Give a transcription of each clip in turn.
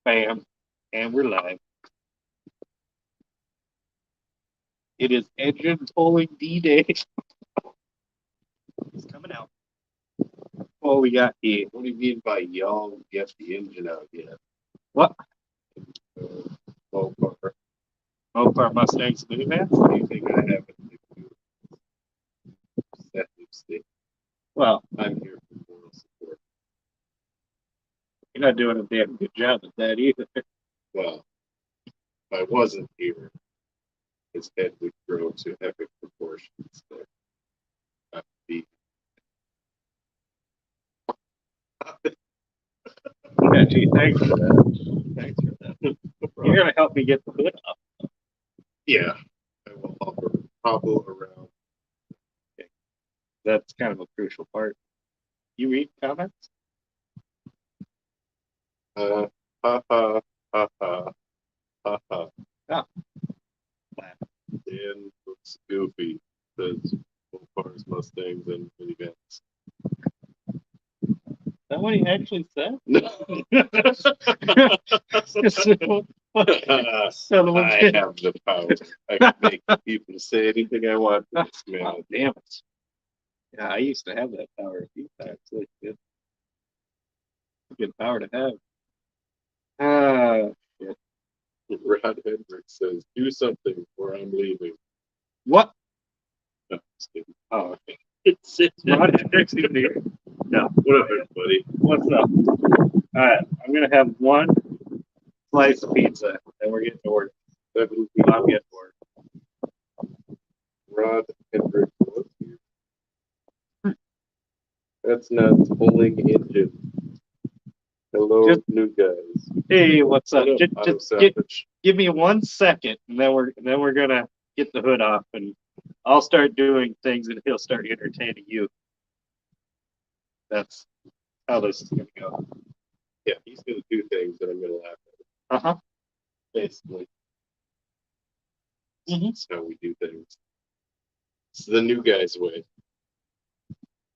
Bam. And we're live. It is engine pulling D-Day. It's coming out. What we got here? What do you mean by y'all get the engine out yet? What? Mopar. Mopar Mustangs minivans? Do you think I have a set lipstick? Well, I'm here for moral support. you're not doing a damn good job at that either. Well, if I wasn't here, his head would grow to epic proportions. There. I'd be Yeah, gee, thanks for that. Thanks for that. You're gonna help me get the hood up. yeah. I will hobble around. Okay. That's kind of a crucial part. You read comments? Ha ha ha ha ha ha. Oh. Dan looks goofy. Says Mopar's Mustangs and minivans. Is that what he actually said? No. I have the power. I can make people say anything I want to this man. Oh, damn it. Yeah, I used to have that power a few times. Like, good power to have. Shit. Rod Hendricks says, do something or I'm leaving. What? No, just kidding. Oh, okay. It's Rod Hendricks even here? No. What up, everybody? What's up? All right, I'm going to have one slice of pizza, and we're getting to work. I'm getting to work. Rod Hendricks was here. That's not pulling engine. Hello, Just- new guys. Hey, what's up? What up, Just Auto Savage? give me 1 second, and then we're gonna get the hood off, and I'll start doing things, and he'll start entertaining you. That's how this is gonna go. Yeah, he's gonna do things that I'm gonna laugh at. Uh-huh. Basically, Mhm. that's how we do things. It's the new guy's way.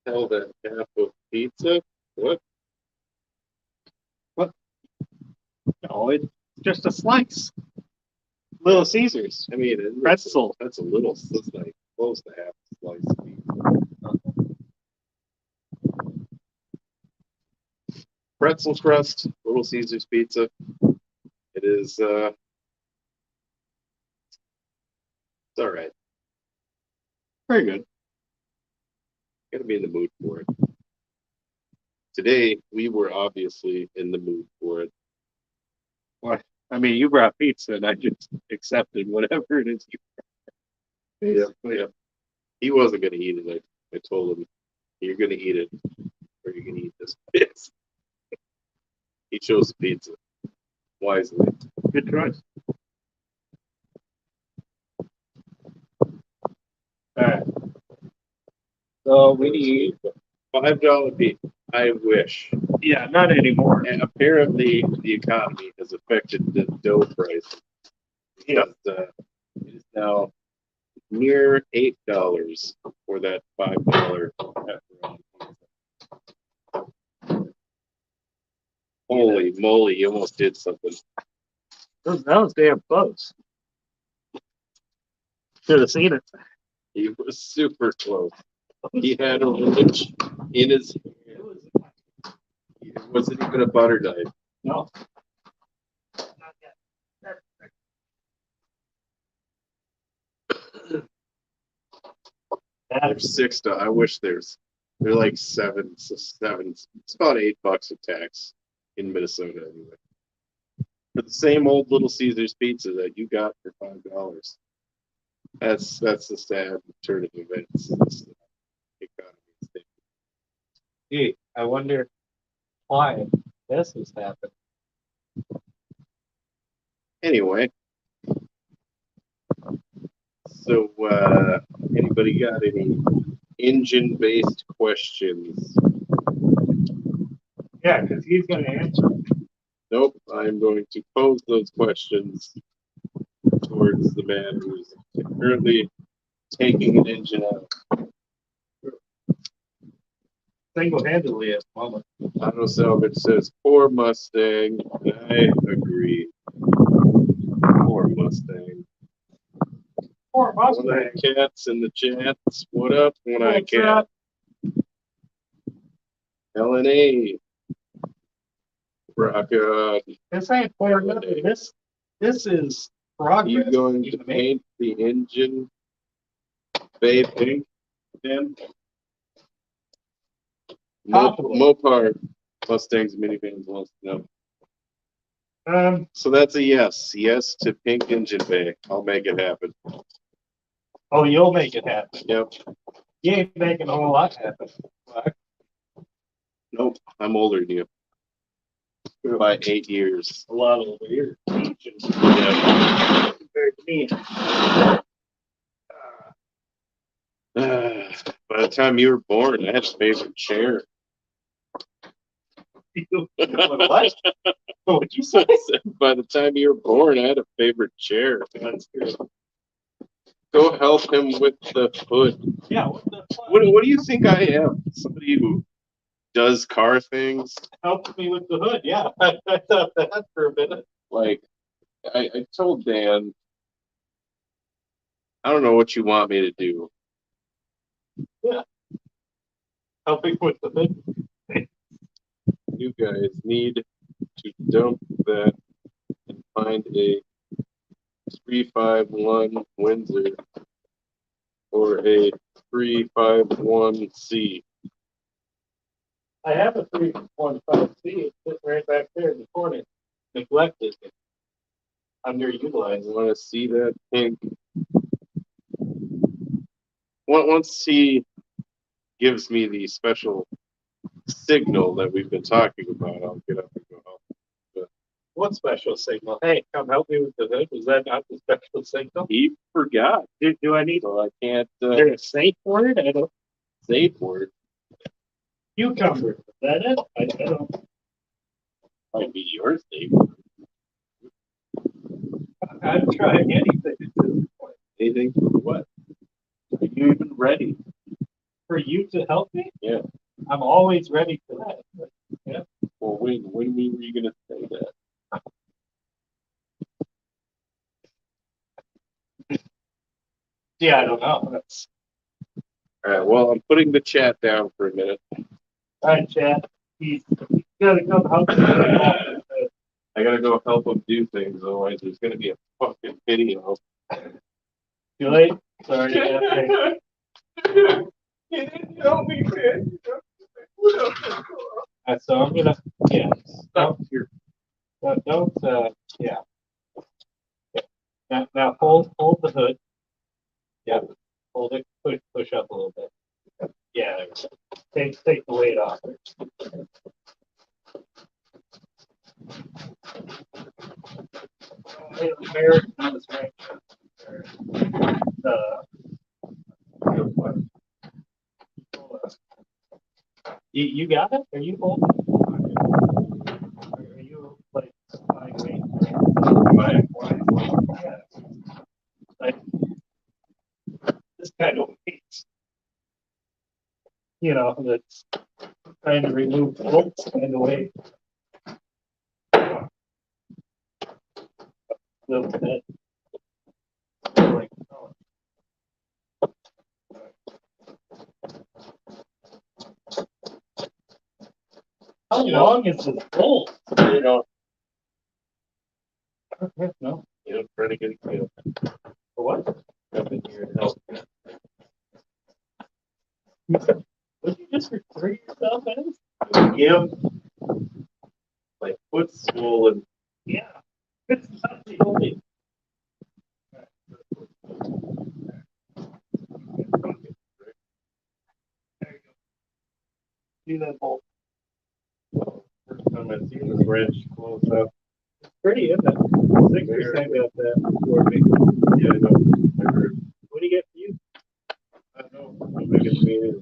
Tell that half of pizza. What? No, it's just a slice. Little Caesars. I mean, Pretzel. That's a little. That's like close to half a slice of pizza. Pretzel crust, Little Caesars pizza. It is. It's all right. Very good. Got to be in the mood for it. Today we were obviously in the mood for it. What? I mean, you brought pizza, and I just accepted whatever it is you brought. Yeah. He wasn't gonna eat it. I told him, "You're gonna eat it, or you're gonna eat this pizza." He chose the pizza wisely. Good choice. All right. So we need. $5 pizza. I wish. Yeah, not anymore. And apparently, the economy has affected the dough price. Yeah. It is now near $8 for that $5 pepperoni pizza. Holy moly! You almost did something. That was damn close. Should have seen it. He was super close. He had a wrench in his hand. It wasn't even a butter knife. No. There's $6. I wish they're like seven. It's about $8 of tax in Minnesota anyway. For the same old Little Caesars pizza that you got for $5. That's the sad turn of events. Gee, I wonder why this has happened. Anyway, so anybody got any engine-based questions? Yeah, because he's going to answer. Nope, I'm going to pose those questions towards the man who's currently taking an engine out. single-handedly at the moment. Auto Salvage says poor Mustang. I agree. Poor Mustang. Poor One of Mustang. the cats in the chats. What up, one-eyed What's up? cat? LNA. Rock on. This ain't poor nothing. This is progress. You going in to the making. paint the engine bay pink, Tim? Possibly. Mopar Mustangs minivans wants to know. So that's a yes. Yes to pink engine bay. I'll make it happen. Oh, you'll make it happen. Yep. You ain't making a whole lot happen. Nope. I'm older than you. By 8 years. A lot over here. Yeah. Compared to me. By the time you were born, I had a favorite chair. What? What'd you say? By the time you were born, I had a favorite chair. That's good. Go help him with the hood. Yeah, what the fuck? What do you think I am? Somebody who does car things? Help me with the hood, yeah. I thought that for a minute. Like, I told Dan, I don't know what you want me to do. Yeah. Helping with the hood. You guys need to dump that and find a 351 Windsor or a 351C. I have a 315C. It's sitting right back there in the corner. Neglected. I Underutilized. want to see that pink. Once he gives me the special signal that we've been talking about, I'll get up and go help. What special signal? Hey, come help me with the hood. Was that not the special signal? He forgot, Do I need so I can't is there a safe word? I don't. safe word. Cucumber. Is that it? I don't. Might be your safe word. I'm trying anything at this point. Anything for what? Are you even ready? For you to help me? Yeah. I'm always ready for that. Yeah. Well, when were you going to say that? Yeah, I don't know. That's All right. Well, I'm putting the chat down for a minute. all right, Chad. He's gotta come help me. I gotta go help him do things, otherwise there's gonna be a fucking video. Too late. Sorry. Yeah, You didn't help me, man. so I'm gonna. Yeah. Stop here. Don't. Yeah. Now hold the hood. Yeah. Hold it. Push up a little bit. Yeah. There we go. Take the weight off. You got it? Are you holding? Are you like my weight? Yeah. Like this kind of weight. You know, that's trying to remove bolts kind of weight. Little bit. Like, oh. How long is this bolt? You know, No. you know, trying to get a feel. For what? Come in here and help. Would you just refer to yourself as? Yeah. My foot's swollen. Yeah. It's not the only. There you go. Do that bolt. First time I've seen this wrench close up. It's pretty, isn't it? 6% got that for me. Yeah, I know. I heard. What do you get for you? I don't know. I think it's me either.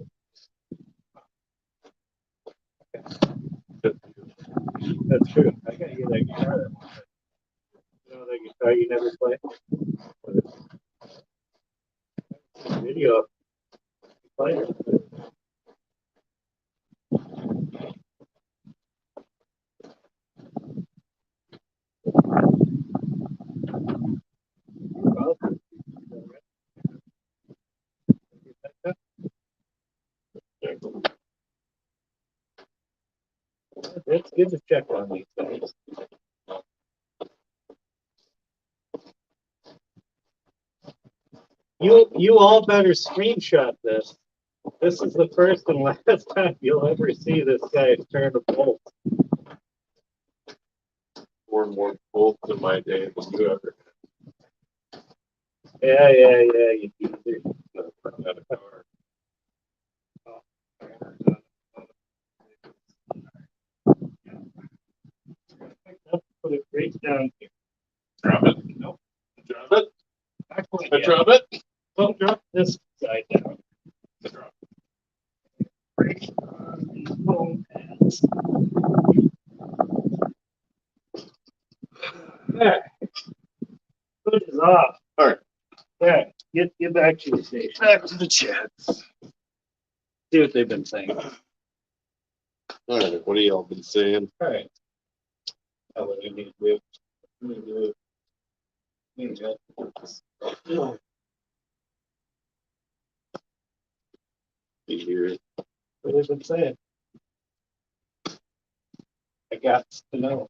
That's true. I gotta get that guitar. You know that guitar you never play? Video. Play it. It's good to check on these things. You all better screenshot this. This is the first and last time you'll ever see this guy turn a bolt. Four more bolts in my day than you ever Yeah, you do. had a car. Put it right down here. Drop it. Nope. Drop it. Actually, I drop it. Don't drop this side down. Drop Break on these foam pads. There. Hood is off. All right. There. Get back to the station. Back to the chats. See what they've been saying. All right. What have y'all been saying? All right. Oh, what do you need to do? You hear it? What have they been saying? I got to know.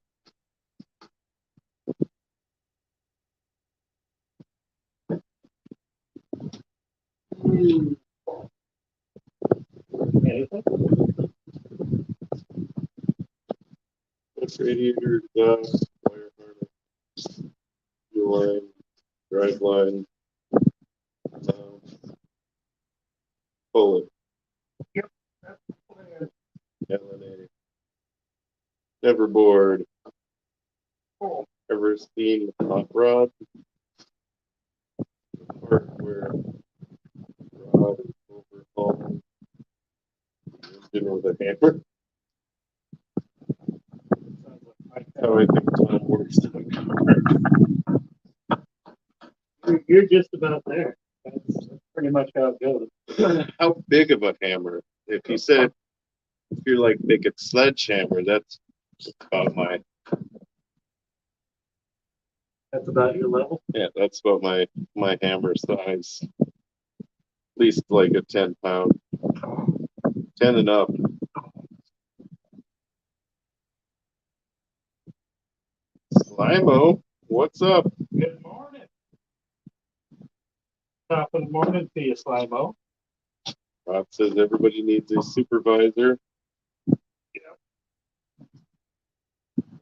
Anything? That's radiator, dust, wire harness, fuel line, drive line, bullet. Yep. LNA. Never bored. Oh. Ever seen a hot rod? The part where rod is overhauled the engine with a hammer. How I think time works in a car. You're just about there. That's pretty much how it goes. How big of a hammer? If you said if you're like making sledgehammer, that's about That's about your level. yeah, that's about my hammer size. At least like a 10-pound. 10 and up. Slimo, what's up? Good morning. Top of the morning to you, Slimo. Rod says everybody needs a supervisor. In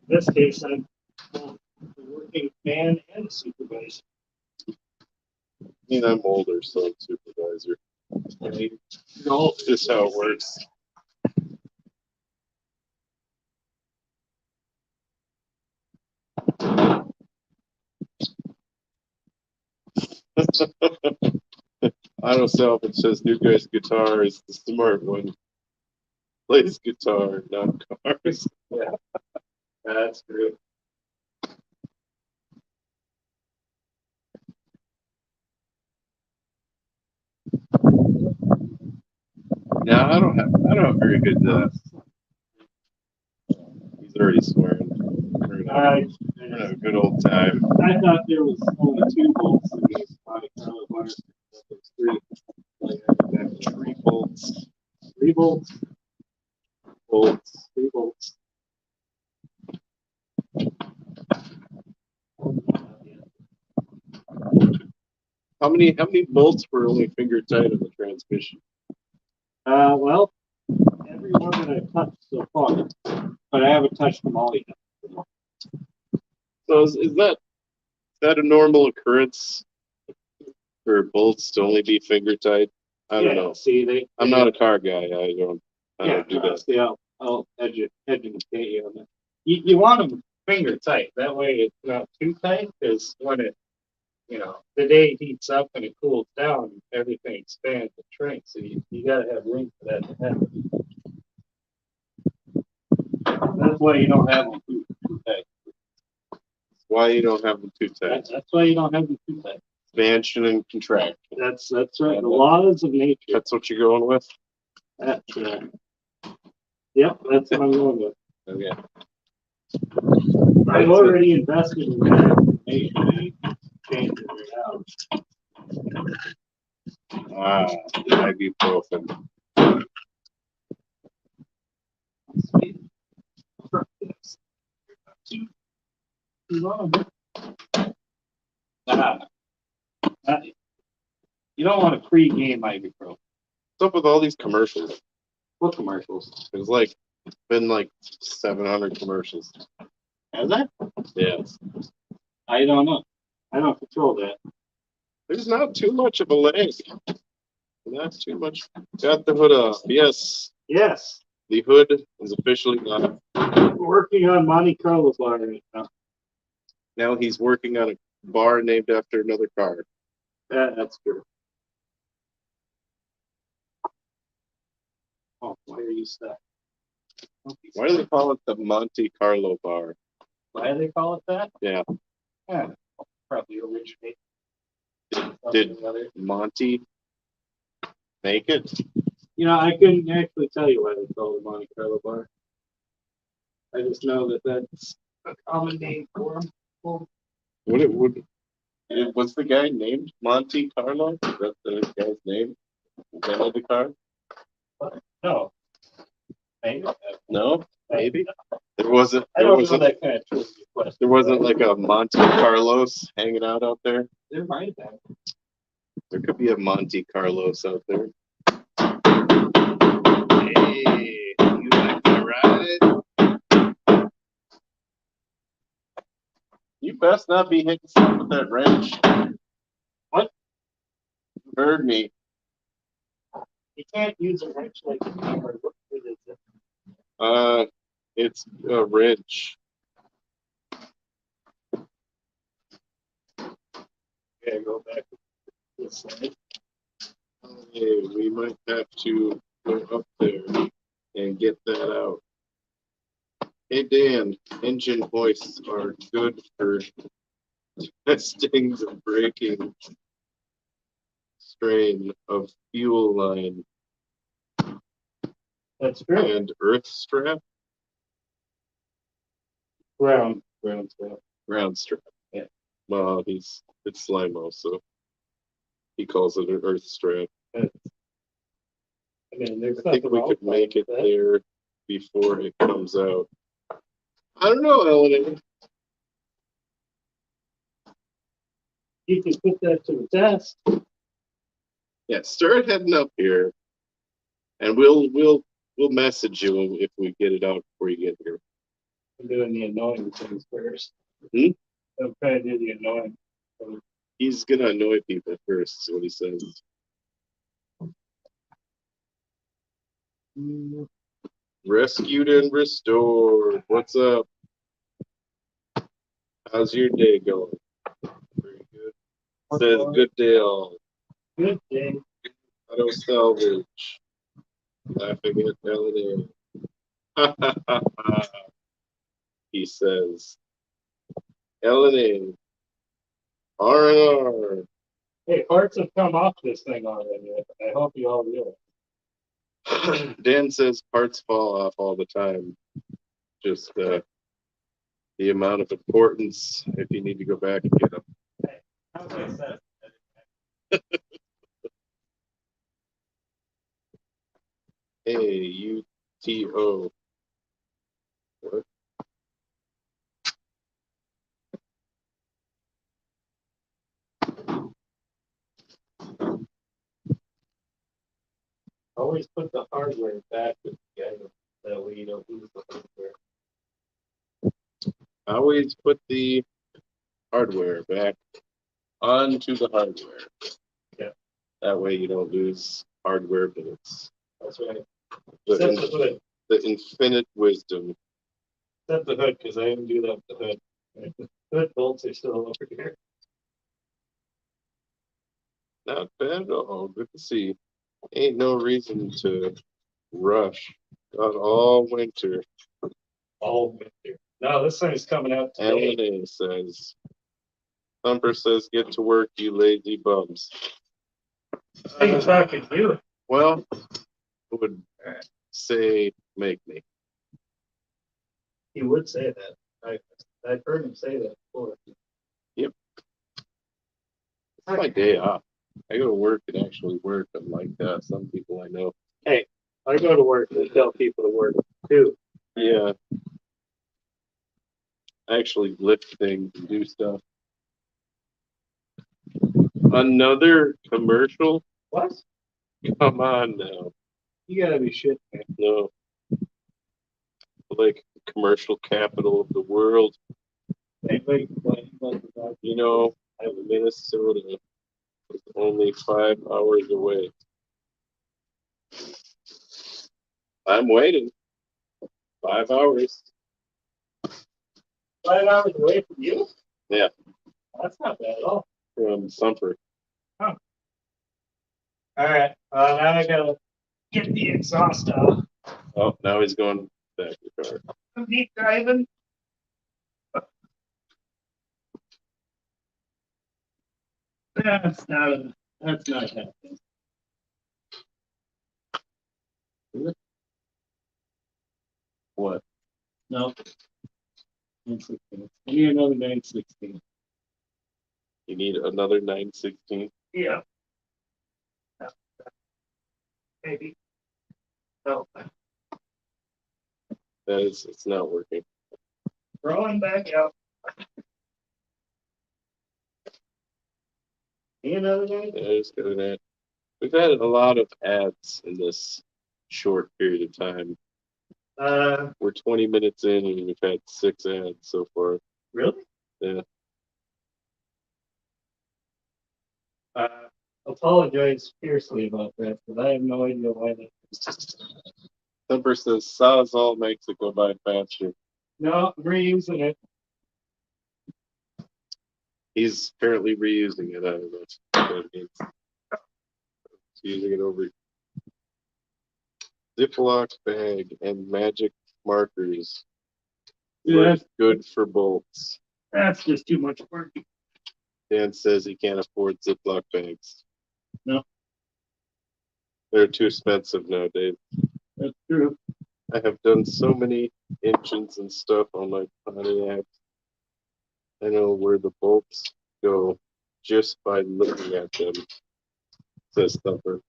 this case, I'm both a working man and a supervisor. I mean, I'm older, so I'm supervisor. You're all Just how it works. Auto Salvage says new guy's guitar is the smart one. Plays guitar, not cars. Yeah, that's true. No, I don't have very good. He's already swearing. We're gonna have a good old time. I thought there was only 2 bolts in this body. There's 3. Three bolts. 3 bolts. Bolts. 3 bolts. How many bolts were only finger tight on the transmission? Well, every one that I've touched so far, but I haven't touched them all yet. So is that a normal occurrence for bolts to only be finger tight? I don't know. See, I'm not a car guy. I don't do that. See, I'll educate you on that. You want them finger tight. That way it's not too tight, because when it, the day heats up and it cools down, everything expands and shrinks. So you got to have room for that to happen. That's why you don't have them too tight. Why you don't have them too tight? That's why you don't have them too tight. Expansion and contraction. That's right. The laws of nature. That's what you're going with? That's right. Yep, that's what I'm going with. Okay. I've already invested in that information. Changed it out. Ibuprofen. Ah, uh, you don't want to pre-game ibuprofen. What's up with all these commercials? What commercials? There's like been like 700 commercials. Has that? Yes. I don't know. I don't control that. There's not too much of a lag. Not too much. Got the hood off. Yes. Yes. The hood is officially off. We're working on Monte Carlo bar right now. Now he's working on a bar named after another car. That's true. Oh, why are you stuck? Why do they call it the Monte Carlo bar? Why do they call it that? Yeah. Yeah, probably originate. Did Monty make it? You know, I couldn't actually tell you why they call it Monte Carlo bar. I just know that that's a common name for them. What it would? Was the guy named Monte Carlo? Is that the guy's name? Invented the car? No. Maybe. No, maybe. There wasn't. I There don't know wasn't. that kind of tricky question. There wasn't like a Monte Carlos hanging out there. There might have been. There could be a Monte Carlos out there. Hey, you like to ride? You best not be hitting something with that wrench. What? You heard me. You can't use a wrench like a hammer. What is it? It's a wrench. Okay, go back to this side. Hey, we might have to go up there and get that out. Hey Dan, engine hoists are good for testing the braking strain of fuel line That's true. and earth strap, Ground strap. ground strap. Yeah. Well, it's Slimo, so he calls it an earth strap. I mean, there's I think nothing we wrong could with make it that. there before it comes out. I don't know, Eleanor. You can put that to the test. Yeah, start heading up here, and we'll message you if we get it out before you get here. I'm doing the annoying things first. Hmm? I'm trying to do the annoying. He's gonna annoy people first, is what he says. Rescued and restored. What's up? How's your day going? Very good. Says good day all. Good day. Auto salvage. Laughing at Melanie. He says, Eleni, R&R. Hey, parts have come off this thing already. I hope you all realize. Dan says parts fall off all the time. Just the amount of importance if you need to go back and get them. Hey, how's I said? Hey, UTO. What? Always put the hardware back with the item. That way you don't lose the hardware. Always put the hardware back onto the hardware. Yeah. That way you don't lose hardware bits. That's right. The, Except the hood. the infinite wisdom. Except the hood, because I didn't do that with the hood. The hood bolts are still over here. Not bad at all. Good to see. Ain't no reason to rush. Got all winter. All winter. No, this thing's coming out today. Alan says. Thumper says, get to work, you lazy bums. Hey, talking to you. Well, I would say make me. He would say that. I've heard him say that before. It's my day off. I go to work and actually work, unlike some people I know. Hey, I go to work and tell people to work too. Yeah. I actually lift things and do stuff. Another commercial? What? Come on now. You gotta be shit, man. No. Like commercial capital of the world. Hey, wait, wait. You know, Minnesota is only 5 hours away. I'm waiting. 5 hours. 5 hours away from you? Yeah. That's not bad at all. From Sumter. All right. Now I gotta get the exhaust off. Oh, now he's going back to the car. I'm deep diving. That's not happening. What? No. 916. I need another 916. You need another 916? Yeah. Maybe. Oh, It's not working. rolling back out. Need another 9? Yeah, just go that. We've had a lot of ads in this short period of time. We're 20 minutes in and we've had 6 ads so far. Really? Yeah. Apologize fiercely about that, because I have no idea why that is. Thumper says Sawzall makes it go by faster. No, I'm reusing it. He's apparently reusing it. I don't know what that means. He's using it over Ziploc bag and magic markers. Yeah. Work good for bolts. That's just too much work. Dan says he can't afford Ziploc bags. No. They're too expensive nowadays. That's true. I have done so many engines and stuff on my Pontiac. I know where the bolts go just by looking at them, says Thumper.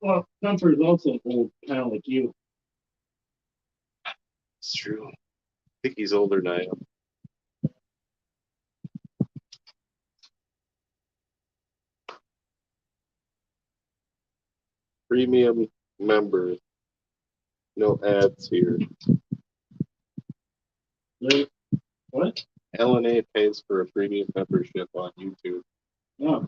Well, Thumper is also old, kind of like you. It's true. I think he's older than I am. Premium member. No ads here. Like, what? LNA pays for a premium membership on YouTube. Oh.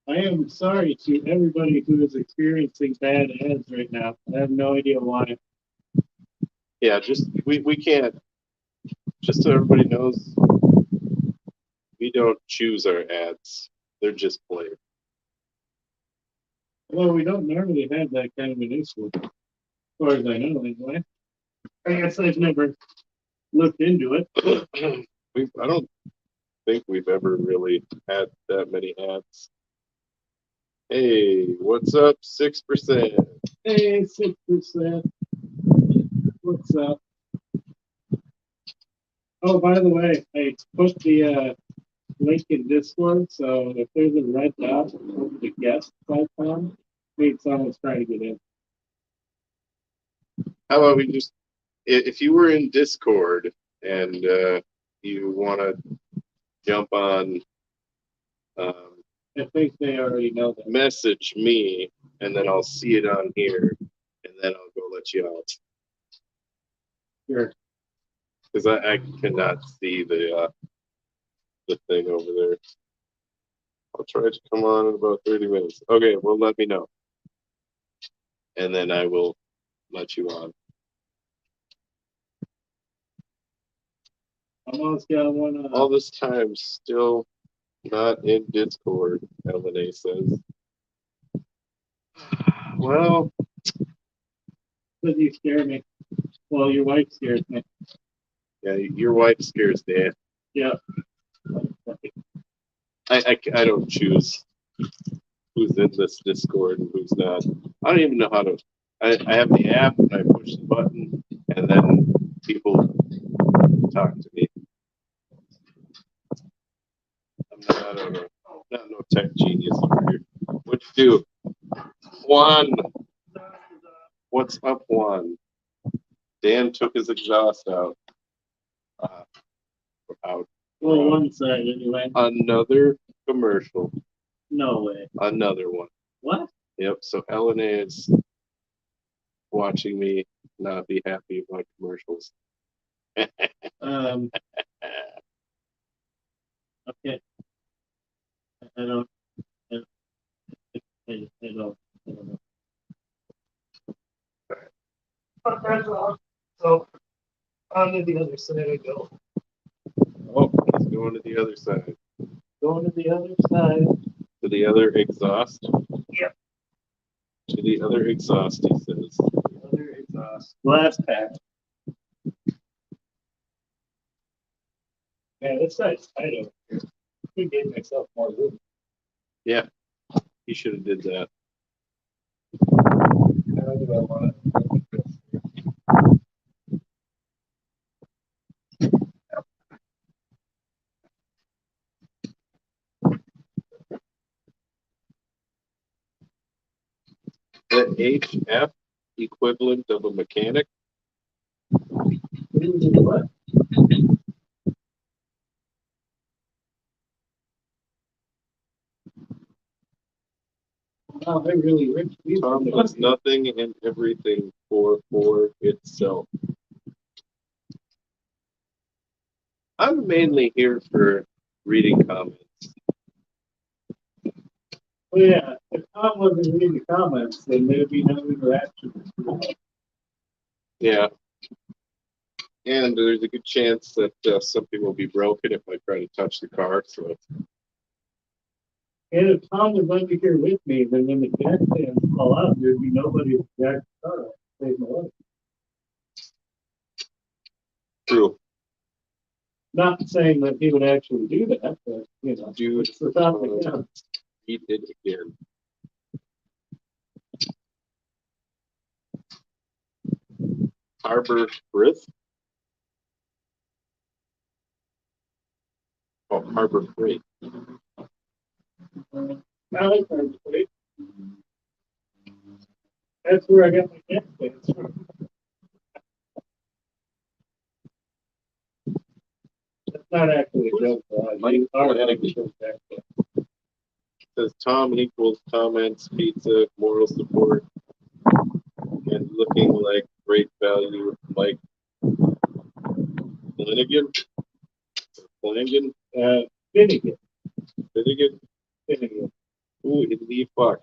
I am sorry to everybody who is experiencing bad ads right now. I have no idea why. Yeah, just we can't. Just so everybody knows, we don't choose our ads. They're just played. Well, we don't normally have that kind of an issue, as far as I know, anyway. I guess I've never looked into it. I don't think we've ever really had that many ads. Hey, what's up? 6%. Hey, 6%. What's up? Oh, by the way, I put the link in Discord, so if there's a red dot over the guest icon, means someone's trying to get in. How about we just, if you were in Discord and you want to jump on, I think they already know that. message me, and then I'll see it on here, and then I'll go let you out. Sure. Because I cannot see the thing over there. I'll try to come on in about 30 minutes. Okay, well, let me know. And then I will let you on. Almost got one. All this time, still not in Discord, LNA says. Well, Because you scare me. Well, your wife scares me. yeah, your wife scares Dan. Yeah. I don't choose who's in this Discord and who's not. I don't even know how to. I have the app and I push the button and then people talk to me. I'm not no tech genius over here. What you do? Juan, what's up, Juan? Dan took his exhaust out. Out. Well, one side anyway. Another commercial. No way. Another one. What? Yep. So LNA is watching me not be happy about commercials. Okay. I don't. I don't know. But that's all. So on to the other side I go. Oh, he's going to the other side. Going to the other side. To the other exhaust. Yep. To the other exhaust, he says. The other exhaust. Glass pack. Man, this side's tight over here. I gave myself more room. Yeah, he should have did that. How do I want it? The HF equivalent of a mechanic. What? Wow, they're really rich people. Tom does nothing and everything for itself. I'm mainly here for reading comments. Well, yeah, if Tom wasn't reading the comments, then there'd be no interaction. Yeah. And there's a good chance that something will be broken if I try to touch the car. So. And if Tom was under here with me, then when the jack stands fall out, there'd be nobody to jack the car up. Save my life. True. Not saying that he would actually do that, but you know, Dude, it's the thought that counts. he did again. Harbor Frith. Oh, Harbor Freight. I like Harbor Freight. That's where I got my jack stands from. That's not actually a joke, though. Mike Flanagan. Says Tom equals comments, pizza, moral support, and looking like great value. Mike Flanagan? Flanagan? Finnegan. Finnegan? Finnegan. Ooh, he fuck.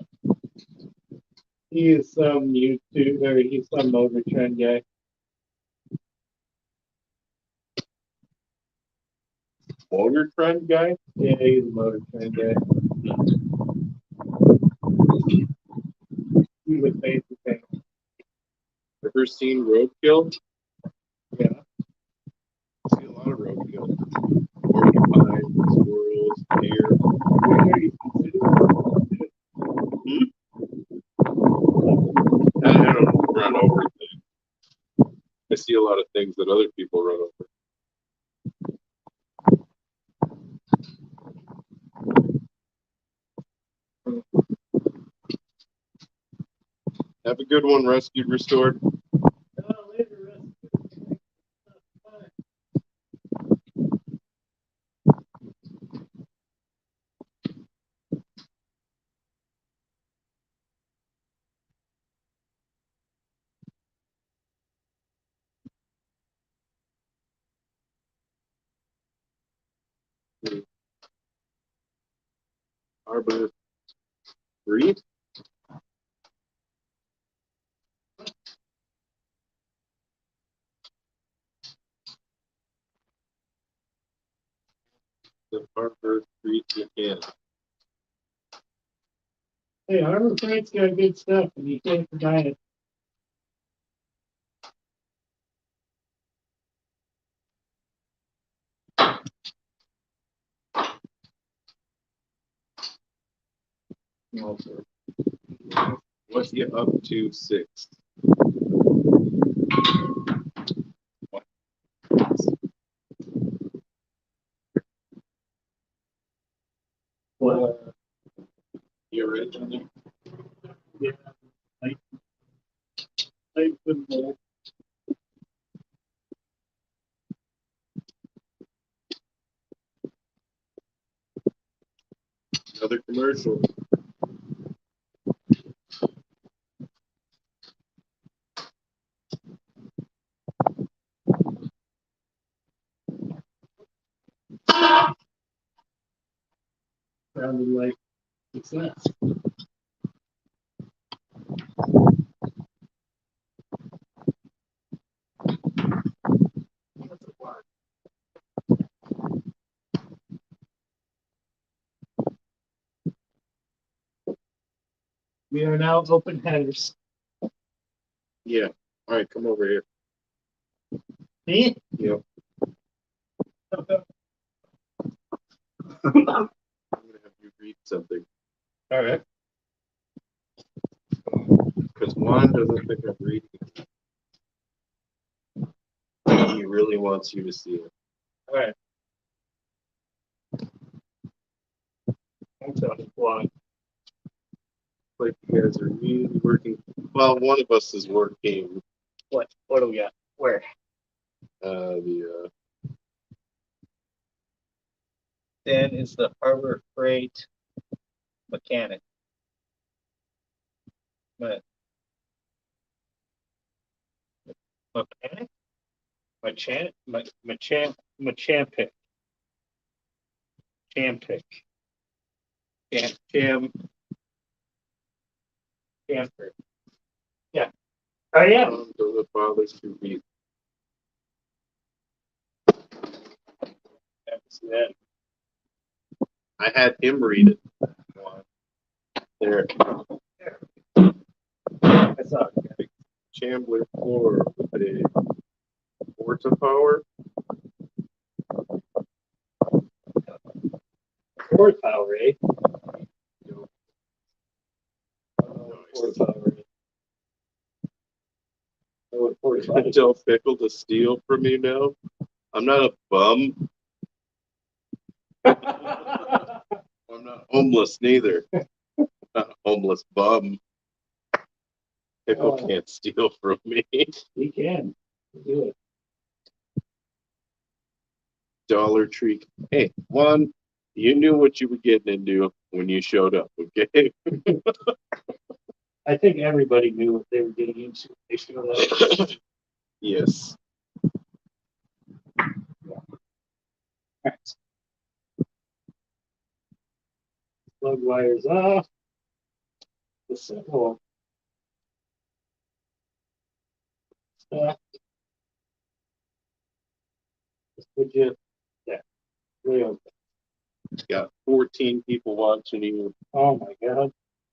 He is some YouTube, or he's some motor trend guy. Motor trend guy? Yeah, he's a motor trend guy. He would face the thing. Ever seen Roadkill? Yeah. I see a lot of Roadkill. Porcupine, squirrels, deer. I don't run over things. I see a lot of things that other people run over. Have a good one, Rescued Restored. Harbor Free. The Harbor Street Mechanic. Hey, Harbor Freight's got good stuff, and you can't deny it. What you up to, 6? switch on there. Yeah. Like football. Another commercial. Sounded like success. We are now open headers. Yeah. All right, come over here. Me? Yep. I'm gonna have you read something All right. because Juan doesn't think I'm reading it. He really wants you to see it. All right. I'm telling you, Like you guys are really working. Well, one of us is working. what do we got? Where? The Dan is the Harbor Freight mechanic. But mechanic? Machampic. Champic. Camper. Yeah. Oh yeah. doesn't bother to read. See that? I had him read it. There. I saw it. Chambler floor with a horsepower. Horsepower, eh? Horsepower. Tell Fickle to steal from you now. I'm not a bum. I'm not homeless neither. I'm not a homeless bum. Pickle can't steal from me. He can. Do it. Dollar Tree. Hey, Juan, you knew what you were getting into when you showed up, okay? I think everybody knew what they were getting into. They should have let it. Yes. Right. Plug wires off. The simple stuff. Just put you there. Way open. Got 14 people watching you Oh my god.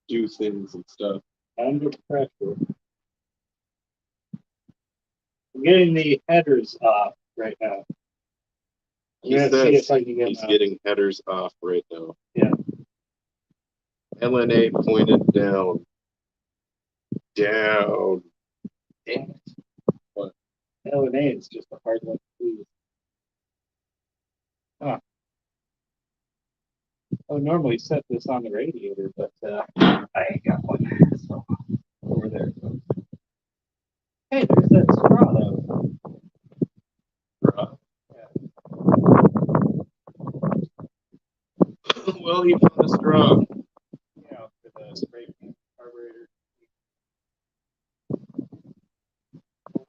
do things and stuff. Under pressure. I'm getting the headers off right now. I'm He gonna see says if I can get he's them out. getting headers off right now. Yeah. LNA pointed down. Down. Damn it. What? LNA is just a hard one to please. Huh. I would normally set this on the radiator, but I ain't got one. So over there. Hey, there's that straw though. Well, he found a straw. Yeah, for the spray paint carburetor.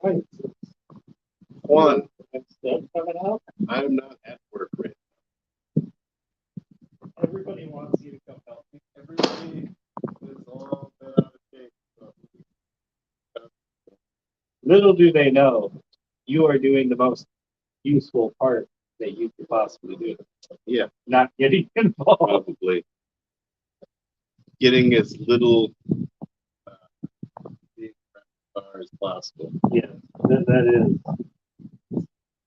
Right. Juan, That's stuff coming out. I'm not at work right Everybody wants you to come help me. Everybody is all been out of shape. Little do they know, you are doing the most useful part that you could possibly do. Yeah, Not getting involved. probably. Getting as little as possible. Yeah, that is.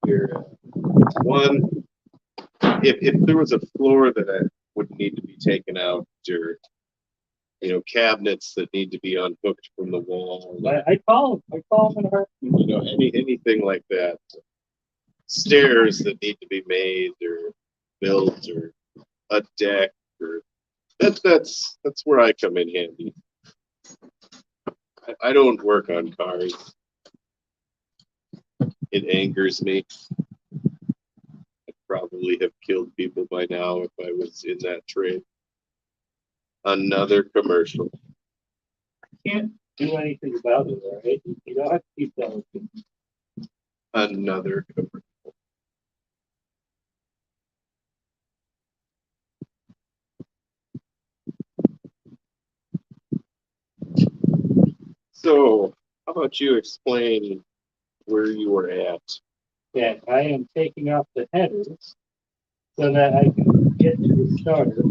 Here, one, if there was a floor that would need to be taken out, or cabinets that need to be unhooked from the wall, I call them in a heartbeat. anything like that. Stairs that need to be made or built, or a deck, or That's where I come in handy. I don't work on cars. It angers me. I'd probably have killed people by now if I was in that trade. Another commercial. Can't do anything about it, all right? You don't have to keep that. Another commercial. So, how about you explain where you were at? That I am taking off the headers so that I can get to the starter.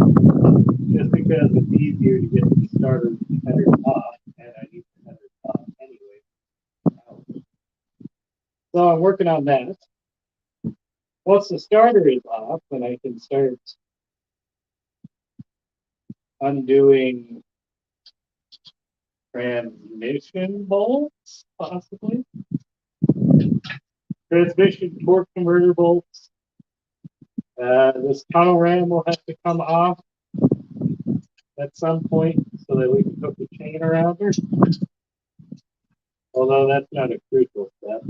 Just because it's easier to get the starter headers off, and I need the headers off anyway. So I'm working on that. Once the starter is off, then I can start undoing transmission bolts, possibly. Transmission torque converter bolts. This tunnel ram will have to come off at some point so that we can put the chain around her. Although that's not a crucial step.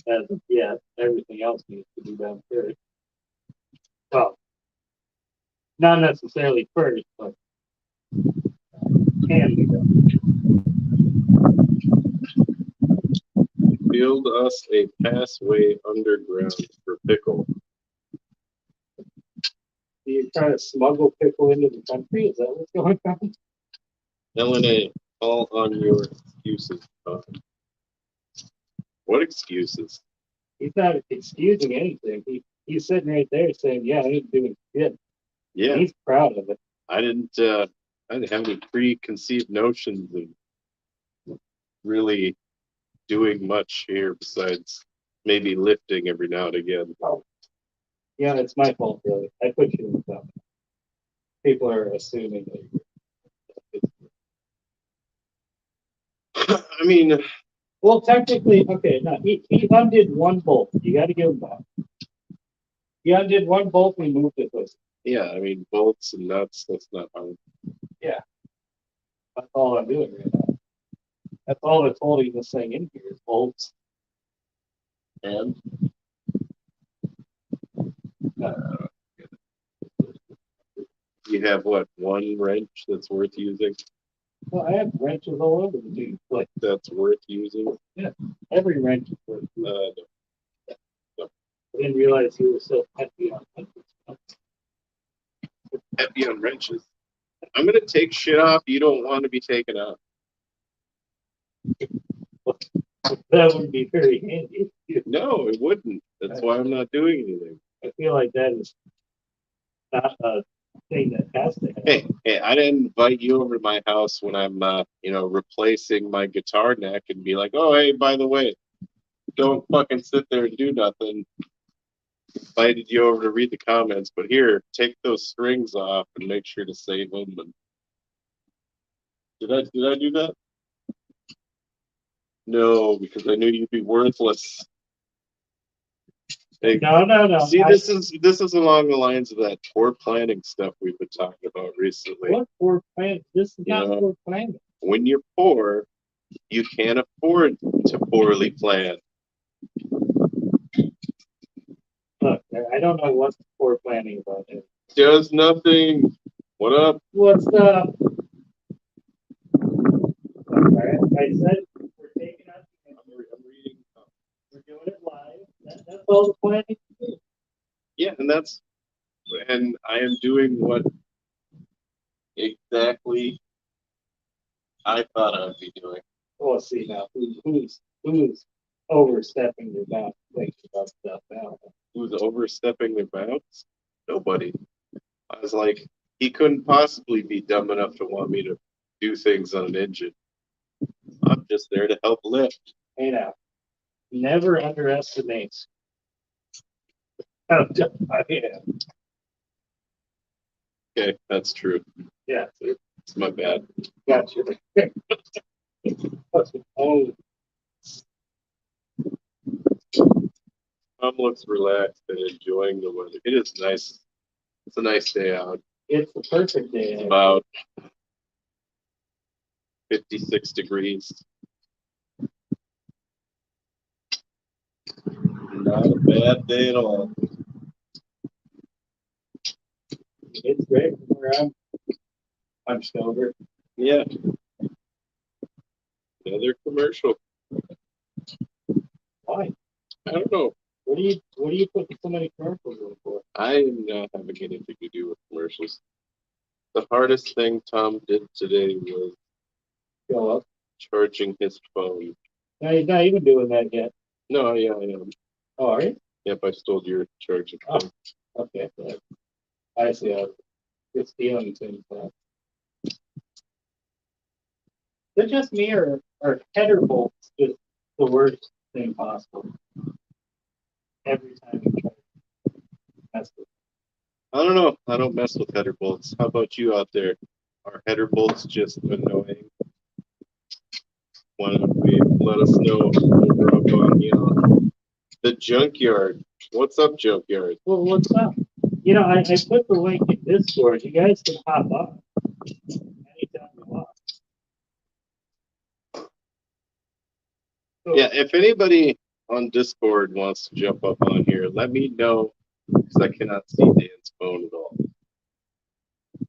As of yet, everything else needs to be done first. Well, not necessarily first, but can be done. Build us a passway underground for pickle. Do you try to smuggle pickle into the country? Is that what's going on? LNA, all on your excuses. What excuses? He's not excusing anything. He's sitting right there saying, "Yeah, I ain't doing shit." Yeah, He's proud of it. I didn't have any preconceived notions of really doing much here besides maybe lifting every now and again. Oh, yeah, it's my fault, really. I put you in the top. People are assuming that. I mean, Well, technically, okay, no, he undid one bolt. You got to give him that. He undid one bolt and moved it with. yeah, I mean bolts and nuts. That's not hard. Yeah, that's all I'm doing right now. That's all that's holding this thing in here is bolts. And You have what, one wrench that's worth using? well, I have wrenches all over the dude. Like That's worth using. every wrench is worth using. No. I didn't realize he was so heavy on wrenches. Heavy on wrenches. I'm gonna take shit off you don't want to be taken off. That would be very handy. No, it wouldn't. That's why I'm not doing anything. I feel like that is not a thing that has to happen. Hey, I didn't invite you over to my house when I'm, replacing my guitar neck and be like, oh, hey, by the way, don't fucking sit there and do nothing. Invited you over to read the comments, but here, take those strings off and make sure to save them. And did I do that? No, because I knew you'd be worthless. Hey, No. see, this is along the lines of that poor planning stuff we've been talking about recently. What poor plan? This is not poor planning. When you're poor, you can't afford to poorly plan. Look, I don't know what's poor planning about it. Does nothing. What up? What's up? Alright, I said we're taking out. I'm reading. We're doing it live. That's all the planning to do. Yeah, and I am doing what exactly I thought I would be doing. We'll see now who's overstepping their bounds, thinking about stuff now. Who's overstepping their bounds? Nobody. I was like, he couldn't possibly be dumb enough to want me to do things on an engine. I'm just there to help lift. Hey now, never underestimate how dumb I am. Okay, that's true. Yeah, It's my bad. got you. Oh, Tom looks relaxed and enjoying the weather. It is nice. It's a nice day out. It's the perfect day. It's about 56 degrees. Not a bad day at all. It's great from where I'm hunched over. Yeah. Another commercial. Why? I don't know. What are you putting so many commercials in for? I am not having anything to do with commercials. The hardest thing Tom did today was Go up. charging his phone. No, he's not even doing that yet. No, yeah, I am. Oh, are you? Yep, I stole your charging Oh. phone. Okay. Good. I see. It's stealing things. They're just me or header bolts just the worst thing possible. Every time you try to mess with I don't know. I don't mess with header bolts. How about you out there? Are header bolts just annoying? Why don't we let us know over up on the junkyard? What's up, junkyard? Well, what's up? You know, I put the link in Discord. You guys can hop on anytime you want. So, Yeah, if anybody on Discord wants to jump up on here, let me know because I cannot see Dan's phone at all.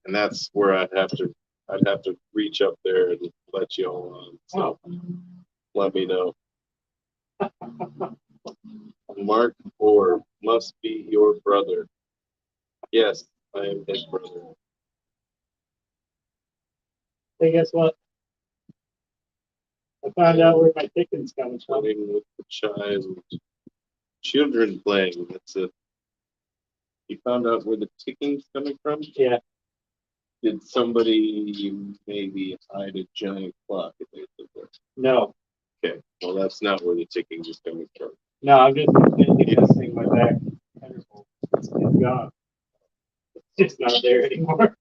And that's where I'd have to reach up there and let you all on. So let me know. Mark Orr must be your brother. Yes, I am his brother. hey, guess what? I found out where my ticken's coming from. Playing with the child. Children playing. You found out where the ticking's coming from? Yeah. Did somebody maybe hide a giant clock if they lived there? No. Okay, well, that's not where the ticking is coming from. No, I'm just adjusting my back header bolt. It's gone. It's just not there anymore.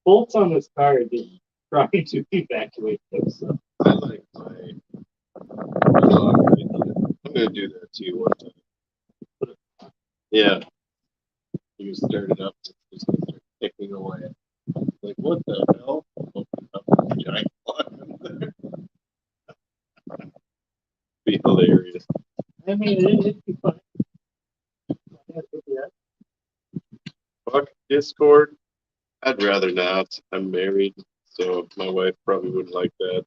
Bolts on this car are just trying to evacuate those. So. I like my dog idea. I'm going to do that to you one time. Yeah. You start it up, it's just going to start ticking away. Like, what the hell? Open up a giant clock in there. Be hilarious. I mean, it'd be fun. Fuck Discord. I'd rather not. I'm married, so my wife probably wouldn't like that.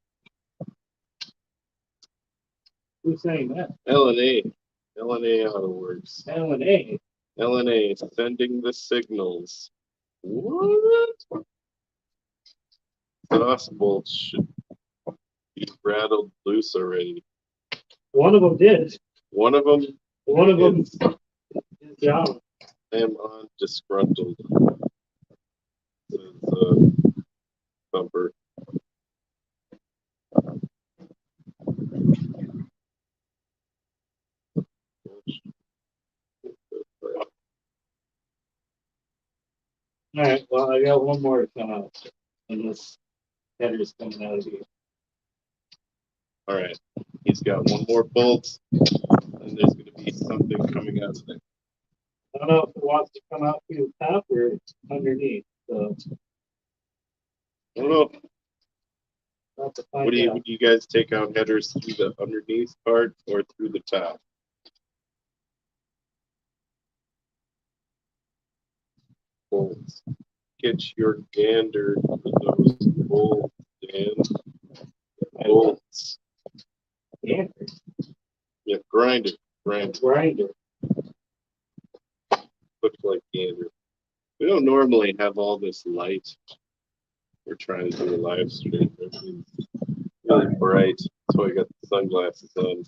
Who's saying that? LNA. LNA Auto Works. LNA. LNA sending the signals. What? Exhaust bolts should be rattled loose already. One of them did. One of them is down. I am on disgruntled. This is bumper. All right. Well, I got one more to come out, and this header's coming out of here. All right. He's got one more bolt, and there's going to be something coming out of there. I don't know if it wants to come out through the top or underneath. So I don't know. I'll have to find What do out. you guys take out headers through the underneath part or through the top? Bolts. Get your gander for those bolts, Dan. Bolts. Gander. Yeah, grinder. Grinder. Grinder. Looks like gander. We don't normally have all this light. We're trying to do a live stream. Everything's really bright. That's why I got the sunglasses on.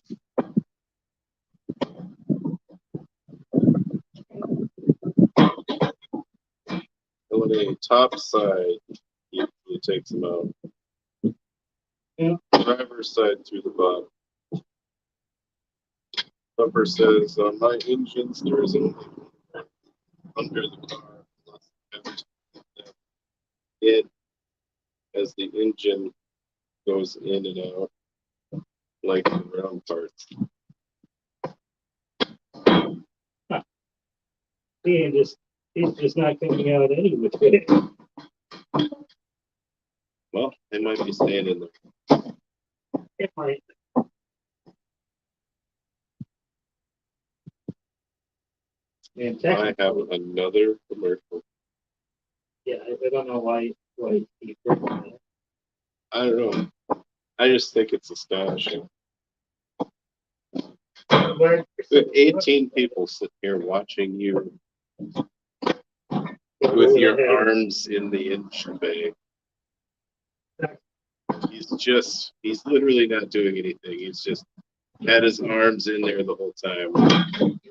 LNA top side, you take them out. Yeah. Driver's side through the bottom. Bumper says, on my engines, there is only under the car. It, as the engine goes in and out, like the round parts. he's just not coming out anyway. Well, they might be staying in there. It might. And I have another commercial. yeah, I don't know why he's working on it. I don't know. I just think it's astonishing. Where- 18 people sit here watching you with your arms in the inch bay. He's literally not doing anything. He's just had his arms in there the whole time,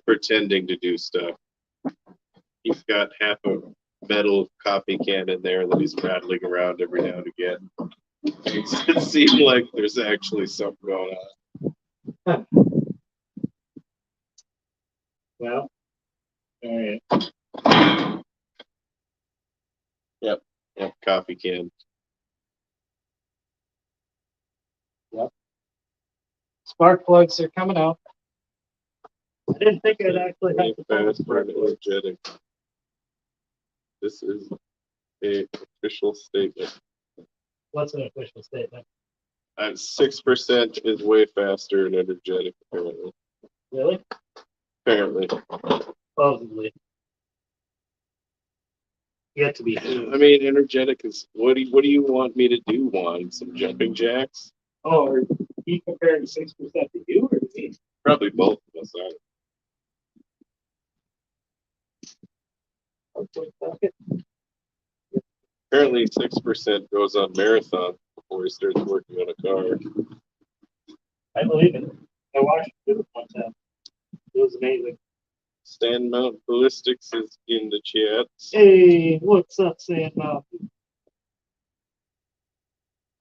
pretending to do stuff. He's got half a metal coffee can in there that he's rattling around every now and again. It seemed like there's actually something going on. Well, all right. Yep, coffee can. Yep. Spark plugs are coming out. I didn't think I'd actually have to pull Fast spark and plugs. energetic. This is a official statement. What's an official statement? 6% is way faster and energetic, apparently. Really? Apparently. Supposedly. Yet to be I seen. mean, energetic is what do you want me to do, Juan? Some jumping jacks? Oh, are you comparing 6% to you or to me? Probably both of us are. Apparently 6% goes on marathon before he starts working on a car. I believe it. I watched it one time. It was amazing. Stand Mount Ballistics is in the chat. Hey, what's up, Sam Mountain?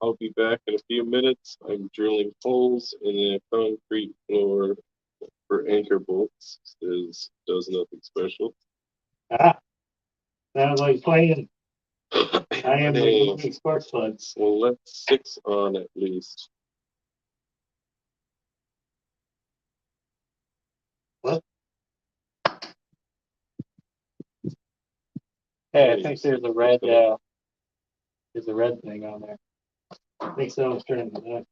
I'll be back in a few minutes. I'm drilling holes in a concrete floor for anchor bolts. Does nothing special. Ah, sounds like playing. I am Hey, removing spark plugs. well, let 6 on at least. What? Hey, I think there's a red thing on there. I think someone's turning it on.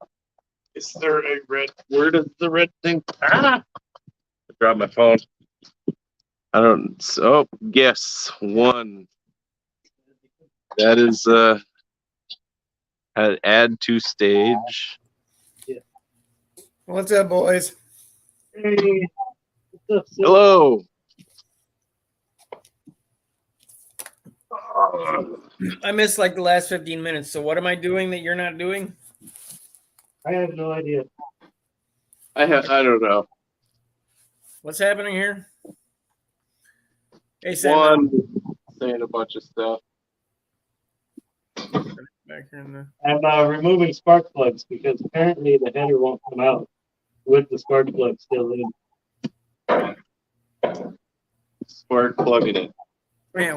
Is there a red? Where does the red thing? Ah! I dropped my phone. I don't. So yes, 1. That is add to stage. What's up, boys? Hey, what's up, Sam? Hello. I missed like the last 15 minutes. So what am I doing that you're not doing? I have no idea. I don't know. What's happening here? Hey, Sam. One saying a bunch of stuff. Back here in the... I'm removing spark plugs because apparently the header won't come out with the spark plug still in. Spark plugging it. Man,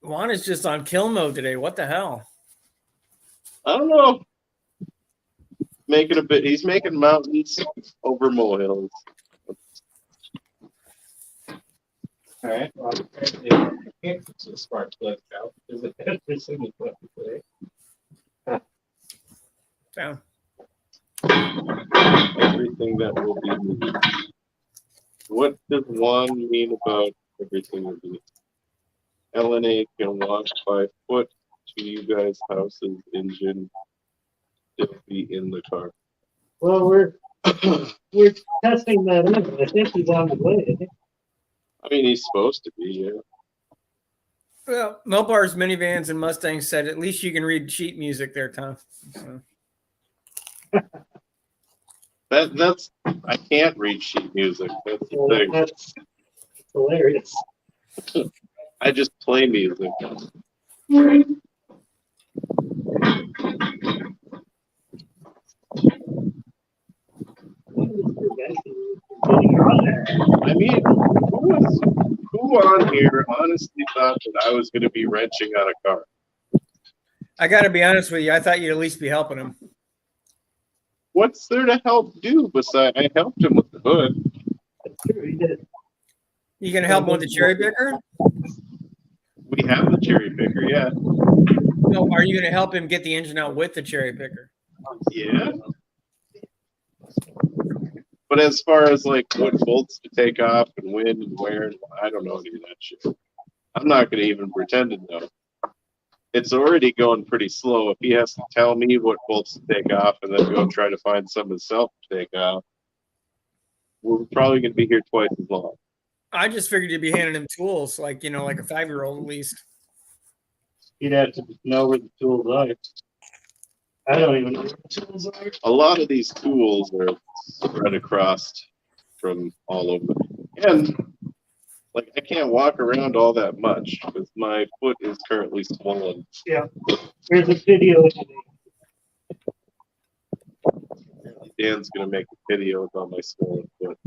Juan is just on kill mode today. What the hell? I don't know. He's making mountains over molehills. All right. Well, apparently I can't put the spark plug out because the header's in the plug today. Down. Everything that will be moved. What does Juan mean about everything will be? LNA can walk by foot to you guys' house's engine still be in the car. Well, we're testing that in. I think he's on the way. I mean, he's supposed to be, yeah. Well, Mopars, minivans, and Mustangs said at least you can read sheet music there, Tom. So. That's I can't read sheet music. That's the thing. That's hilarious. I just play music. I mean, who on here honestly thought that I was going to be wrenching on a car? I got to be honest with you. I thought you'd at least be helping him. What's there to help do besides I helped him with the hood? That's true, he did. You gonna help him with the cherry picker? We have the cherry picker, yeah. No, are you gonna help him get the engine out with the cherry picker? Yeah. But as far as like what bolts to take off and when and where, I don't know any of that shit. I'm not going to even pretend to know. It's already going pretty slow. If he has to tell me what bolts to take off and then go try to find some himself to take off, we're probably going to be here twice as long. I just figured you'd be handing him tools, like like a 5-year-old at least. You'd have to know where the tools are. I don't even know where the tools are. A lot of these tools are spread across from all over. And like I can't walk around all that much because my foot is currently swollen. Yeah. There's a video today. Dan's gonna make a video on my swollen foot.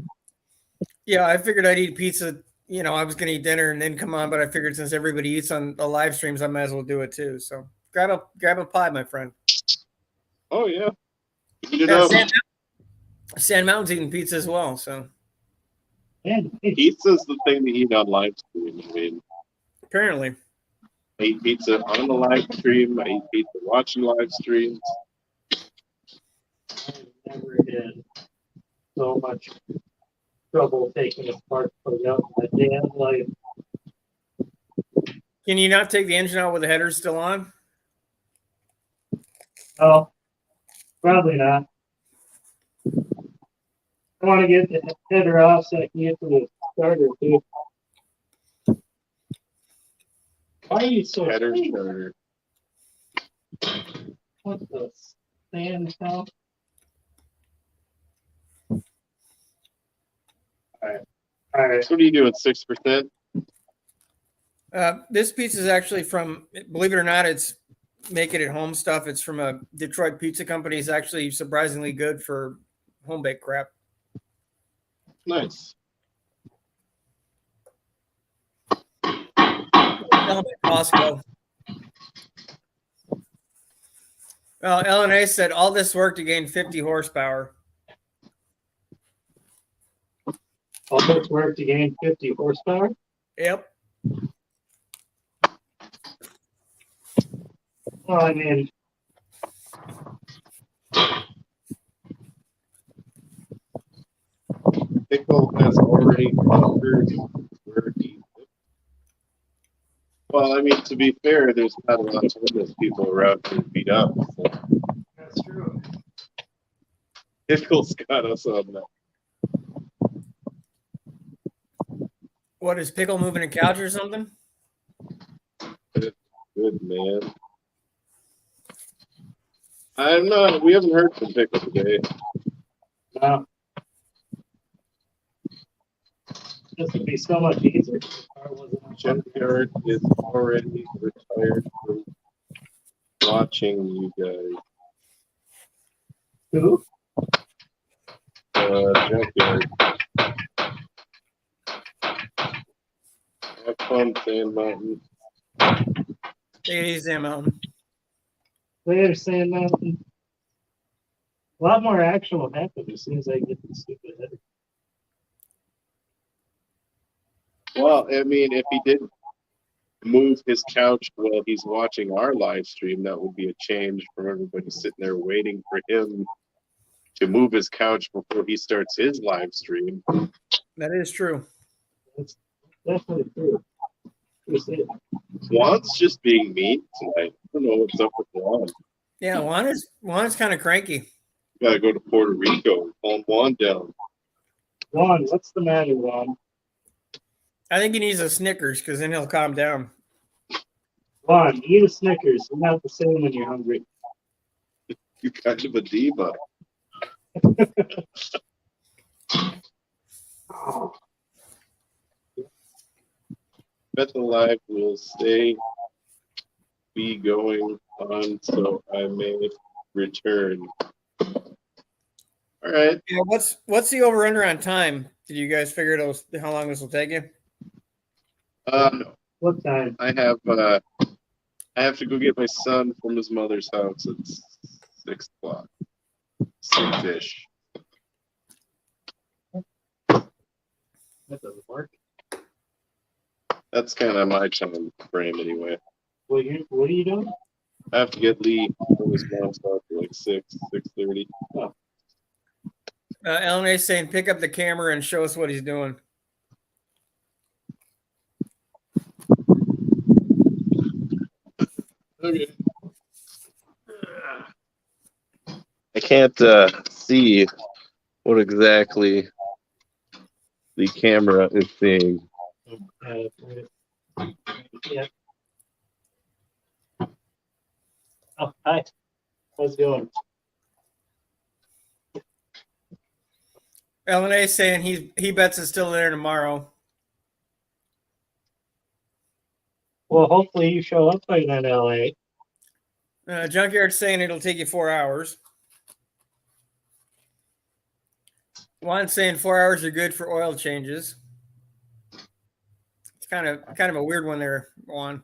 Yeah, I figured I'd eat pizza. I was gonna eat dinner and then come on, but I figured since everybody eats on the live streams, I might as well do it too. So grab a pie, my friend. Oh yeah. Yeah, Sand Mountain's eating pizza as well. So Pizza's the thing to eat on live stream. I mean, apparently, I eat pizza on the live stream. I eat pizza watching live streams. I've never had so much trouble taking apart for my damn life. can you not take the engine out with the headers still on? Oh, probably not. I want to get the header off so I can get to the starter too. Why are you so Header sweet? starter. What the stand now? All right. So what are you doing? 6%? This pizza is actually from, believe it or not, it's make it at home stuff. It's from a Detroit pizza company. It's actually surprisingly good for home baked crap. Nice. Costco. Well, LNA said all this work to gain 50 horsepower. All this work to gain 50 horsepower? Yep. Well, I mean, Pickle has already conquered where he. Well, I mean, to be fair, there's not a lot of homeless people around to beat up. So. that's true. Pickle's got us on that. What is Pickle moving a couch or something? Good man. I don't know. We haven't heard from Pickle today. No. This would be so much easier if the car wasn't on Junkyard is already retired from watching you guys. Who? Junkyard. Have fun, Sand Mountain. Take it easy, Mountain. Later, Sand Mountain. A lot more action will happen as soon as I get the stupid header. Well, I mean, if he did move his couch while he's watching our live stream, that would be a change from everybody sitting there waiting for him to move his couch before he starts his live stream. That is true. That's definitely true. Juan's just being mean tonight. I don't know what's up with Juan. Yeah, Juan is kind of cranky. Gotta go to Puerto Rico and calm Juan down. Juan, what's the matter, Juan? I think he needs a Snickers because then he'll calm down. Juan, eat a Snickers. You're not the same when you're hungry. You're kind of a diva. Bet the live will be going on, so I may return. All right. Yeah, what's the over under on time? Did you guys figure how long this will take you? No. What time? I have to go get my son from his mother's house at 6 o'clock. 6-ish. That doesn't work. That's kind of my time frame anyway. What are you doing? I have to get Lee from his mom's house at like 6:30. LNA's saying pick up the camera and show us what he's doing. Okay. I can't see what exactly the camera is seeing. Yeah. Oh, hi. How's it going? LNA's saying he bets it's still there tomorrow. Well, hopefully you show up by then, LA. Junkyard's saying it'll take you 4 hours. Juan's saying 4 hours are good for oil changes. It's kind of a weird one there, Juan.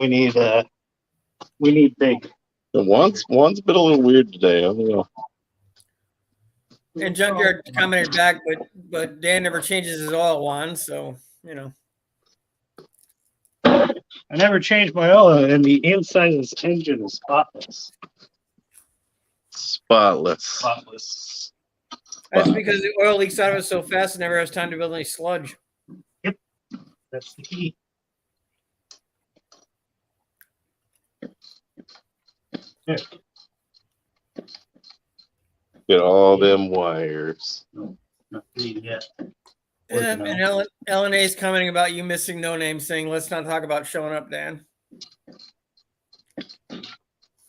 We need big. One's been a little weird today. I don't know. And Junkyard commented back, but Dan never changes his oil, Juan. So you know. I never changed my oil, and the inside of this engine is spotless. Spotless. That's because the oil leaks out of it so fast it never has time to build any sludge. Yep, that's the key. Yeah. Get all them wires. No, not read yet. And LNA's commenting about you missing No Name, saying let's not talk about showing up, Dan.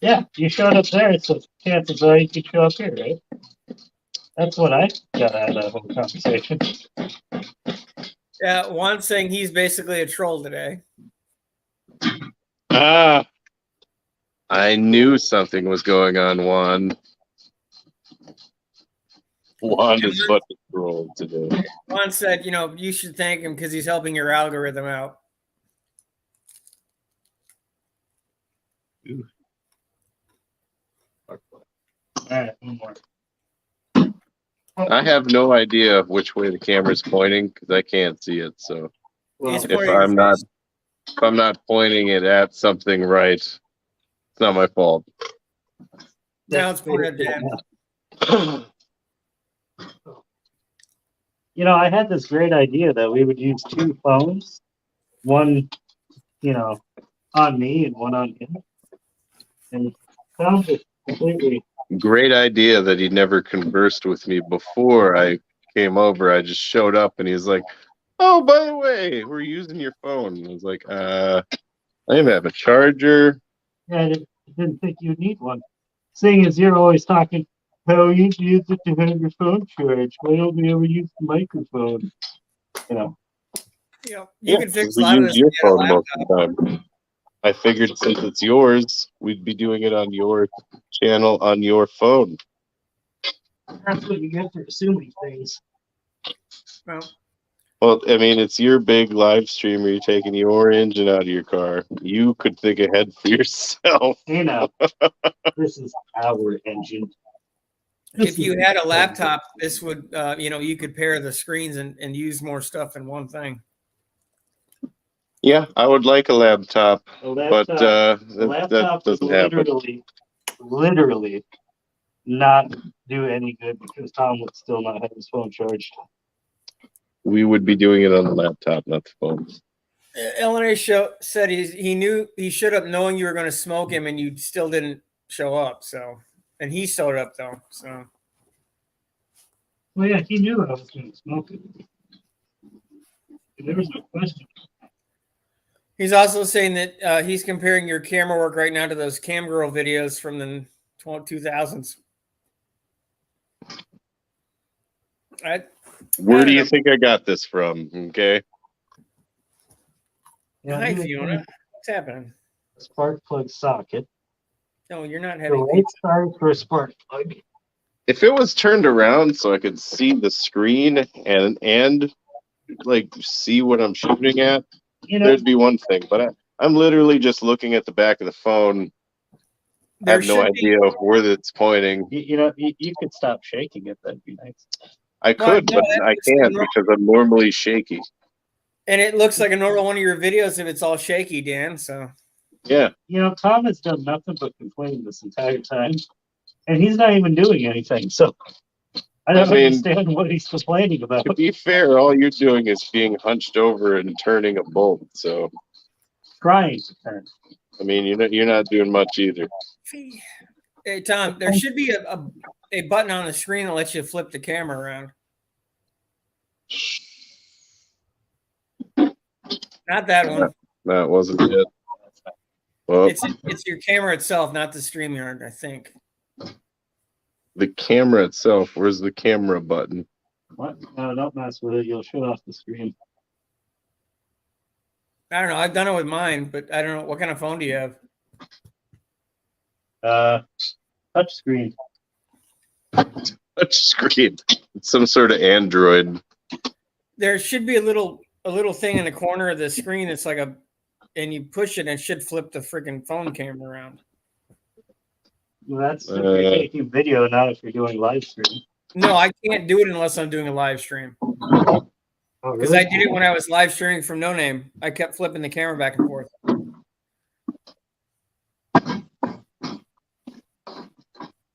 Yeah, you showed up there, so chances are you could show up here, right? That's what I got out of that whole conversation. Yeah, Juan's saying he's basically a troll today. Ah, I knew something was going on, Juan. Juan is fucking trolled today. Juan said, you should thank him because he's helping your algorithm out. All right, one more. I have no idea which way the camera's pointing because I can't see it. So Well, He's if pointing at your face. I'm not pointing it at something right, it's not my fault. Now it's pointed at Dan. I had this great idea that we would use two phones, one, on me and one on him. And it sounds just completely. Great idea that he never conversed with me before I came over. I just showed up and he's like, "Oh, by the way, we're using your phone." I was like, I didn't have a charger. Yeah, I didn't think you'd need one. Seeing as you're always talking, how you use it to have your phone charged. Why don't we ever use the microphone? You can fix a we lot of use this your via a phone most of laptop. the time. I figured since it's yours, we'd be doing it on your channel on your phone. That's what you get for assuming things. Well, I mean, it's your big live stream where you're taking your engine out of your car. You could think ahead for yourself. This is our engine. If you had a laptop, this would, you could pair the screens and use more stuff in one thing. Yeah, I would like a laptop, but that doesn't happen. Literally not do any good because Tom would still not have his phone charged. We would be doing it on the laptop, not the phone. LNA said he showed up knowing you were going to smoke him, and you still didn't show up. So, and he showed up though. So, well, yeah, he knew I was going to smoke it. There was no question. He's also saying that he's comparing your camera work right now to those cam girl videos from the 2000s. Where do you think I got this from? Okay. Hi, Fiona. What's happening? Spark plug socket. No, you're not The having. right side for a spark plug. If it was turned around so I could see the screen and like see what I'm shooting at, there'd be one thing. But I'm literally just looking at the back of the phone. I have no idea where it's pointing. You could stop shaking it. That'd be nice. I could, but I can't because I'm normally shaky. And it looks like a normal one of your videos if it's all shaky, Dan. So Yeah. You know, Tom has done nothing but complain this entire time, and he's not even doing anything. So I don't I mean, understand what he's complaining about. To be fair, all you're doing is being hunched over and turning a bolt. So, Trying to turn. I mean, you're not doing much either. hey Tom, there should be a button on the screen that lets you flip the camera around. Not that one. That wasn't it. Well, It's your camera itself, not the StreamYard, I think. the camera itself. Where's the camera button? What? No, don't mess with it. You'll shut off the screen. I don't know. I've done it with mine, but I don't know. What kind of phone do you have? Touch screen. Touch screen. It's some sort of Android. There should be a little thing in the corner of the screen that's like and you push it and it should flip the freaking phone camera around. Well, that's if you're taking video, not if you're doing live stream. No, I can't do it unless I'm doing a live stream. Oh, Because really? I did it when I was live streaming from No Name. I kept flipping the camera back and forth.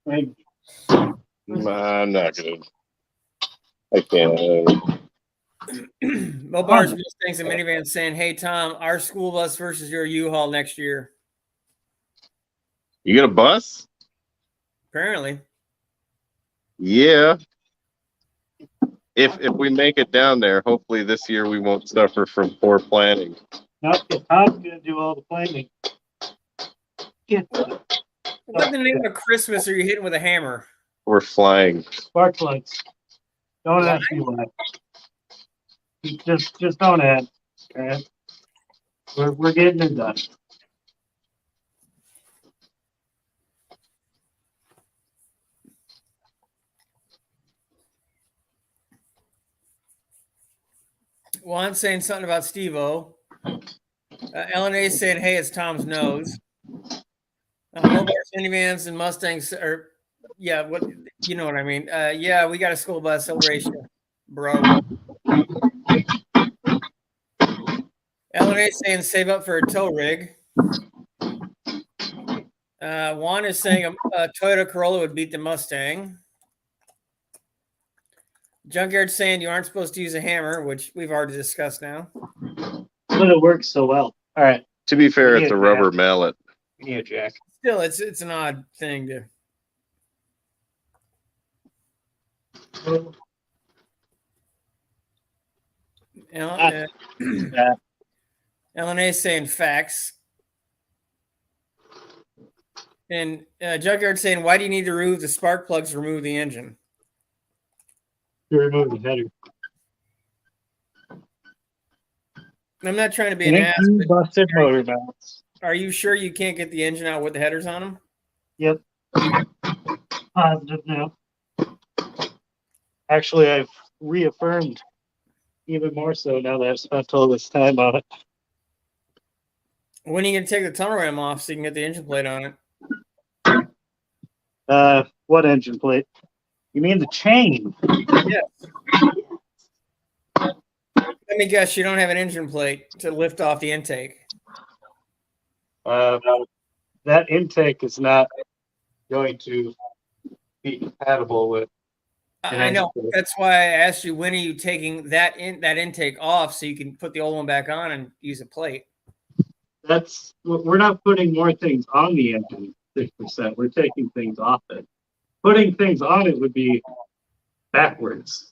Right. I'm not gonna. I can't. Mobar's Mustangs and minivans saying, "Hey Tom, our school bus versus your U-Haul next year." You got a bus? Apparently, Yeah. If we make it down there, hopefully this year we won't suffer from poor planning. No, Tom's gonna do all the planning. Yeah. what in the name of Christmas are you hitting with a hammer? We're flying. Spark plugs. Don't ask me why. Just don't ask. Okay? We're getting it done. Juan's saying something about Steve-O. LNA saying, "Hey, it's Tom's nose." Mobar's minivans and Mustangs are, yeah, what you know what I mean? Yeah, we got a school bus celebration, bro. LNA saying save up for a tow rig. Juan is saying a Toyota Corolla would beat the Mustang. Junkyard saying you aren't supposed to use a hammer, which we've already discussed now. But it works so well. All right. To be fair, Yeah, it's a rubber mallet. Yeah, Jack. Still, it's an odd thing to. LNA saying facts. And Junkyard saying, why do you need to remove the spark plugs to remove the engine? To remove the header. I'm not trying to be an ass, but busted motor mounts. are you sure you can't get the engine out with the headers on them? Yep. Positive now. Actually, I've reaffirmed even more so now that I've spent all this time on it. When are you going to take the tunnel ram off so you can get the engine plate on it? What engine plate? You mean the chain? Yes. Let me guess, you don't have an engine plate to lift off the intake. That intake is not going to be compatible with. I know. That's why I asked you, when are you taking that intake off so you can put the old one back on and use a plate? We're not putting more things on the engine, 6%. We're taking things off it. Putting things on it would be backwards.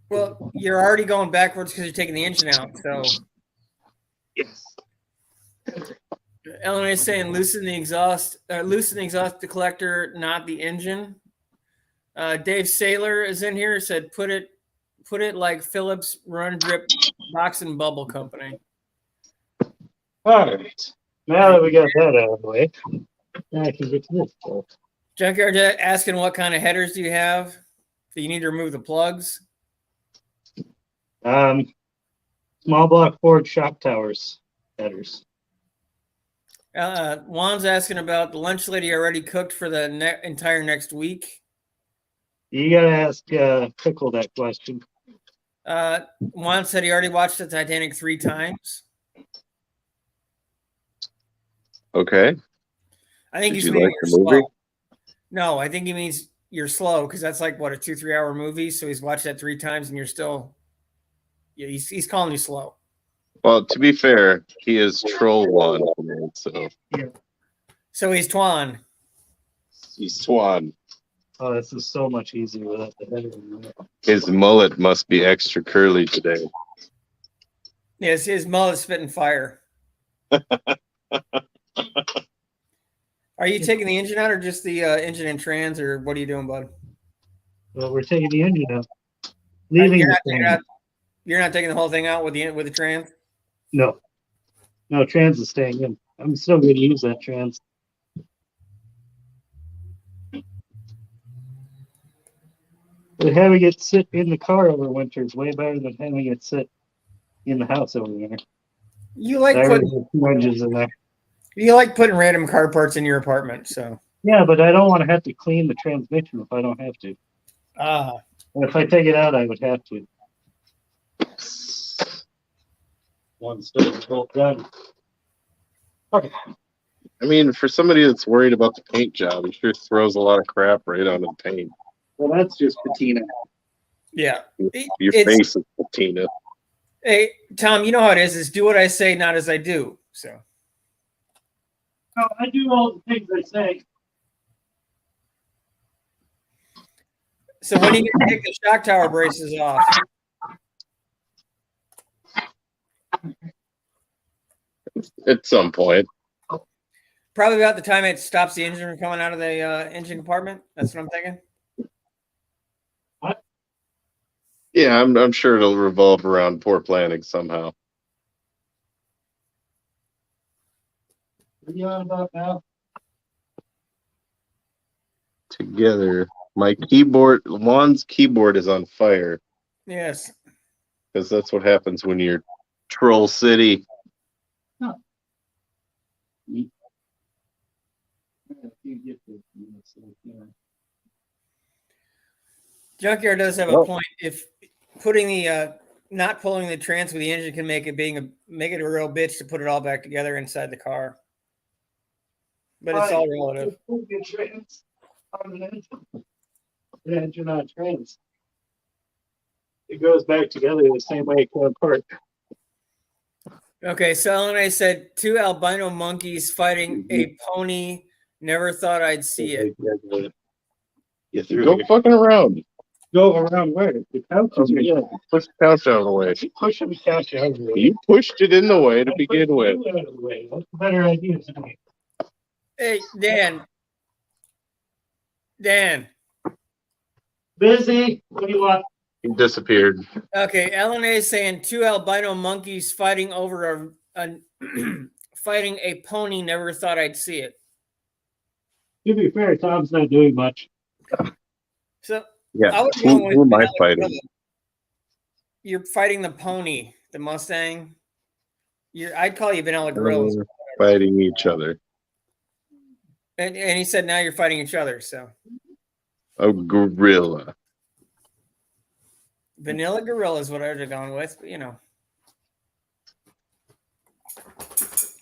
Well, you're already going backwards because you're taking the engine out. So, yes. LNA is saying loosen the exhaust collector, not the engine. Dave Saylor is in here. Said put it like Phillips Run Drip Box and Bubble Company. All right. Now that we got that out of the way, now I can get to this stuff. Junkyard asking what kind of headers do you have? Do you need to remove the plugs? Small block Ford shock towers headers. Juan's asking about the lunch lady already cooked for the entire next week. You gotta ask Pickle that question. Juan said he already watched the Titanic 3 times. Okay. I think Did he's you meaning like the you're movie? slow. No, I think he means you're slow because that's like what, a 2-3 hour movie. So he's watched that 3 times and you're still, yeah, he's calling you slow. Well, to be fair, he is Troll One, so So he's Twan. he's Swan. Oh, this is so much easier without the header. His mullet must be extra curly today. Yes, his mullet's spitting fire. Are you taking the engine out or just the engine and trans, or what are you doing, bud? Well, we're taking the engine out. Leaving You're the not, taking trans. out, you're not taking the whole thing out with the trans? No. No, trans is staying in. I'm still going to use that trans. But having it sit in the car over winter is way better than having it sit in the house over winter. You like I already putting have 2 engines in there. random car parts in your apartment, so. Yeah, but I don't want to have to clean the transmission if I don't have to. Ah, And if I take it out, I would have to. One stove bolt done. Okay. I mean, for somebody that's worried about the paint job, he sure throws a lot of crap right onto the paint. Well, that's just patina. yeah. Your It's- face is patina. Hey, Tom, you know how it is do what I say, not as I do. So. No, I do all the things I say. So when are you going to take the shock tower braces off? At some point. Probably about the time it stops the engine from coming out of the engine compartment. That's what I'm thinking. Yeah, I'm sure it'll revolve around poor planning somehow. What are you on about now? Together. My keyboard, Juan's keyboard is on fire Yes. because that's what happens when you're Troll City. Junkyard does have a Well- point. If putting the not pulling the trans with the engine can make it a real bitch to put it all back together inside the car. But it's all relative. Engine on trans. It goes back together the same way it came apart. Okay, so LNA said 2 albino monkeys fighting a pony. Never thought I'd see it. You go fucking around. Go around where? The couch is Okay, push the couch out of the way. Push the couch out of the way. You pushed it in the way to I begin pushed with. you out of the way. What's the better idea tonight? Hey, Dan. Busy. What do you want? He disappeared. Okay, LNA is saying 2 albino monkeys fighting over a fighting a pony. Never thought I'd see it. To be fair, Tom's not doing much. So Yeah. I was Who going with am I vanilla fighting? gorilla. You're fighting the pony, the Mustang. I'd call you vanilla gorillas. Fighting each other. And he said now you're fighting each other. So A gorilla. vanilla gorilla is what I would have gone with. But,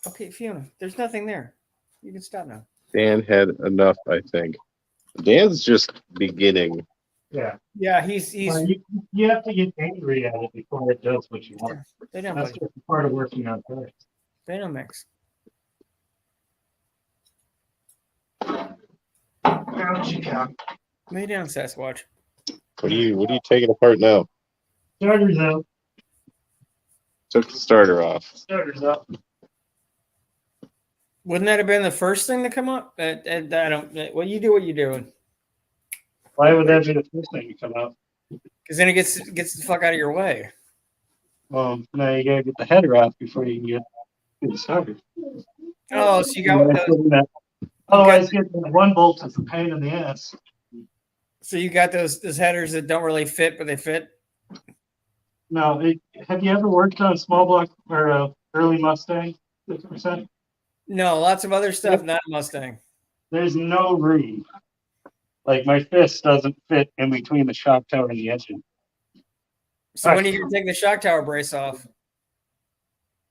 Okay, Fiona, there's nothing there. You can stop now. Dan had enough, I think. Dan's just beginning. Yeah. Yeah, he's You have to get angry at it before it does what you want. they don't That's just part of working on cars. they don't mix. Lay down, Sasquatch. What are you taking apart now? Starters out. Took the starter off. Starters out. Wouldn't that have been the first thing to come up? I don't. Well, you do what you're doing, Why would that be the first thing to come out? because then it gets the fuck out of your way. Well, now you gotta get the header off before you can get it started. Oh, so you got those, Otherwise, getting one bolt is a pain in the ass. so you got those headers that don't really fit, but they fit. Now, have you ever worked on a small block or a early Mustang? 50%? No, lots of other stuff, not a Mustang. There's no room. Like my fist doesn't fit in between the shock tower and the engine. So when are you gonna take the shock tower brace off?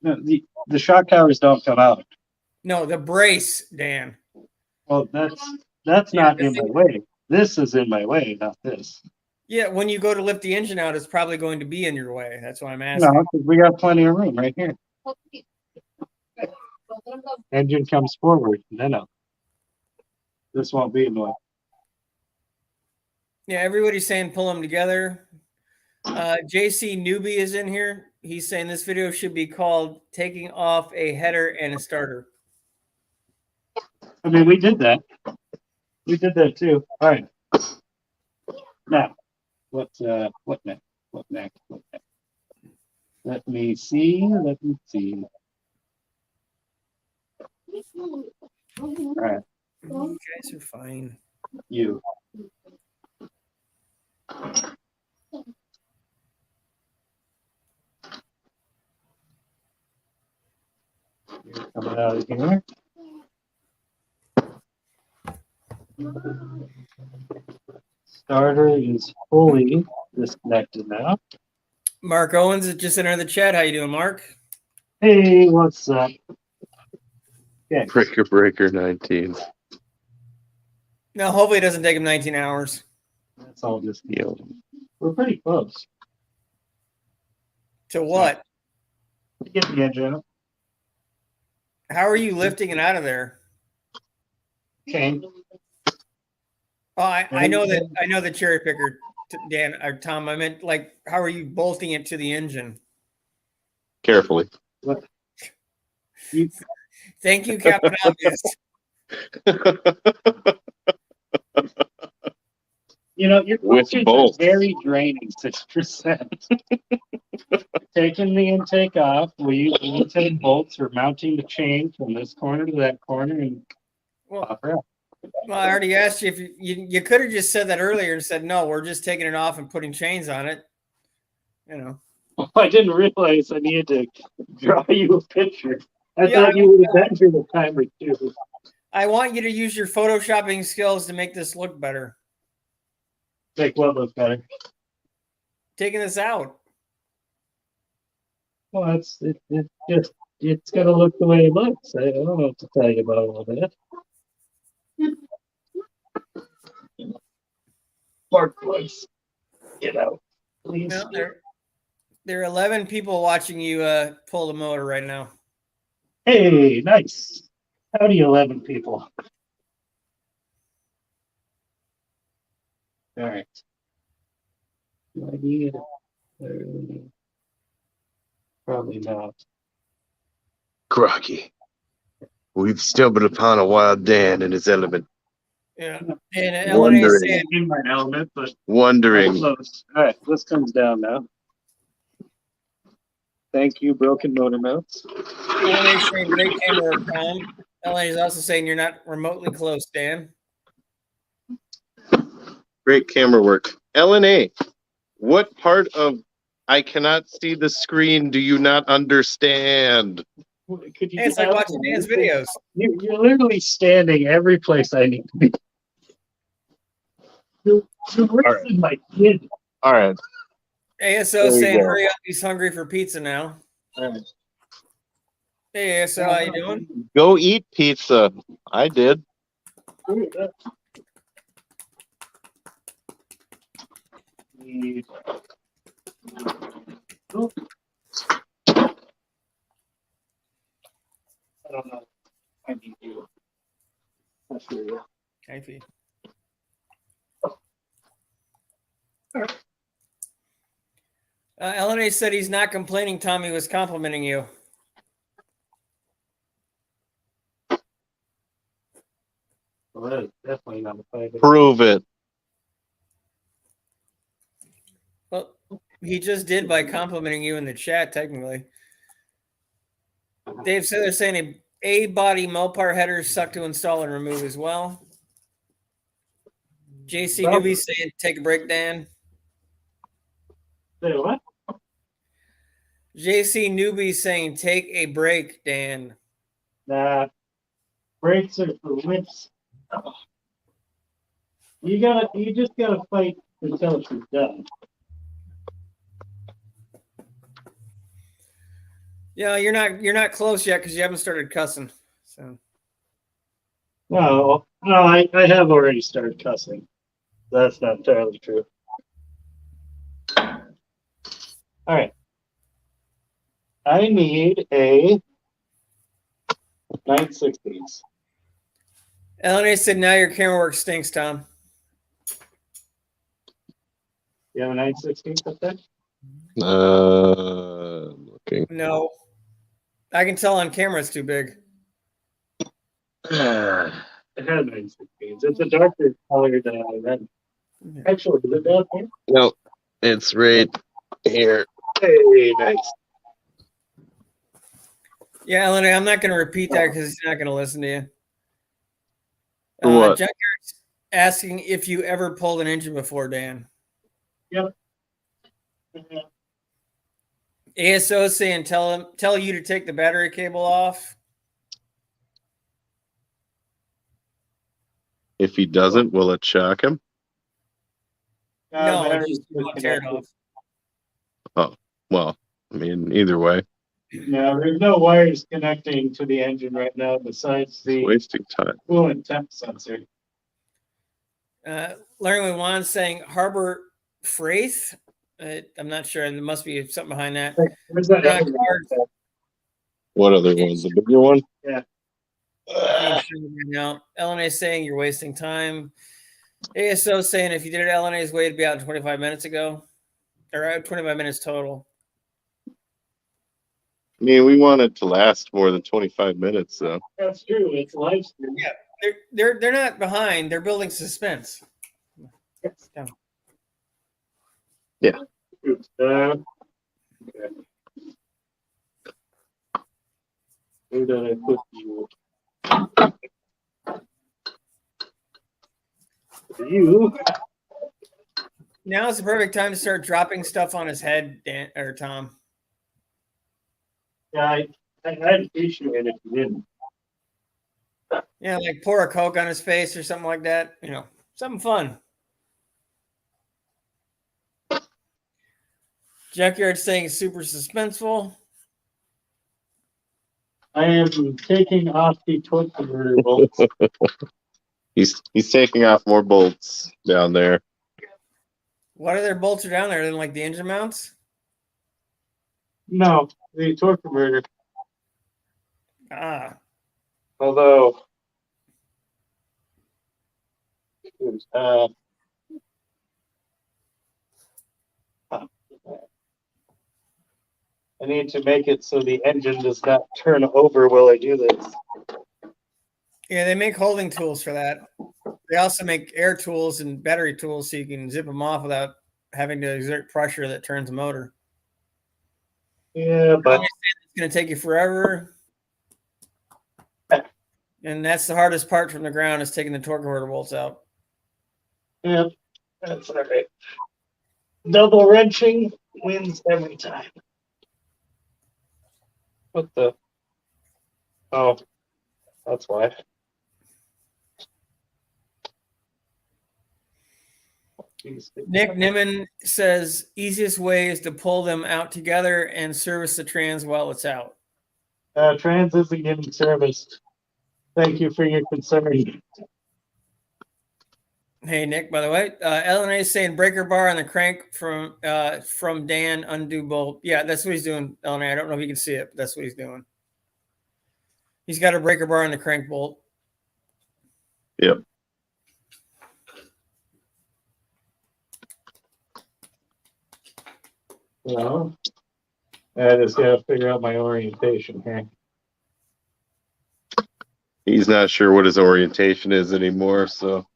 No, the shock towers don't come out. No, the brace, Dan. Well, that's Yeah, not in my way. This is in my way, not this. Yeah, when you go to lift the engine out, it's probably going to be in your way. That's why I'm asking. No, 'cause we got plenty of room right here. Engine comes forward, then up. This won't be in the way. Yeah, everybody's saying pull them together. JC Newbie is in here. He's saying this video should be called taking off a header and a starter. I mean, we did that. We did that too. All right. Now, what next? What next? What next? Let me see. Let me see. All right. You guys are fine. You. You're coming out of here. Starter is fully disconnected now. Mark Owens is just entered the chat. How you doing, Mark? Hey, what's up? Okay. Breaker 19. No, hopefully it doesn't take him 19 hours. That's all just. Yo. We're pretty close. To what? Get the engine up. How are you lifting it out of there? Okay. Oh, I know the cherry picker, Dan or Tom. I meant like, how are you bolting it to the engine? Carefully. What? You, Thank you, Captain Obvious. you know, your With questions are bolts. very draining, 6%. Taking the intake off, we take bolts or mounting the chain from this corner to that corner and pop her out. Well, I already asked you if you could have just said that earlier and said, no, we're just taking it off and putting chains on it. You know. Well, I didn't realize I needed to draw you a picture. I Yeah, thought you would have been through the time or two. I want you to use your photoshopping skills to make this look better. Make what look better? Taking this out. Well, it's gonna look the way it looks. I don't know what to tell you about all that. Mark, please get out, please. No, there are 11 people watching you pull the motor right now. Hey, nice. Howdy, 11 people. All right. Do I need it? Probably not. Crocky. We've stumbled upon a wild Dan in his element. Yeah. And LNA is saying, In my element, but Wondering. close. All right, this comes down now. Thank you, broken motor mounts. LNA is saying great camera work, Tom. LNA is also saying you're not remotely close, Dan. Great camera work. LNA, what part of I cannot see the screen do you not understand? Could you Hey, it's get like out watching there? Dan's videos. You're literally standing every place I need to be. You're raising my kid. All right. ASO There you saying go. hurry up, he's hungry for pizza now. All right. Hey ASO, how you doing? Go eat pizza. I did. Need- I don't know. I need you. That's for you. KP. LNA said he's not complaining. Tommy was complimenting you. Well, that is definitely not a fight. Prove it. Well, he just did by complimenting you in the chat, technically. Dave said they're saying a body Mopar headers suck to install and remove as well. JC Newbie saying take a break, Dan. Say what? JC Newbie saying take a break, Dan. Nah. Brakes are for whips. You just gotta fight until it's done. Yeah, you're not close yet because you haven't started cussing. So No, I have already started cussing. That's not entirely true. All right. I need a 9/16. LNA said now your camera work stinks, Tom. You have a 9/16 up there? Looking. No. I can tell on camera it's too big. It has 9/16. It's a darker color than I read. Actually, is it down here? No, it's right here. Hey, nice. Yeah, LNA, I'm not going to repeat that because he's not going to listen to you. For what? Junkyard's asking if you ever pulled an engine before, Dan. Yep. ASO saying tell you to take the battery cable off. If he doesn't, will it shock him? No, battery's just don't tear it off. Oh, well, I mean, either way, No, there's no wires connecting to the engine right now besides it's the wasting time. coolant temp sensor. Larry Juan saying Harbor Freight. I'm not sure. There must be something behind that. Where's that Not other hard. one? What other one? The bigger one? Yeah. Right now, LNA saying you're wasting time. ASO saying if you did it LNA's way, it'd be out in 25 minutes ago, or 25 minutes total. I mean, we want it to last more than 25 minutes, though. That's true. It's live stream. Yeah, they're not behind. They're building suspense. Yes. Down. Yeah. Oops. Okay. Where did I put you? You. Now is the perfect time to start dropping stuff on his head, Dan or Tom. Yeah, I'd appreciate it if you didn't. Yeah, like pour a Coke on his face or something like that. You know, something fun. Junkyard saying super suspenseful. I am taking off the torque converter bolts. He's taking off more bolts down there. What other bolts are down there than like the engine mounts? No, the torque converter. Ah, Although, I need to make it so the engine does not turn over while I do this. yeah, they make holding tools for that. They also make air tools and battery tools so you can zip them off without having to exert pressure that turns the motor. Yeah, but It's going to take you forever. And that's the hardest part from the ground is taking the torque converter bolts out. yeah, that's all right. Double wrenching wins every time. What the? Oh, that's why. Nick Niman says easiest way is to pull them out together and service the trans while it's out. Trans isn't getting serviced. Thank you for your concern. Hey Nick, by the way, LNA is saying breaker bar on the crank from Dan undo bolt. Yeah, that's what he's doing. LNA, I don't know if you can see it, but that's what he's doing. He's got a breaker bar on the crank bolt. Yep. Well, I just gotta figure out my orientation here. He's not sure what his orientation is anymore, so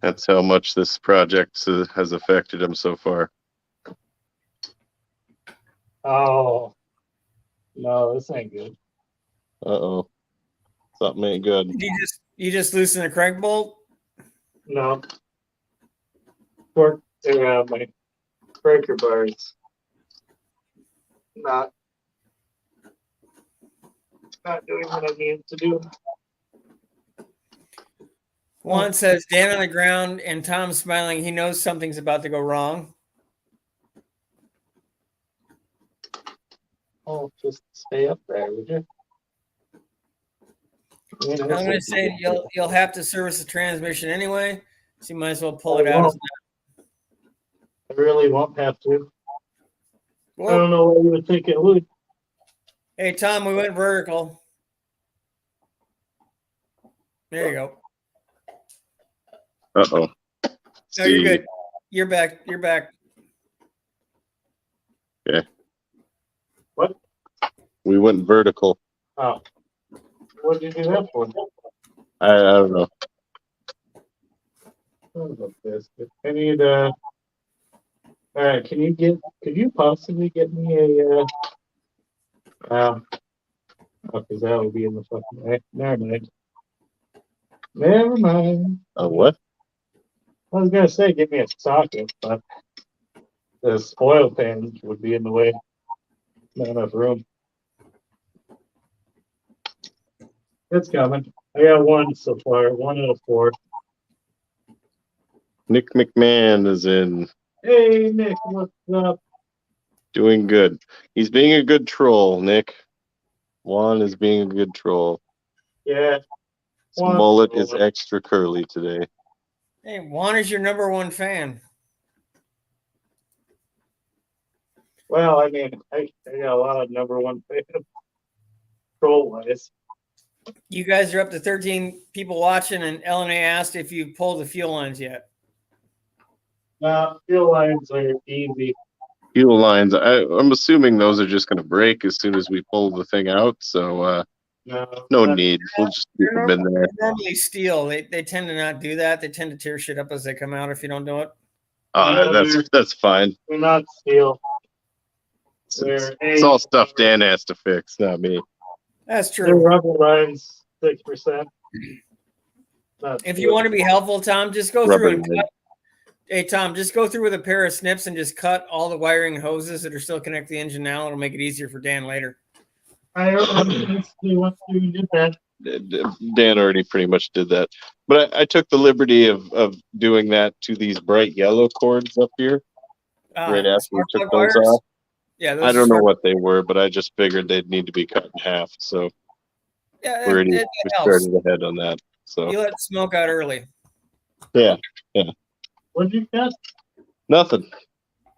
that's how much this project has affected him so far. Oh, no, this ain't good. Uh-oh. Something ain't good. You just loosen the crank bolt? No. Torque, my breaker bars. Not doing what I need to do. Juan says Dan on the ground and Tom smiling. He knows something's about to go wrong. Oh, just stay up there, would you? I mean, I'm gonna say you'll have to service the transmission anyway, so you might as well pull it I out. won't. I really won't have to. I Whoa. don't know why you would think it would. Hey Tom, we went vertical. There you go. Uh-oh. No, you're good. You're back. You're back. Okay. What? We went vertical. Oh. What did you do that for? I don't know. Son of a biscuit. I need all right, could you possibly get me a because that would be in the fucking way. Never mind. Never mind. What? I was gonna say give me a socket, but the oil pan would be in the way. Not enough room. It's coming. I got one so far, 1 out of 4. Nick McMahon is in. Hey Nick, what's up? Doing good. He's being a good troll, Nick. Juan is being a good troll. Yeah. His mullet is extra curly today. Hey, Juan is your #1 fan. Well, I mean, I got a lot of #1 fans. Troll wise. You guys are up to 13 people watching, and LNA asked if you pulled the fuel lines yet. Fuel lines are easy. Fuel lines. I'm assuming those are just going to break as soon as we pull the thing out. So no need. We'll just keep them in there. They're normally steel. They tend to not do that. They tend to tear shit up as they come out if you don't do it. That's fine. They're not steel. It's all stuff Dan has to fix, not me. That's They're true. rubber lines, 6%. If you want to be helpful, Tom, just go through and cut. Hey, Tom, just go through with a pair of snips and just cut all the wiring and hoses that are still connected to the engine now. It'll make it easier for Dan later. I already went through and did that. Dan already pretty much did that. But I took the liberty of doing that to these bright yellow cords up here right after we took those off. Yeah, I don't know what they were, but I just figured they'd need to be cut in half. So yeah, we started ahead on that. So you let smoke out early. Yeah. What did you cut? Nothing.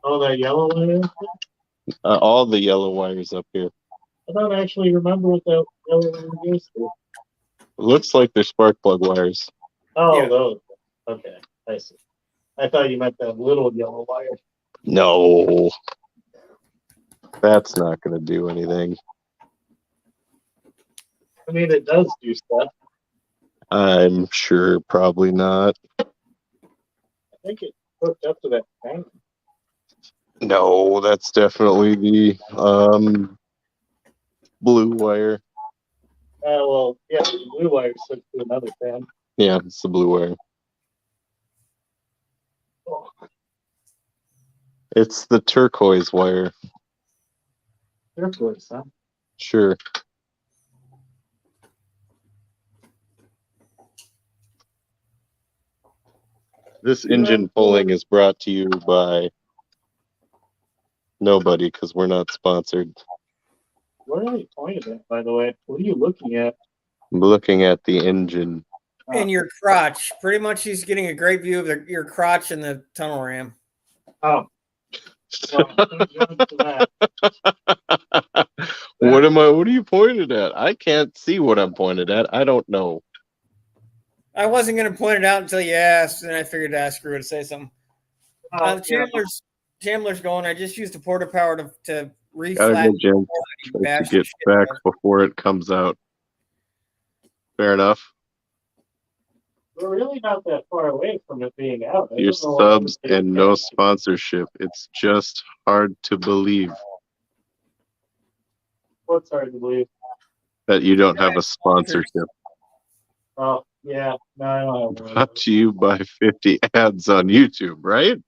Oh, that yellow wire? All the yellow wires up here. I don't actually remember what that yellow wire goes to. Looks like they're spark plug wires. Oh, Yeah. those. Okay, I see. I thought you meant that little yellow wire. No. That's not going to do anything. I mean, it does do stuff. I'm sure probably not. I think it hooked up to that fan. No, that's definitely the blue wire. Well, yeah, the blue wire hooked to another fan. Yeah, it's the blue wire. Oh. It's the turquoise wire. Turquoise, huh? Sure. This engine pulling is brought to you by nobody because we're not sponsored. Where are you pointed at, by the way? What are you looking at? I'm looking at the engine. And your crotch. Pretty much he's getting a great view of your crotch and the tunnel ram. Oh. Well, What are you pointed at? I can't see what I'm pointed at. I don't know. I wasn't going to point it out until you asked, and I figured to ask her to say something. Chandler's going. I just used the porta power to reflat. To get back before it comes out. Fair enough. We're really not that far away from it being out. Your subs and no sponsorship. It's just hard to believe. What's hard to believe? That you don't have a sponsorship. Oh, yeah. No, I don't have one. Brought to you by 50 ads on YouTube, right?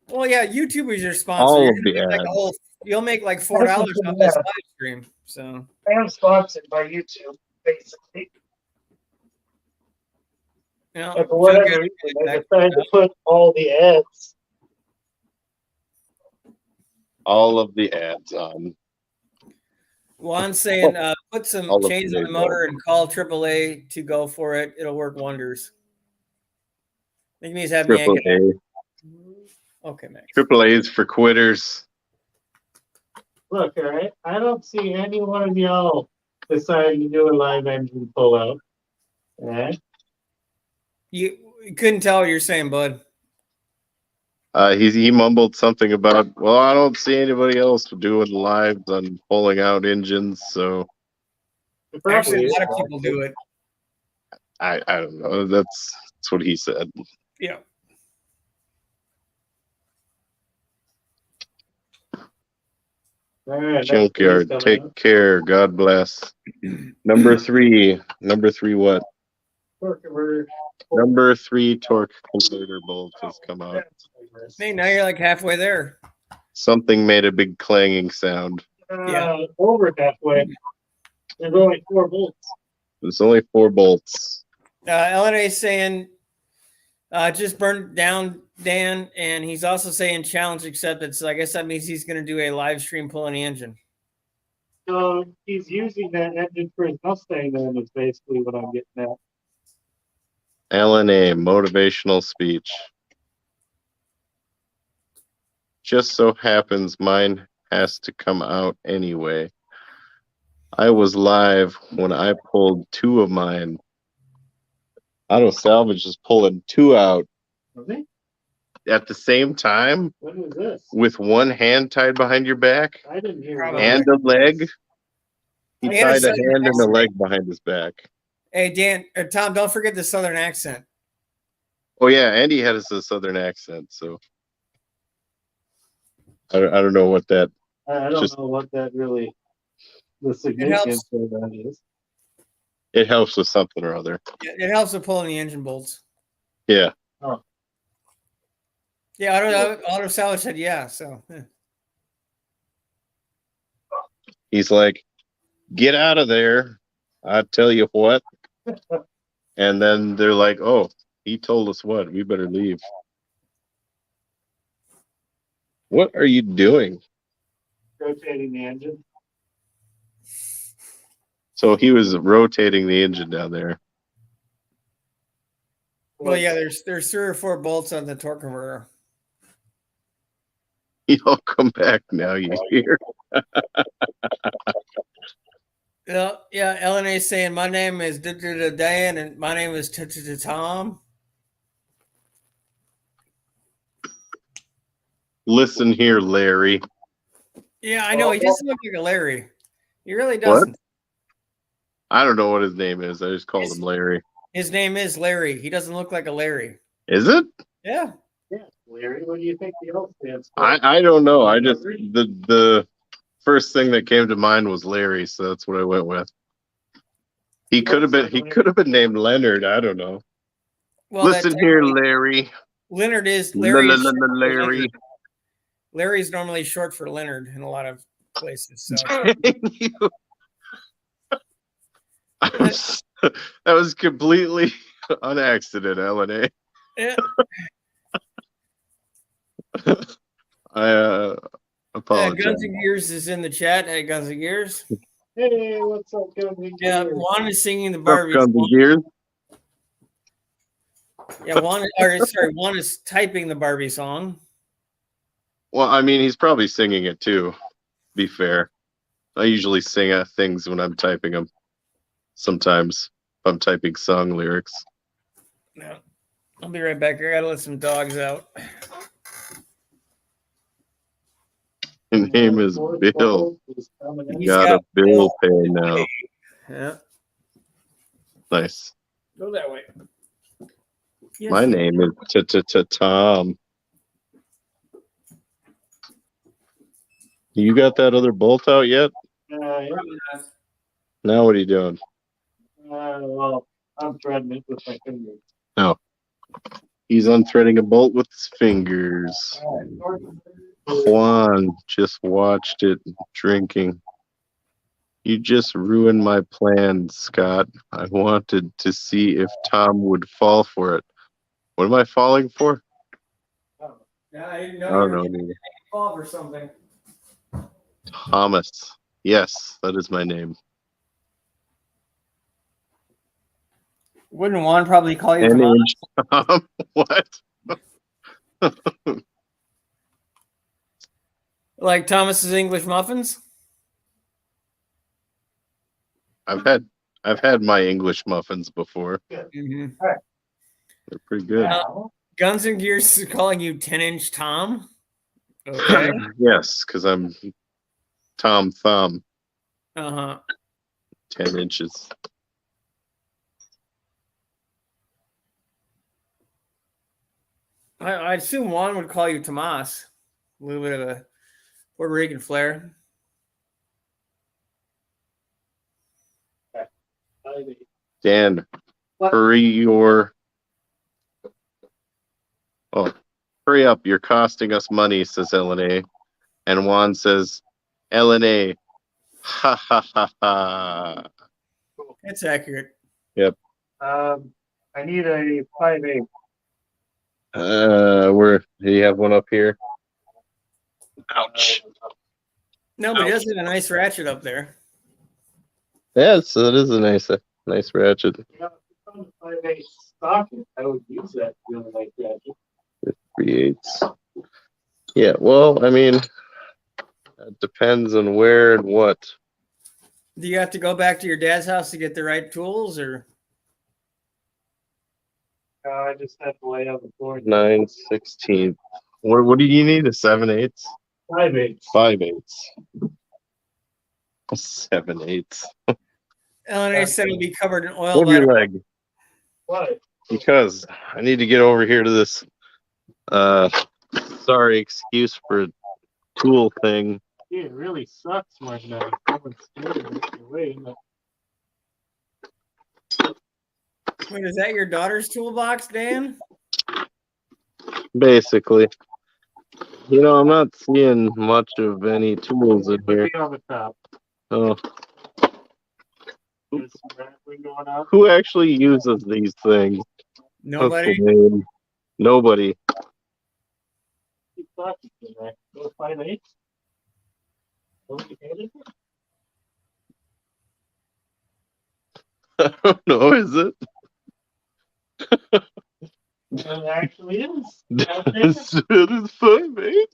Well, yeah, YouTube is your sponsor. All of the ads. You'll make like $4 off this live stream. So I am sponsored by YouTube, basically. Yeah, And for whatever reason, I decided to put all the ads. All of the ads on. Juan's saying put some All of chains on the today's motor and call AAA to go for it. It'll work wonders. I think he's having yank it Triple out. Okay, Max. Triple A's for quitters. Look, all right, I don't see any one of y'all deciding to do a live engine pull out. Alright? You couldn't tell what you're saying, bud. He mumbled something about, well, I don't see anybody else doing lives on pulling out engines, so It Actually, probably a lot of is. people do it. I don't know. That's what he said. Yeah. All right, Junkyard, that's take care. God bless. Number three. What? Torque converter. Number 3 torque converter bolt has come out. Hey, now you're like halfway there. Something made a big clanging sound. Yeah. Over halfway. There's only 4 bolts. There's only 4 bolts. LNA saying just burned down, Dan, and he's also saying challenge accepted. So I guess that means he's going to do a live stream pulling the engine. So he's using that engine for his Mustang then is basically what I'm getting at. LNA, motivational speech. Just so happens mine has to come out anyway. I was live when I pulled 2 of mine. Auto Salvage is pulling 2 out Was he? at the same time What is this? with one hand tied behind your back I didn't hear Probably. that. and a leg. He He had a tied a southern hand and a accent. leg behind his back. Hey, Dan or Tom, don't forget the southern accent. Oh yeah, Andy had a southern accent, so I don't know what that. I don't Just- know what that really, the significance of that is. It helps with something or other. It helps with pulling the engine bolts. Yeah. Yeah, Auto Salvage said yeah. So He's like, get out of there. I tell you what. And then they're like, oh, he told us what? We better leave. What are you doing? Rotating the engine. So he was rotating the engine down there. well, yeah, there's 3 or 4 bolts on the torque converter. He'll come back now, you hear? Yeah, LNA saying my name is Dan and my name is Tom. Listen here, Larry. Yeah, I know. He doesn't look like a Larry. He really doesn't. I don't know what his name is. I just called him Larry. His name is Larry. He doesn't look like a Larry. Is it? Yeah. Yeah, Larry, what do you think the L stands for? I don't know. I just the first thing that came to mind was Larry, so that's what I went with. He could have been named Leonard. I don't know. Well, Listen here, Larry. Leonard is Larry. Is short for Larry. Leonard. Larry's normally short for Leonard in a lot of places. So that was completely on accident, LNA. yeah. I apologize. Guns and Gears is in the chat. Hey, Guns and Gears. Hey, what's up, Kevin? Yeah, Juan is singing the Barbie. Guns and Gears. Yeah, Juan is typing the Barbie song. Well, I mean, he's probably singing it too. Be fair. I usually sing things when I'm typing them. Sometimes if I'm typing song lyrics. No, I'll be right back. I gotta let some dogs out. His name is Bill. He's Got a bill pay now. Yeah, Nice. go that way. Yes. My name is Tom. You got that other bolt out yet? Yeah. Now what are you doing? Well, I'm threading it with my fingers. No. He's unthreading a bolt with his fingers. Juan just watched it drinking. You just ruined my plans, Scott. I wanted to see if Tom would fall for it. What am I falling for? Yeah, I didn't I know don't you know. were involved or something. Thomas. Yes, that is my name. Wouldn't Juan probably call you And Tomas? Tom. What? Like Thomas's English muffins? I've had my English muffins before. Mm-hmm. They're pretty good. Guns and Gears is calling you 10-inch Tom? Okay. Yes, because I'm Tom Thumb, Uh-huh. 10 inches. I assume Juan would call you Tomas. A little bit of a Puerto Rican flair. Dan, What? hurry up. You're costing us money, says LNA. And Juan says, LNA, ha ha ha ha. That's accurate. Yep. I need a 5/8. Where do you have one up here? Ouch. No, but he does have a nice ratchet up there. Yes, that is a nice ratchet. You know, if it's on the 5/8 socket, I would use that really like that. 3/8. Yeah, well, I mean, it depends on where and what. Do you have to go back to your dad's house to get the right tools, or? I just have to lay on the floor. 9/16. What do you need? A 7/8? 5/8. 5/8. 7/8. LNA said it'll be covered in oil. Hold your leg, What? because I need to get over here to this. Sorry, excuse for tool thing. Dude, it really sucks when someone's standing in your way. Wait, is that your daughter's toolbox, Dan? Basically, I'm not seeing much of any tools in here. Be on the top. Oh, There's some rattling going on. who actually uses these things? Nobody. What's the name? Nobody. Keep talking to that. Go 5/8. Don't you hate it? I don't know. Is it? It actually is. It is 5/8.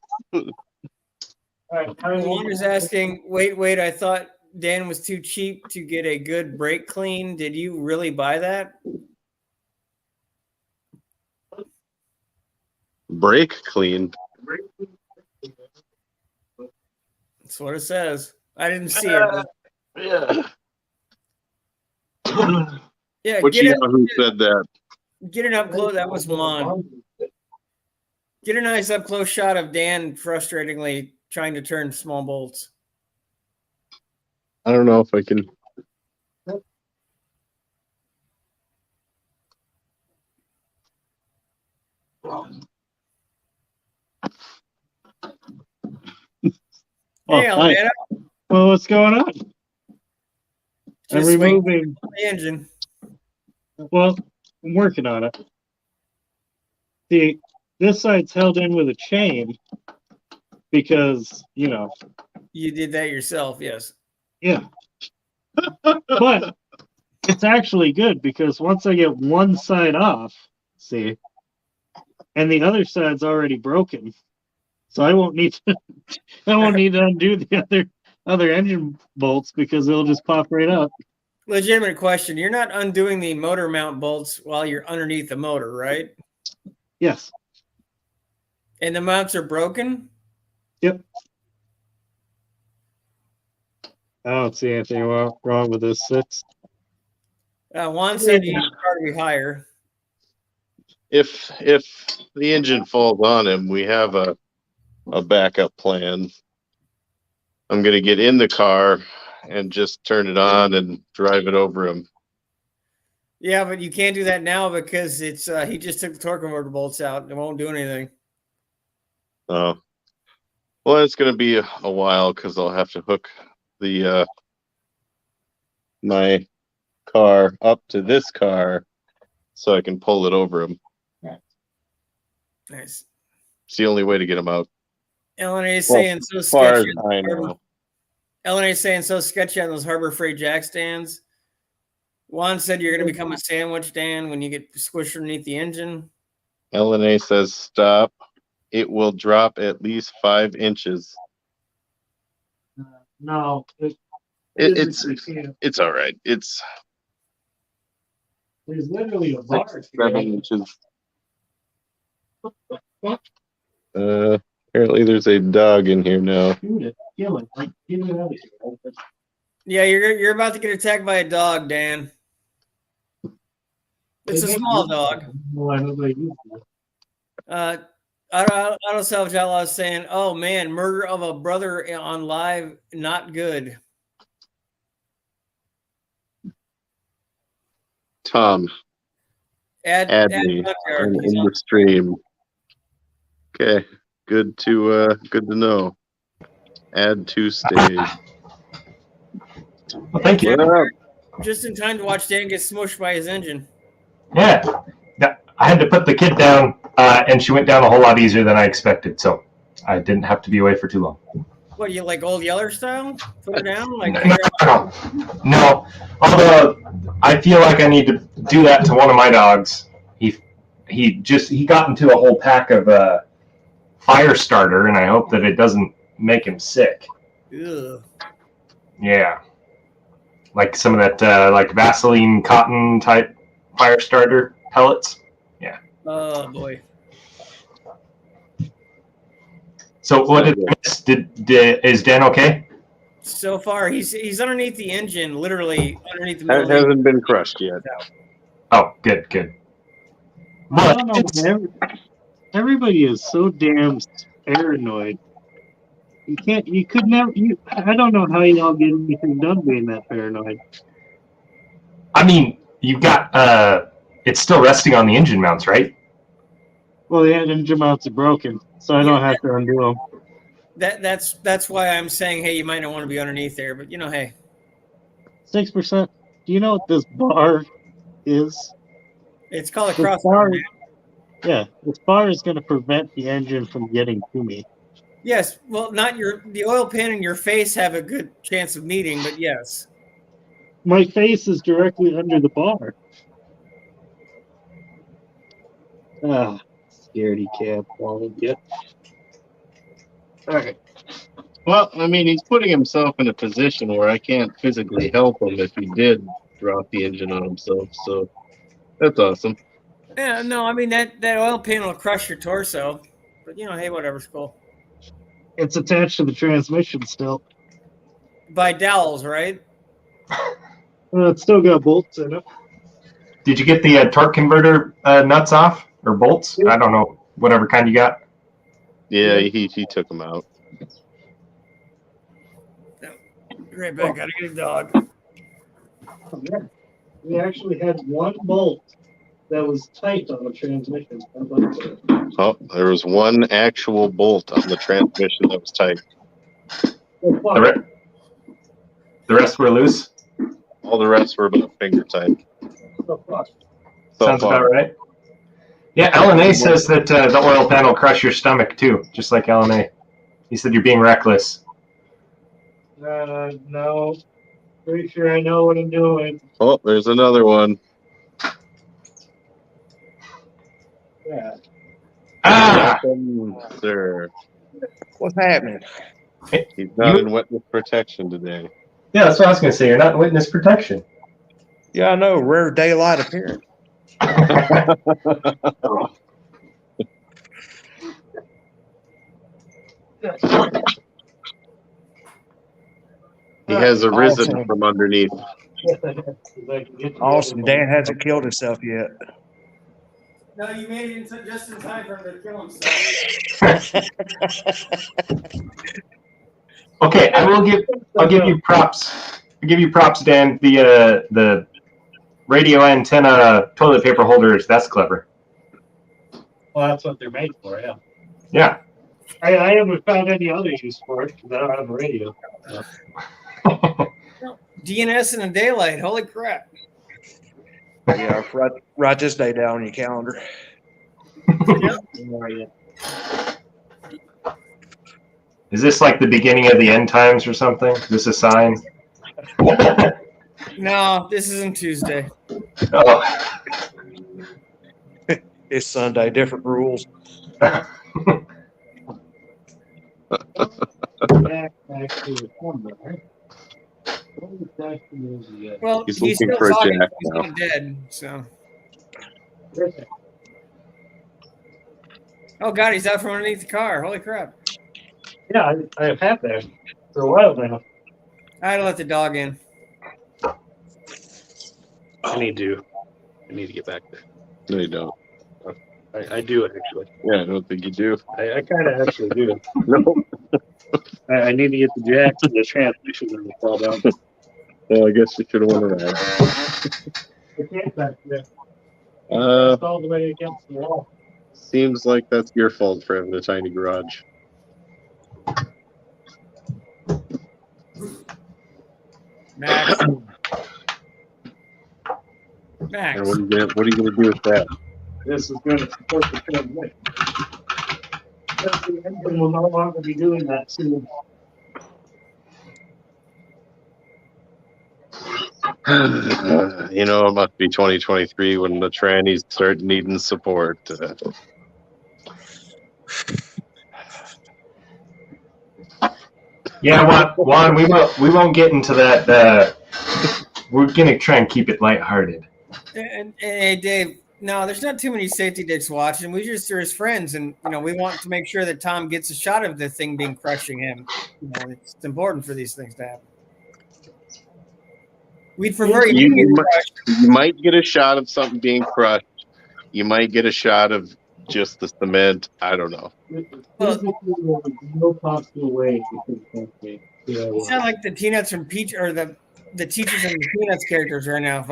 All right, Juan is asking, wait, I thought Dan was too cheap to get a good brake clean. Did you really buy that? Brake clean. That's what it says. I didn't see it. But Yeah. yeah, Which you know who said that? get it up close. That was Juan. Get a nice up close shot of Dan frustratingly trying to turn small bolts. I don't know if I can. Oh, Hey, hi. Almeida. Well, what's going on? I'm Just waiting removing. for the engine. Well, I'm working on it. See, this side's held in with a chain because, You did that yourself, yes. yeah. But it's actually good because once I get one side off, see, and the other side's already broken, so I won't need to undo the other engine bolts because it'll just pop right up. Legitimate question. You're not undoing the motor mount bolts while you're underneath the motor, right? Yes. And the mounts are broken? Yep. I don't see anything wrong with this 6. Juan said you need the car to be higher. If the engine falls on him, we have a backup plan. I'm gonna get in the car and just turn it on and drive it over him. Yeah, but you can't do that now because it's he just took the torque converter bolts out. It won't do anything. Well, it's gonna be a while because I'll have to hook the my car up to this car so I can pull it over him. Nice. It's the only way to get him out. LNA is Well, saying so as far as sketchy. I know. LNA saying so sketchy on those Harbor Freight jack stands. Juan said you're going to become a sandwich, Dan, when you get squished underneath the engine. LNA says stop. It will drop at least 5 inches. No, It's physically can't. all right. It's There's literally a bar. 7 inches. Apparently there's a dog in here now. Shoot it, kill it, like get it out of here. Yeah, you're about to get attacked by a dog, Dan. It's a small dog. Why nobody uses it? Auto Salvage Outlaw is saying, "Oh man, murder of a brother on live, not good." Tom, Add me Junkyard. in the stream. Okay, good to know. Add to stage. Well, thank you. What up? Just in time to watch Dan get smushed by his engine. Yeah. I had to put the kid down, and she went down a whole lot easier than I expected, so I didn't have to be away for too long. What, you like Old Yeller style? Put her down? Like No. Although I feel like I need to do that to one of my dogs. He got into a whole pack of fire starter, and I hope that it doesn't make him sick. Ugh. Yeah. Like some of that like Vaseline cotton type fire starter pellets. Yeah. Oh boy. So what is Dan okay? So far, he's underneath the engine, literally underneath the That middle. hasn't been crushed yet. Oh, good. I don't know. Everybody is so damn paranoid. I don't know how y'all get anything done being that paranoid. I mean, you've got it's still resting on the engine mounts, right? Well, the engine mounts are broken, so I don't have to undo them. That's why I'm saying, hey, you might not want to be underneath there, but hey. 6%. Do you know what this bar is? It's called a This cross. bar, yeah, this bar is going to prevent the engine from getting to me. Yes, well, the oil pan and your face have a good chance of meeting, but yes. My face is directly under the bar. Ah, scaredy cat, won't you? All right. Well, I mean, he's putting himself in a position where I can't physically help him if he did drop the engine on himself. So that's awesome. Yeah, no, I mean that oil pan will crush your torso, but hey, whatever's cool. It's attached to the transmission still. By dowels, right? It's still got bolts in it. Did you get the torque converter nuts off or bolts? I don't know, whatever kind you got. Yeah, he took him out. Right back, gotta get a dog. Yeah. We actually had one bolt that was tight on the transmission. Oh, there was one actual bolt on the transmission that was tight. The rest were loose. All the rest were about finger tight. Sounds about right. Yeah, LNA says that the oil pan will crush your stomach too, just like LNA. He said you're being reckless. No. Pretty sure I know what I'm doing. Oh, there's another one. Yeah. Ah! Sir. What's happening? He's not in witness protection today. Yeah, that's what I was going to say. You're not in witness protection. Yeah, I know. Rare daylight appearance. He has arisen Awesome. from underneath. Awesome. Dan hasn't killed himself yet. No, you made it just in time for him to kill himself. Okay, I'll give you props. I'll give you props, Dan. The radio antenna toilet paper holders, that's clever. Well, that's what they're made for, yeah. Yeah. I haven't found any other use for it because I don't have a radio. DNS in the daylight. Holy crap. Yeah, write this day down on your calendar. Is this like the beginning of the end times or something? Is this a sign? No, this isn't Tuesday. Oh. It's Sunday, different rules. Jack actually was somewhere. What exactly is he at? Well, He's he's looking still for a talking. jack He's now. not dead. So, Where's it? oh god, he's out from underneath the car. Holy crap! Yeah, I've had that for a while now. I had to let the dog in. I need to get back there. No, you don't. I do actually. Yeah, I don't think you do. I kind of actually do. No. I need to get the jack to the transmission and fall down. Well, I guess you should have went around. I can't back there. Uh, It's all the way against the wall. seems like that's your fault for having a tiny garage. Max. And Max. what are you gonna do with that? This is going to support the transmission. But the engine will no longer be doing that soon. You know, it must be 2023 when the trannies start needing support. Yeah, Juan, we won't get into that. We're gonna try and keep it lighthearted. And hey, Dave. No, there's not too many safety dicks watching. We just are his friends, and we want to make sure that Tom gets a shot of the thing being crushing him. It's important for these things to happen. We'd prefer you You get crushed. might get a shot of something being crushed. You might get a shot of just the cement. I don't know. No possible way you could think it. You sound like the Peanuts from Peach, or the teachers in the Peanuts characters right now.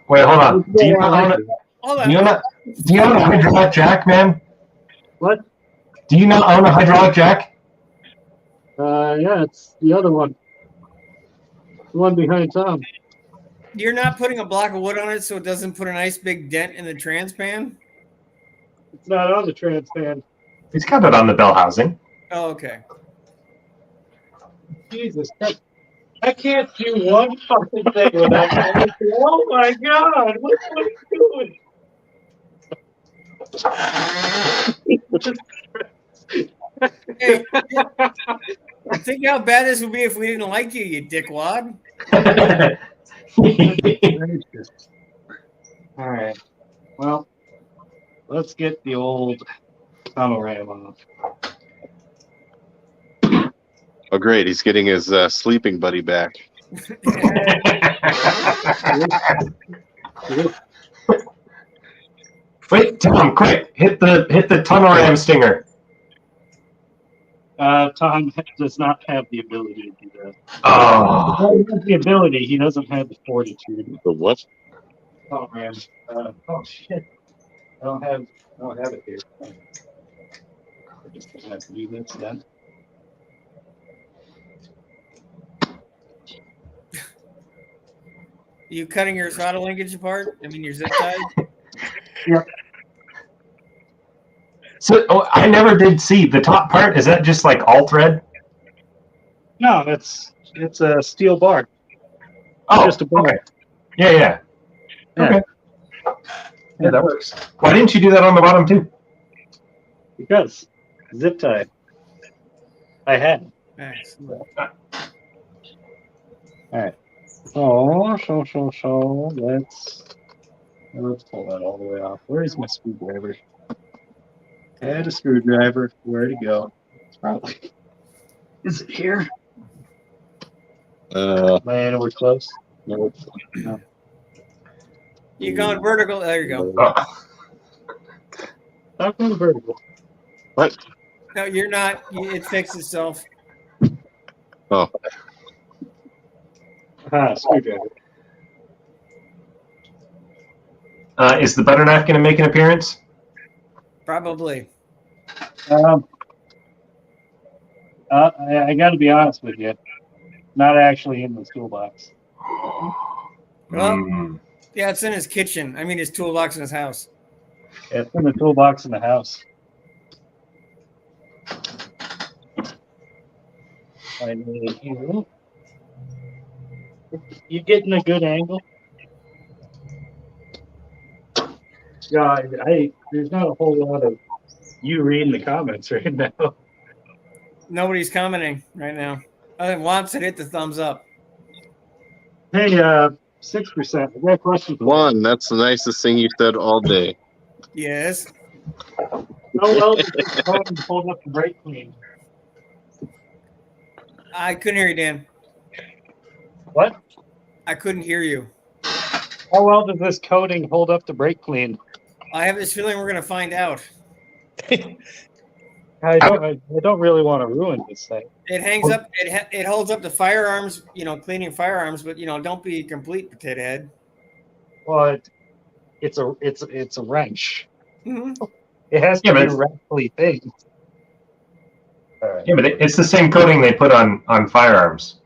Wait, hold on. Do you own Hold a, on. do you own a hydraulic jack, man? What? Do you not own a hydraulic jack? Yeah, it's the other one. The one behind Tom. You're not putting a block of wood on it so it doesn't put a nice big dent in the trans pan? It's not on the trans pan. He's got it on the bell housing. Oh, okay. Jesus Christ. I can't do one fucking thing without oh my god, what are you doing? Hey, think how bad this would be if we didn't like you, you dickwad. All right. Well, let's get the old tunnel ram off. Oh, great. He's getting his sleeping buddy back. Wait, Tom, quick! Hit the tunnel ram stinger. Tom does not have the ability to do that. Oh, He has the ability, he doesn't have the fortitude. The what? Oh man. Oh shit. I don't have it here. I just gonna have to do this then. You cutting your throttle linkage apart? I mean, your zip tie? Yep. so I never did see the top part. Is that just like all thread? No, it's a steel bar. Oh, Just a bar. okay. Yeah. Yeah. Okay. Yeah, that works. Why didn't you do that on the bottom too? Because zip tie. I had. Nice. Alright. So let's pull that all the way off. Where is my screwdriver? I had a screwdriver. Where'd it go? It's probably. Is it here? Man, we're close. No. You gone vertical? There you go. Oh. Not going vertical. What? No, you're not. It fixed itself. Oh, Screwdriver. Is the butter knife going to make an appearance? Probably. I got to be honest with you. Not actually in the toolbox. Well, Mm. yeah, it's in his kitchen. I mean, his toolbox in his house. It's in the toolbox in the house. I mean, you getting a good angle? Yeah, there's not a whole lot of you reading the comments right now. Nobody's commenting right now. I think Juan said hit the thumbs up. Hey, 6%. I got a question for you. One, that's the nicest thing you said all day. Yes. How well does this coating hold up the brake clean? I couldn't hear you, Dan. What? I couldn't hear you. How well does this coating hold up the brake clean? I have this feeling we're going to find out. I don't really want to ruin this thing. It hangs up. It holds up the firearms. Cleaning firearms, but don't be a complete potato head. Well, it's a wrench. Mm-hmm. It has to Yeah, be but- a wrenchly thing. All right. Yeah, but it's the same coating they put on firearms.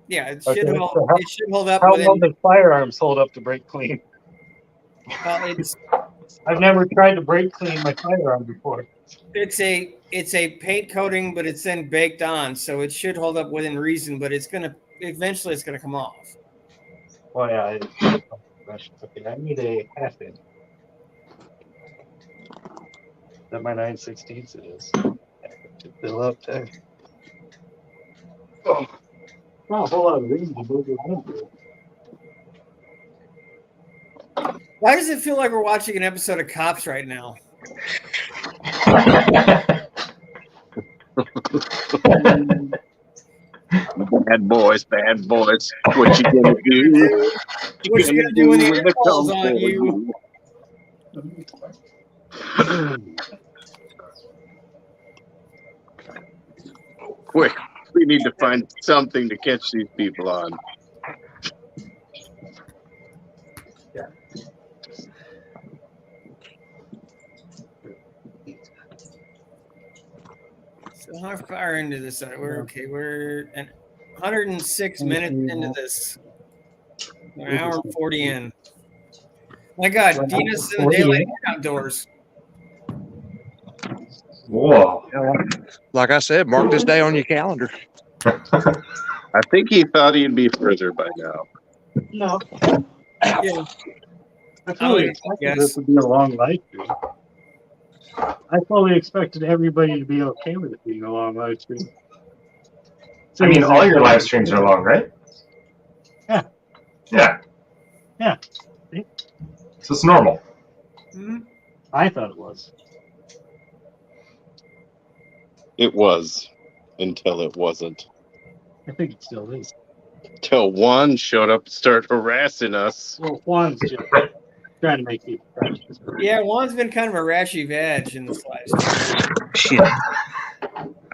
Yeah, it Okay, should so hold. how- It should hold up. How Within, well does firearms hold up the brake clean? I've never tried to brake clean my firearm before. it's a paint coating, but it's then baked on, so it should hold up within reason. But eventually it's gonna come off. Oh yeah. Okay, I need a half inch. Is that my 9/16? It is. Fill up there. Oh, not a whole lot of reason to move around here. Why does it feel like we're watching an episode of Cops right now? Bad boys, bad boys. What you gonna do? What you gonna do when the when air they falls come on for you? Quick, we need to find something to catch these people on. So how far into this? We're okay. We're 106 minutes into this. An hour and 40 in. My God, Dina's in the daylight outdoors. Whoa. Like I said, mark this day on your calendar. I think he thought he'd be further by now. No, Yeah. I fully expected this to be a long live stream. I fully expected everybody to be okay with it being a long live stream. I mean, all your live streams are long, right? Yeah. Yeah. Yeah. So it's normal. Hmm? I thought it was. It was until it wasn't. I think it still is. Till Juan showed up and started harassing us. Well, Juan's just trying to make people practice. Yeah, Juan's been kind of a rashy vag in this live stream.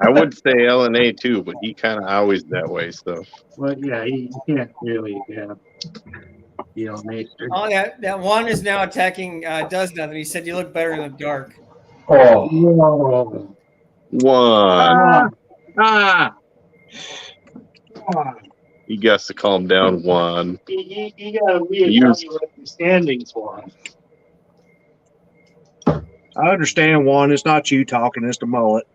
I would say LNA too, but he kind of always that way. So Well, yeah, you can't really, make Oh, that Juan is now attacking Does Nothing. He said you look better in the dark. Oh. Whoa. Juan, Ah. you got to calm down, Juan. You gotta readjust your understandings, Juan. I understand, Juan. It's not you talking. It's the mullet.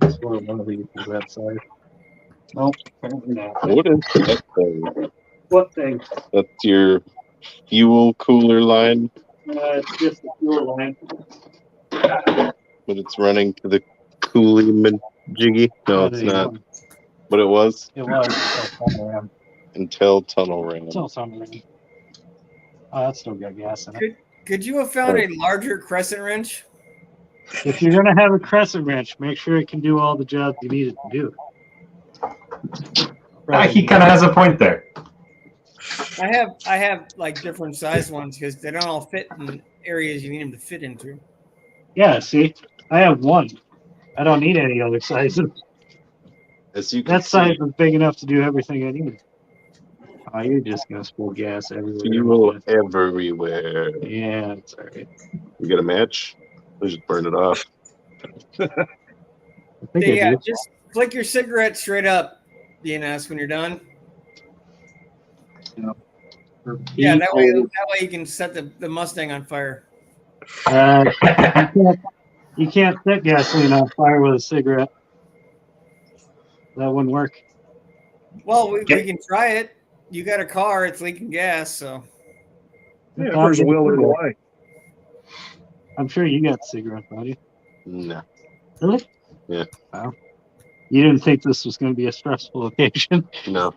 That's one of the websites. Nope, apparently not. What is that thing? What thing? That's your fuel cooler line, It's just the fuel line. but it's running to the coolie jiggy. No, it's not. But it was It was until Tunnel Ram. until Tunnel Ram. Until Tunnel Ram. Oh, that's still got gas in it. Could you have found a larger crescent wrench? If you're gonna have a crescent wrench, make sure it can do all the jobs you need it to do. He kind of has a point there. I have like different size ones because they don't all fit in areas you need them to fit into. Yeah, see, I have one. I don't need any other sizes. As you can That size see, is big enough to do everything I need. Oh, you're just gonna spill gas everywhere. fuel everywhere. Yeah, it's all right. You get a match? We just burn it off. I think I Yeah, do. just flick your cigarette straight up, DNS, when you're done. Yeah, that way you can set the Mustang on fire. You can't set gasoline on fire with a cigarette. That wouldn't work. Well, we can try it. You got a car, it's leaking gas, so. Yeah, Tom, there's a get will, there's a cigarette. way. I'm sure you got cigarettes, buddy. No. Really? Yeah. Wow. You didn't think this was going to be a stressful occasion? No.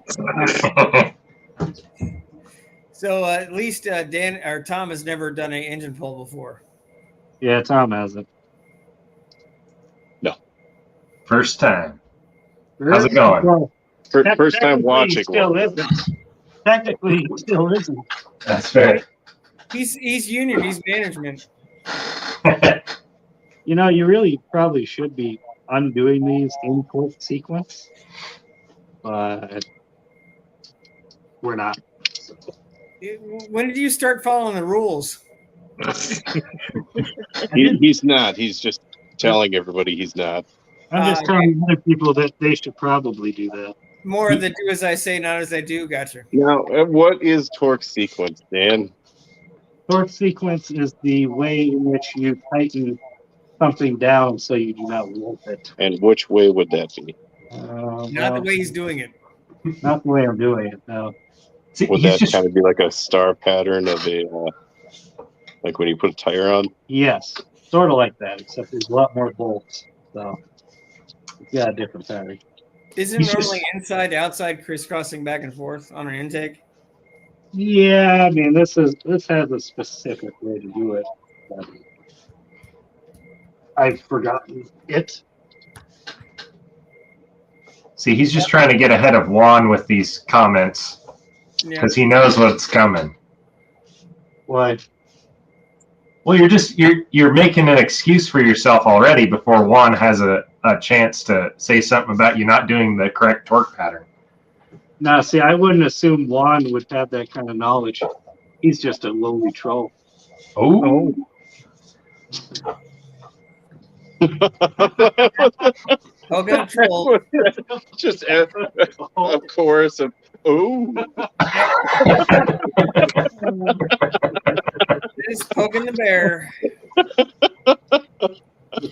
So at least Dan or Tom has never done an engine pull before. Yeah, Tom hasn't. First time. How's it going? Well, First time technically, watching he still one. isn't. Technically, he still isn't. That's fair. He's union, he's management. You know, you really probably should be undoing these in quick sequence, but we're not. When did you start following the rules? He's not. He's just telling everybody he's not. I'm just telling other people that they should probably do that. More of the do as I say, not as I do. Gotcha. Now, what is torque sequence, Dan? Torque sequence is the way in which you tighten something down so you do not warp it. And which way would that be? Not the way he's doing it. Not the way I'm doing it, no. See, Would he's that just kind of be like a star pattern of a, like when you put a tire on? Yes, sort of like that, except there's a lot more bolts. So, it's got a different pattern. Isn't He's normally just- inside to outside crisscrossing back and forth on an intake? Yeah, I mean, this has a specific way to do it. But I've forgotten it. see, he's just trying to get ahead of Juan with these comments Yeah. because he knows what's coming. Why? Well, you're making an excuse for yourself already before Juan has a chance to say something about you not doing the correct torque pattern. No, see, I wouldn't assume Juan would have that kind of knowledge. He's just a lowly troll. Oh, Oh, good troll. Just a chorus of, oh. Just poking the bear.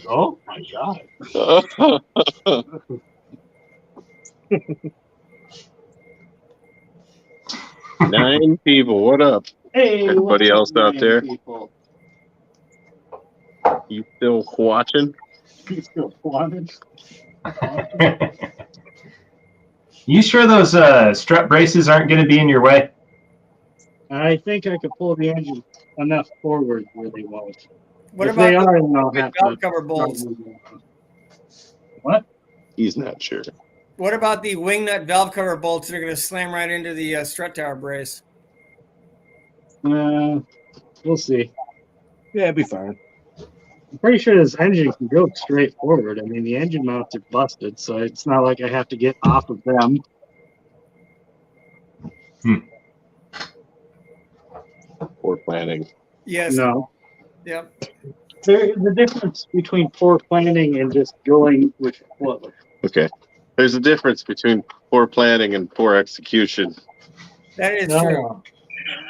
Oh my god. 9 people, what up? Hey, Everybody what's else up, out man, there? people? You still watching? You still wanted? you sure those strut braces aren't going to be in your way? I think I could pull the engine enough forward where they won't. What If about they are, the then I'll have valve to. cover bolts? What? He's not sure. What about the wing nut valve cover bolts that are going to slam right into the strut tower brace? We'll see. Yeah, it'd be fine. I'm pretty sure this engine can go straight forward. I mean, the engine mounts are busted, so it's not like I have to get off of them. Poor planning. Yes. No. Yep. There's a difference between poor planning and just going with flow. Okay. There's a difference between poor planning and poor execution. That is true. No.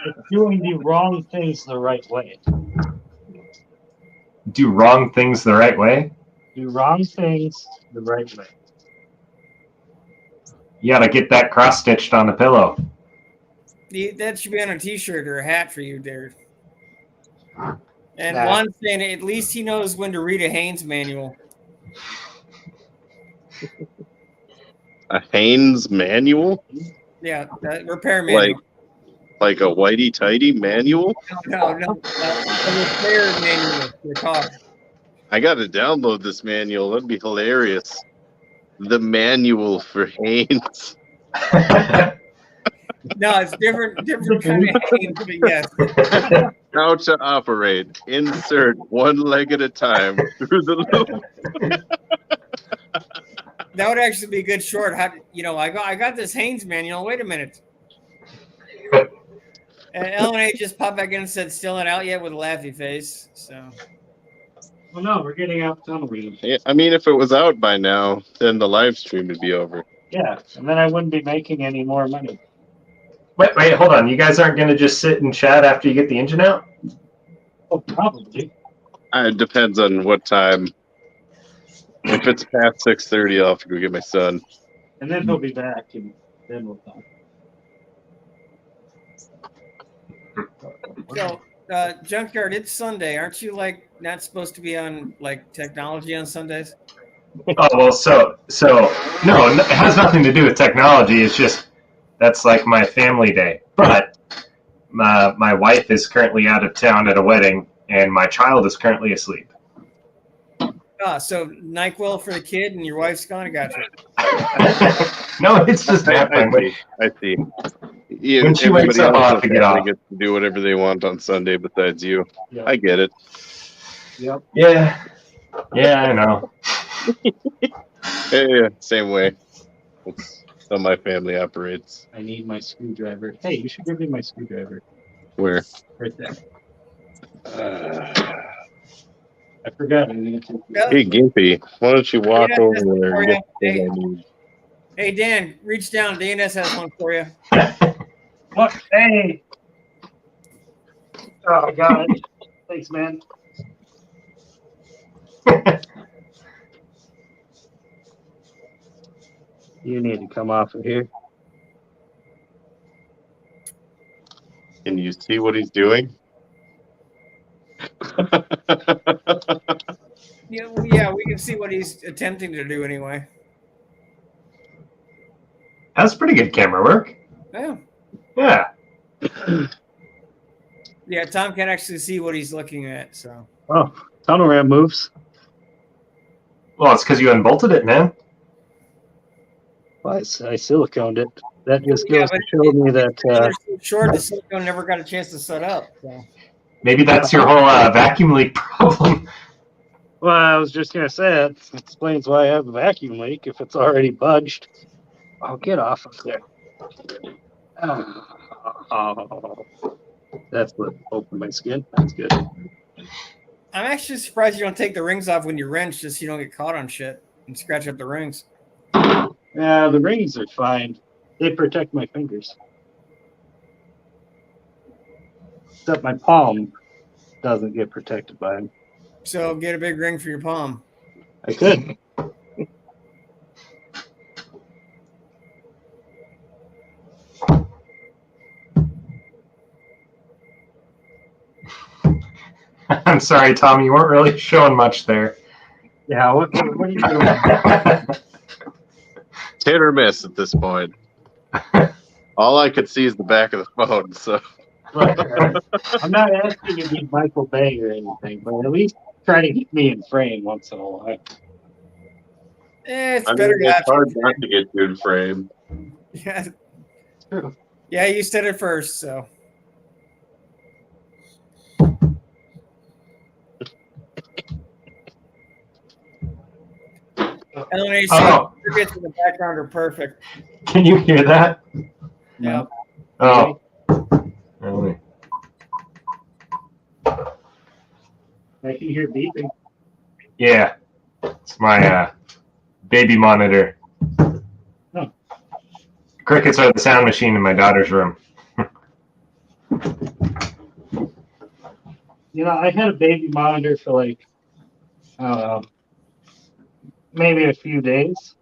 It's doing the wrong things the right way. Do wrong things the right way? Do wrong things the right way. You got to get that cross stitched on the pillow. That should be on a t-shirt or a hat for you, dude. And Nah. Juan's saying at least he knows when to read a Haynes manual. A Haynes manual? Yeah, repair manual. Like a whitey tighty manual? No. A repair manual for the car. I gotta download this manual. That'd be hilarious. The manual for Haynes. No, it's different kind of Haynes, but yes. How to operate. Insert one leg at a time through the loop. That would actually be a good short. I got this Haynes manual. Wait a minute. And LNA just popped back in and said, still not out yet with a laughy face. So Well, no, we're getting out tunnel reading. Yeah, I mean, if it was out by now, then the live stream would be over. Yeah, and then I wouldn't be making any more money. Wait, hold on. You guys aren't going to just sit and chat after you get the engine out? Oh, probably. It depends on what time. If it's past 6:30, I'll have to go get my son. And then he'll be back, and then we'll talk. So, Junkyard, it's Sunday. Aren't you like not supposed to be on like technology on Sundays? Oh well, so no, it has nothing to do with technology. It's just that's like my family day. But my wife is currently out of town at a wedding, and my child is currently asleep. So NyQuil for the kid, and your wife's gone. I got you. No, it's just nap time. I see. Yeah, When she wakes up, everybody I'll else have to in get the family off. gets to do whatever they want on Sunday besides you. Yep. I get it. Yep. Yeah, I know. Yeah, same way. That's how my family operates. I need my screwdriver. Hey, you should give me my screwdriver. Where? Right there. I forgot. I didn't take it. Hey, Gimpy, why don't you walk Yeah, over that's there for and you. get the thing I need? Hey Dan, reach down. DNS has one for you. What? Hey! Oh, I got it. Thanks, man. You need to come off of here. Can you see what he's doing? Yeah, we can see what he's attempting to do anyway. That's pretty good camera work. Yeah. Yeah. Yeah, Tom can actually see what he's looking at. So. Oh, tunnel ram moves. Well, it's because you unbolted it, man. Well, I siliconed it. That just Yeah, goes but to show me that. They're so short, the silicone never got a chance to set up. So. Maybe that's your whole vacuum leak problem. Well, I was just gonna say that explains why I have a vacuum leak if it's already budged. I'll get off of there. Oh, that's what opened my skin. That's good. I'm actually surprised you don't take the rings off when you wrench, just so you don't get caught on shit and scratch up the rings. Yeah, the rings are fine. They protect my fingers. Except my palm doesn't get protected by them. So get a big ring for your palm. I could. I'm sorry, Tom. You weren't really showing much there. Yeah, what are you doing? It's hit or miss at this point. All I could see is the back of the phone, so I'm not asking you to be Michael Bay or anything, but at least try to get me in frame once in a while. It's I better mean, to it's have hard not to get you in frame. Yeah. True. Yeah, you said it first, so. LNA circuits in the background are perfect. Can you hear that? Yeah. Oh. Really? I can hear beeping. Yeah. It's my baby monitor. Oh. Crickets are the sound machine in my daughter's room. You know, I had a baby monitor for like, maybe a few days.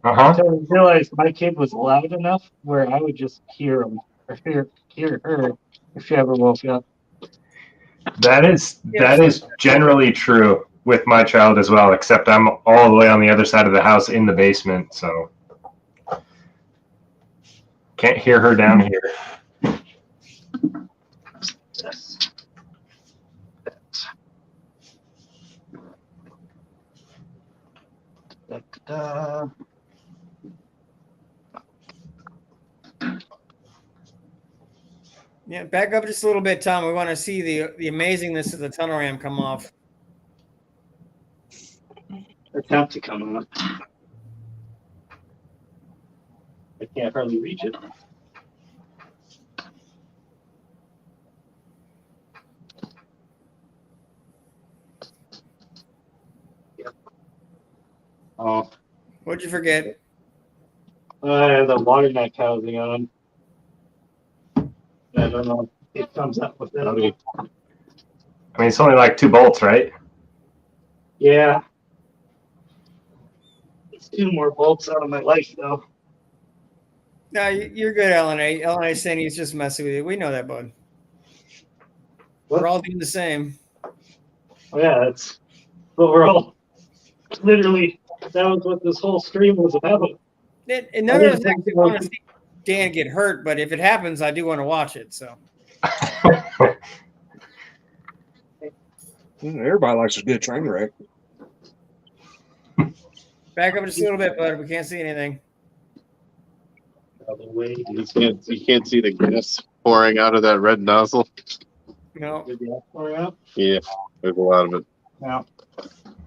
Until I realized my kid was loud enough where I would just hear him or hear her if she ever woke up. That is generally true with my child as well, except I'm all the way on the other side of the house in the basement, so can't hear her down here. Yes. Da-da-da. Yeah, back up just a little bit, Tom. We want to see the amazingness of the tunnel ram come off. Attempt to come up. I can't hardly reach it. Yep. Oh, What'd you forget? I have the water neck housing on. I don't know if it comes up with it. I mean, it's only like 2 bolts, right? Yeah. It's 2 more bolts out of my life, though. No, you're good, LNA. LNA saying he's just messing with you. We know that, bud. What? We're all doing the same. Oh, yeah, that's what we're all literally. That was what this whole stream was about. And none of us actually want to see Dan get hurt, but if it happens, I do want to watch it. So Everybody likes a good train wreck. back up just a little bit, bud. We can't see anything. The way You can't see the gas pouring out of that red nozzle. No. did the pour out? Yeah, there's a lot of it. No.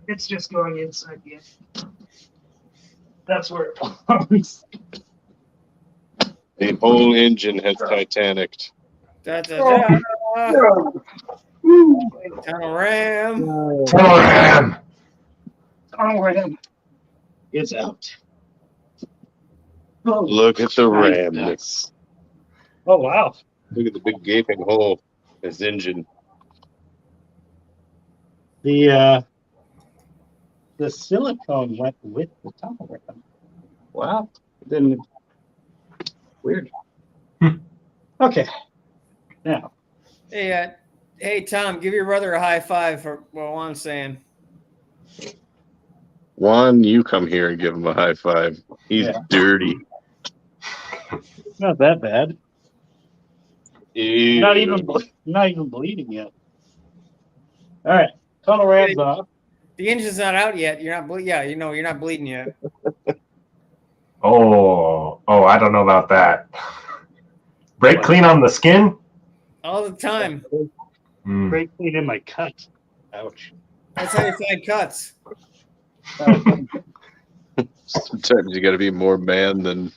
It's just going inside the engine. That's where it belongs. The whole engine has Titanicked. Da, da, da. Tunnel ram. Tunnel ram. Tunnel ram. It's out. Oh, Look at the ramness. oh wow. Look at the big gaping hole in his engine. The silicone went with the tunnel ram. Wow. Then weird. Okay. Now. Hey, Tom, give your brother a high five for what I'm saying. Juan, you come here and give him a high five. He's Yeah. dirty. Not that bad. Ew. Not even bleeding yet. All right. Tunnel ram's off. The engine's not out yet. You're not you're not bleeding yet. Oh, I don't know about that. Brake clean on the skin? All the time. Mm. Brake clean in my cut. Ouch. That's how you find cuts. Sometimes you got to be more man than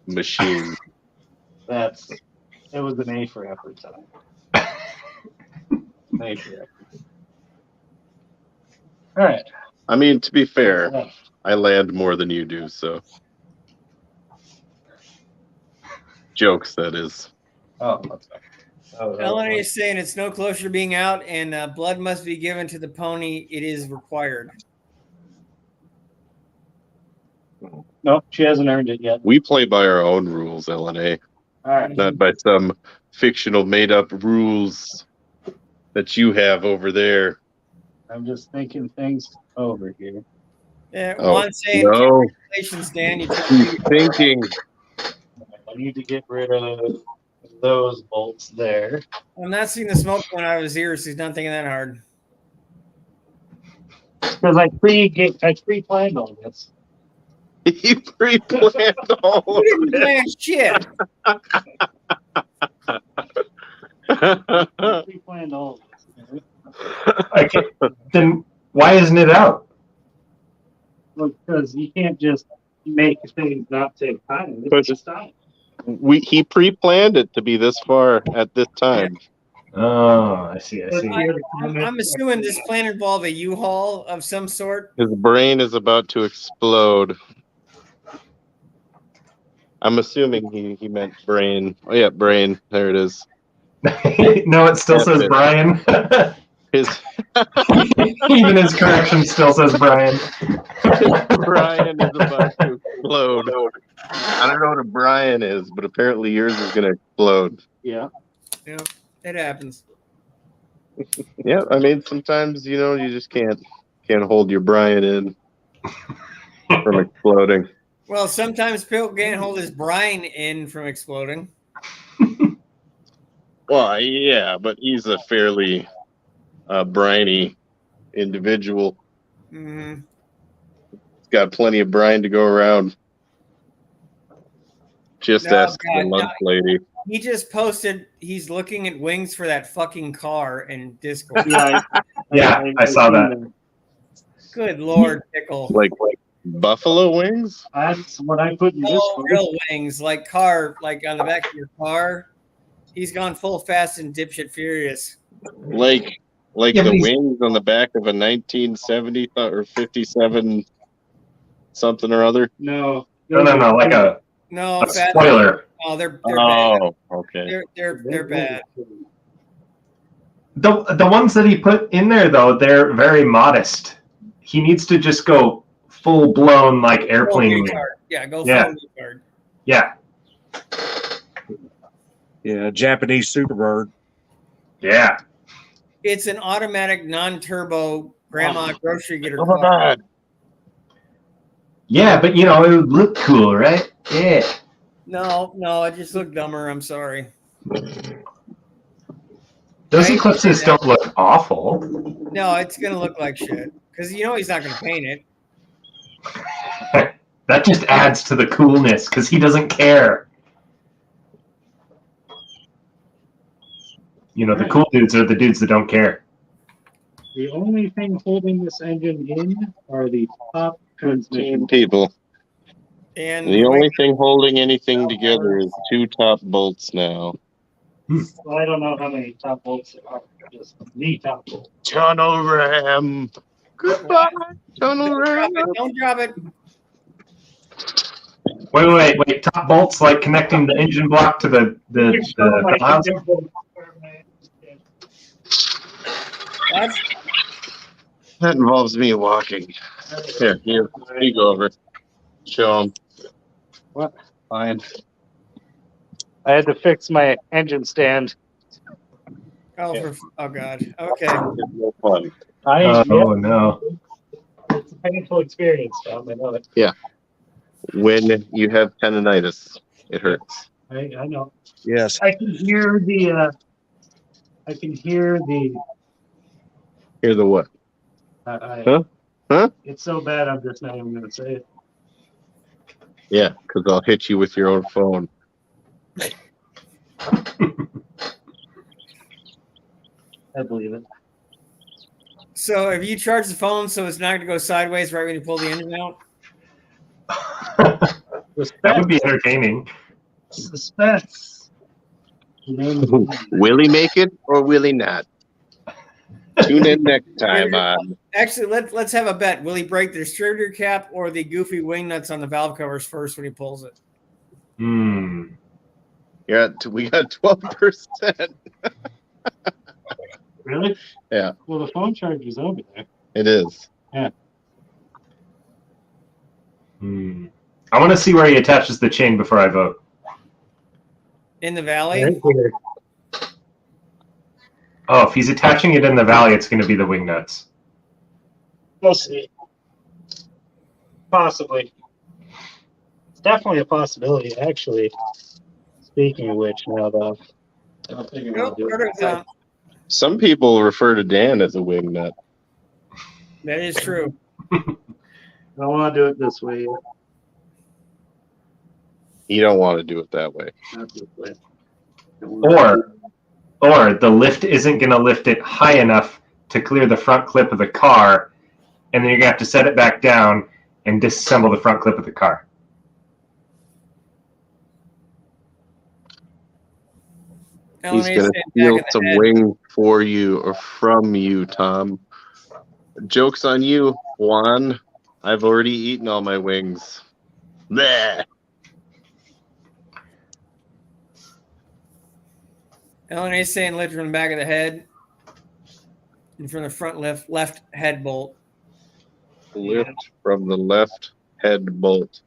machine. It was an A for effort time. A for effort. All right. I mean, to be fair, I land more than you do, so. Jokes, that is. Oh, that's fine. LNA is saying it's no closer to being out, and blood must be given to the pony. It is required. No, she hasn't earned it yet. We play by our own rules, LNA, All right. not by some fictional made-up rules that you have over there. I'm just thinking things over here. Yeah, Oh, Juan saying no. congratulations, Dan. You took He's thinking. I need to get rid of those bolts there. I'm not seeing the smoke going out of his ears. He's not thinking that hard. Because I pre-planned all this. He pre-planned all of You didn't plan shit. I pre-planned all of this. Okay. Then why isn't it out? Well, because you can't just make things not take time. It's just time. He pre-planned it to be this far at this time. Oh, I see. I'm assuming this plan involved a U-Haul of some sort. His brain is about to explode. I'm assuming he meant brain. Oh yeah, brain. There it is. No, it still says it. Brian. His Even his correction still says Brian. Brian is about to explode. I don't know what a Brian is, but apparently yours is going to explode. Yeah. Yeah, it happens. Yeah, I mean sometimes you just can't hold your Brian in from exploding. Well, sometimes people can't hold his brine in from exploding. Well, yeah, but he's a fairly briny individual. Mm-hmm. He's got plenty of brine to go around. Just ask the lunch lady. He just posted he's looking at wings for that fucking car in Discord. Yeah, I saw that. Good Lord, Pickle. Like buffalo wings? That's what I put in this Oh, one. real wings, like on the back of your car. He's gone full Fast and Dipshit Furious. Like Yeah, the but wings on the back of a 1970 or 57 something or other? No. No, like No, a Fast. spoiler. Oh, they're bad. Oh, okay. They're bad. the ones that he put in there though, they're very modest. He needs to just go full blown like Full airplane wing. retard. Yeah, go Yeah. full retard. Yeah, Yeah, Japanese Superbird. yeah. It's an automatic non-turbo grandma grocery getter Oh my car. God. Yeah, but you know, it would look cool, right? Yeah. No, it just looked dumber. I'm sorry. Those I hate to say eclipses that. don't look awful. No, it's gonna look like shit because you know he's not gonna paint it. That just adds to the coolness because he doesn't care. You know, the cool dudes are the dudes that don't care. The only thing holding this engine in are the top 15 transmission. people. And The only thing holding anything together is 2 top bolts now. Well, I don't know how many top bolts there are. Just the top bolt. Tunnel ram. Goodbye, tunnel don't drop ram. it. Don't drop it. Wait. Top bolts like connecting the engine block to the valves? That's That involves me walking. Here, you go over. Show them. What? Fine. I had to fix my engine stand. oh god. Okay. It's no fun. Oh no. It's a painful experience, Tom. I know it. When you have tendonitis, it hurts. I know. Yes. I can hear the. Hear the what? Huh? It's so bad. I'm just not even gonna say it. Yeah, because I'll hit you with your own phone. I believe it. So have you charged the phone so it's not going to go sideways right when you pull the engine out? That would be entertaining. Suspense. Will he make it or will he not? Tune in next time on. Actually, let's have a bet. Will he break the distributor cap or the goofy wing nuts on the valve covers first when he pulls it? We got 12%. Really? Yeah. Well, the phone charger's over there. It is. Yeah. I want to see where he attaches the chain before I vote. In the valley? Right here. Oh, if he's attaching it in the valley, it's going to be the wing nuts. We'll see. Possibly. It's definitely a possibility, actually. Speaking of which, now though. I don't think I'm gonna Nope, do it. perfect, Tom. Some people refer to Dan as a wing nut. That is true. I don't want to do it this way. You don't want to do it that way. Not this way. Or the lift isn't going to lift it high enough to clear the front clip of the car, and then you're going to have to set it back down and disassemble the front clip of the car. He's going to steal some wing for you or from you, Tom. Joke's on you, Juan. I've already eaten all my wings. Bleh. LNA saying lift from the back of the head and from the front left head bolt. Lift from the left head bolt.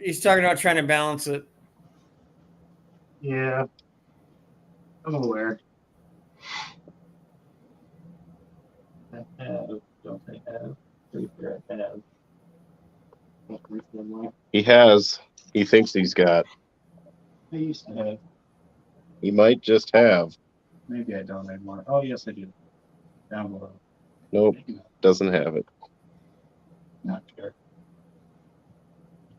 He's talking about trying to balance it. Yeah. I'm aware. I have. Don't I have? Pretty sure I have. He has. He thinks he's got. I used to have. He might just have. Maybe I don't anymore. Oh, yes, I do. Down below. Nope, doesn't have it. Not sure.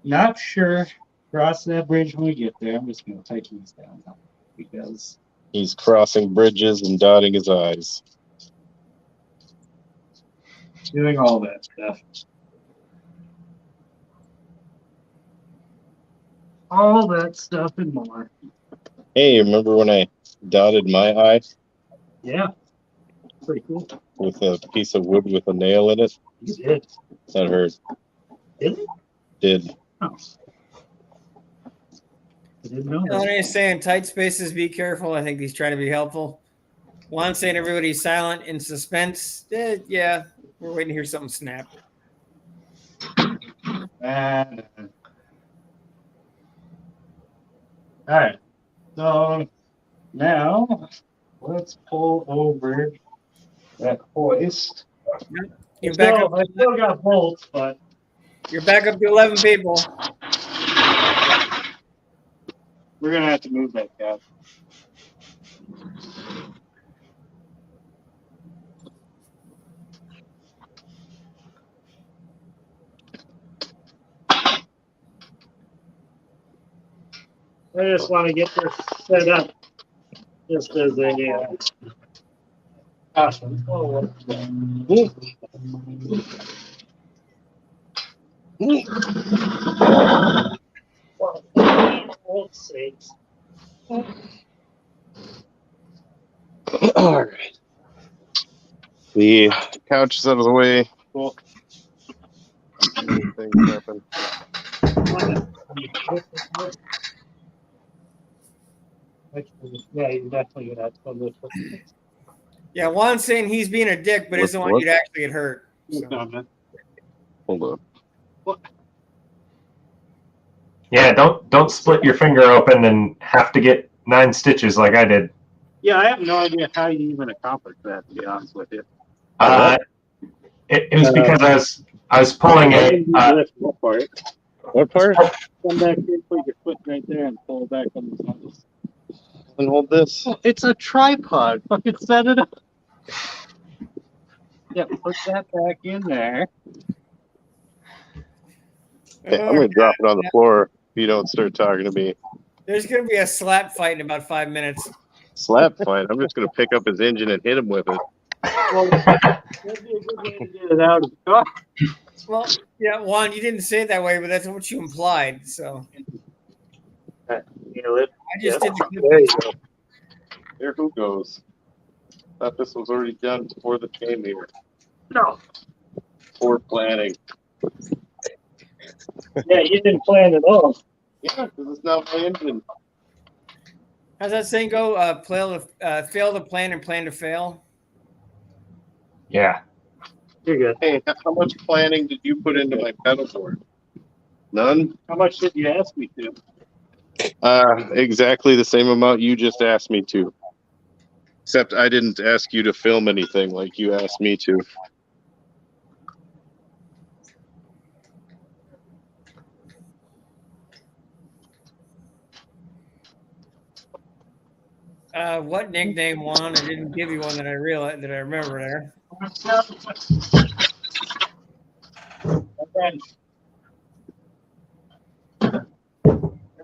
Not sure. Cross that bridge when we get there. I'm just going to tighten these down now because He's crossing bridges and dotting his I's. doing all that stuff. All that stuff and more. Hey, remember when I dotted my I Yeah. Pretty cool. with a piece of wood with a nail in it? You did. That hurt. Did it? Did. Oh. I didn't know that. LNA saying tight spaces, be careful. I think he's trying to be helpful. Juan saying everybody's silent in suspense. Yeah, we're waiting to hear something snap. And all right. So now let's pull over that hoist. You're back up. I still got bolts, but You're back up to 11 people. we're gonna have to move that cab. I just want to get this set up just as a caution. Oh, let's see. All right. The couch is out of the way. Cool. Things happen. Yeah, you definitely gonna have to put this. Yeah, Juan's saying he's being a dick, but doesn't want What? you to actually get hurt. So. Hold up. Yeah, don't split your finger open and have to get 9 stitches like I did. Yeah, I have no idea how you even accomplished that, to be honest with you. It was because I was pulling it. What part? What part? Come back here, put your foot right there, and pull back on the side. And hold this. Oh, it's a tripod. Fucking set it up. Yeah, put that back in there. Hey, I'm gonna drop it on the floor if you don't start talking to me. There's going to be a slap fight in about 5 minutes. Slap fine. I'm just gonna pick up his engine and hit him with it. Well, that'd be a good way to get it out of the car. Well, yeah, Juan, you didn't say it that way, but that's what you implied. So I just did the There you go. There who goes. Thought this was already done before the came here. No. Poor planning. Yeah, you didn't plan at all. Yeah, because it's not my engine. How's that saying go? Fail to plan and plan to fail. Yeah. You're good. Hey, how much planning did you put into my pedal board? None? How much did you ask me to? Exactly the same amount you just asked me to. Except I didn't ask you to film anything like you asked me to. What nickname, Juan? I didn't give you one that I remember there. I'm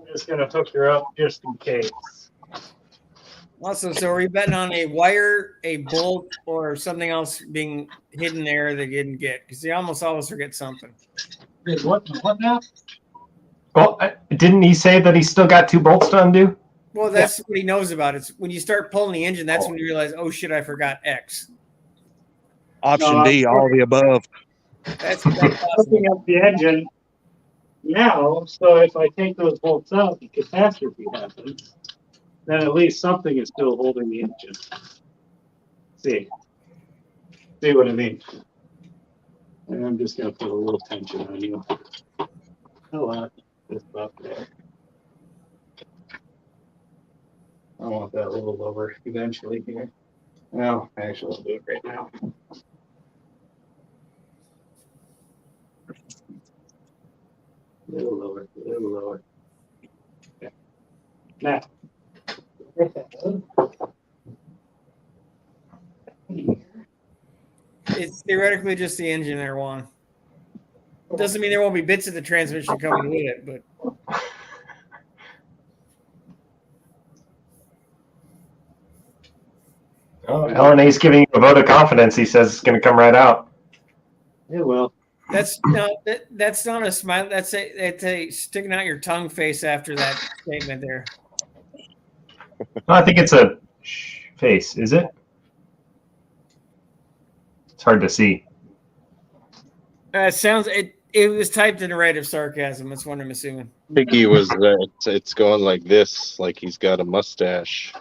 just gonna hook her up just in case. Also, so are you betting on a wire, a bolt, or something else being hidden there that you didn't get? Because you almost always forget something. Wait, what now? Well, didn't he say that he still got 2 bolts to undo? Well, that's what he knows about. It's when you start pulling the engine, that's when you realize, oh shit, I forgot X. Option No, D, all the above. That's Hooking up the engine now, so if I take those bolts out, the catastrophe happens. Then at least something is still holding the engine. See what I mean? And I'm just gonna put a little tension on you. Just about there. I want that a little lower eventually here. Well, actually, I'll do it right now. A little lower, a little lower. Okay. Now. It's theoretically just the engine there, Juan. Doesn't mean there won't be bits of the transmission coming with it, but Oh, LNA's giving you a vote of confidence. He says it's going to come right out. It will. that's not a smile. That's a sticking out your tongue face after that statement there. No, I think it's a face. Is it? It's hard to see. It was typed in a rate of sarcasm. That's what I'm assuming. Piggy was it's going like this, like he's got a mustache.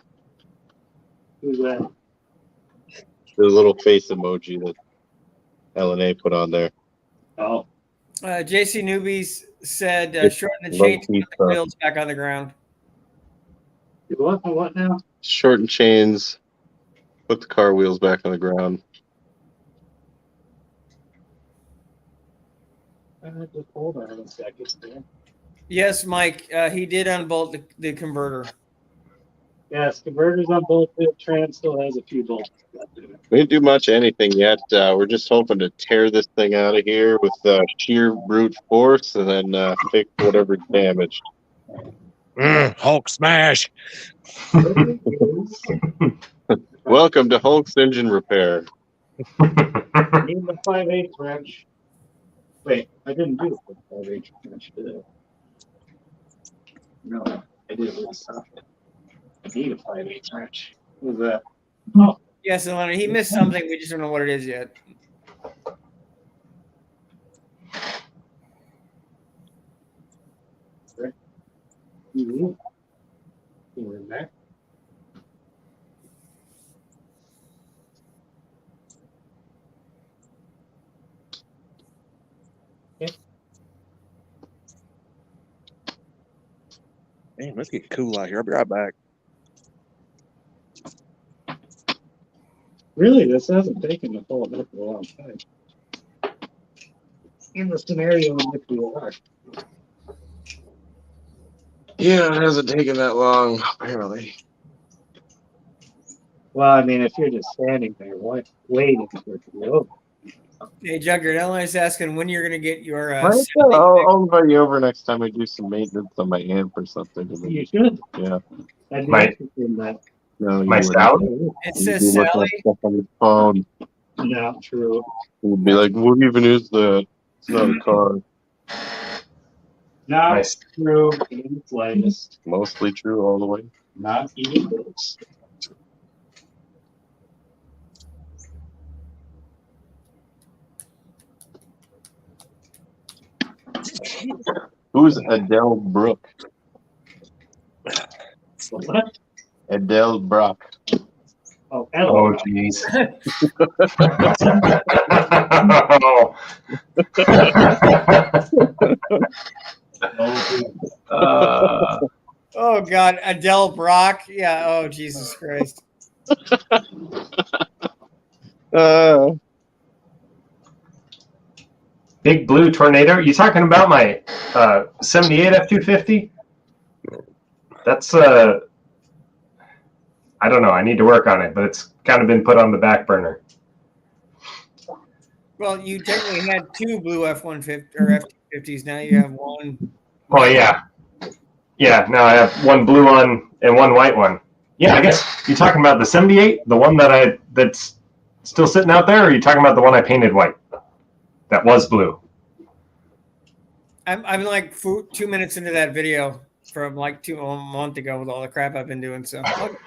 Who's that? The little face emoji that LNA put on there. Oh, JC Newbies said shorten the Low chain to key get the stuff. wheels back on the ground. you what now? Shorten chains. Put the car wheels back on the ground. Just hold on a second there. Yes, Mike, he did unbolt the converter. Yes, converters on both wheel trans still has a few bolts left in it. We didn't do much anything yet. We're just hoping to tear this thing out of here with sheer brute force and then fix whatever's damaged. Hulk smash. There it is. Welcome to Hulk's Engine Repair. Need the 5/8 wrench. Wait, I didn't do the 5/8 wrench, did I? No, I did it with socket. I need a 5/8 wrench. What was that? Oh, Yes, Leonard, he missed something. We just don't know what it is yet. you were in there. Man, let's get cool out here. I'll be right back. Really, this hasn't taken the full enough for a long time. In the scenario in which we are. Yeah, it hasn't taken that long, apparently. Well, I mean, if you're just standing there waiting for it to be over. Hey, Jugger, Ellio's asking when you're going to get your. I'll invite you over next time we do some maintenance on my amp or something. You should. Yeah. I'd be My- interested in that. No, My you Sally? wouldn't. It You'd says be looking Sally. at stuff on your phone. Not true. You'd be like, what even is that? It's not a car. Not Nice. true in the slightest. Mostly true all the way. Not even close. Who's Adele Brooke? What? Adele Brock. Oh, Oh, Ella. jeez. Oh, God. Adele Brock. Yeah. Oh, Jesus Christ. Big blue tornado. You talking about my 78 F-250? That's I don't know. I need to work on it, but it's kind of been put on the back burner. Well, you technically had two blue F-150 or F-250s. Now you have one. Oh yeah, yeah. Now I have one blue one and one white one. Yeah, I guess you're talking about the 78, the one that's still sitting out there, or are you talking about the one I painted white? That was blue. I'm like 2 minutes into that video from like a month ago with all the crap I've been doing. So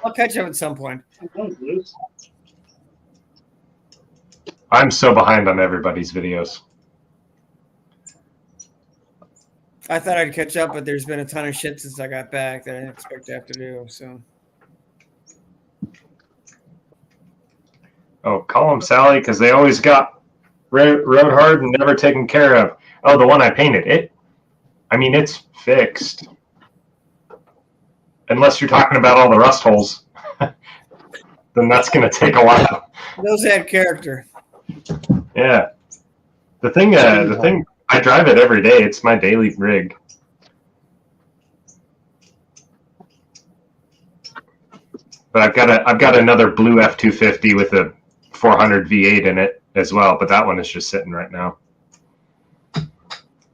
I'll catch up at some point. I'm so behind on everybody's videos. I thought I'd catch up, but there's been a ton of shit since I got back that I didn't expect to have to do. So Oh, call them Sally, because they always got rode hard and never taken care of. Oh, the one I painted. It's fixed. Unless you're talking about all the rust holes, then that's going to take a while. those had character. Yeah. The thing, I drive it every day. It's my daily rig. But I've got another blue F-250 with a 400 V8 in it as well, but that one is just sitting right now.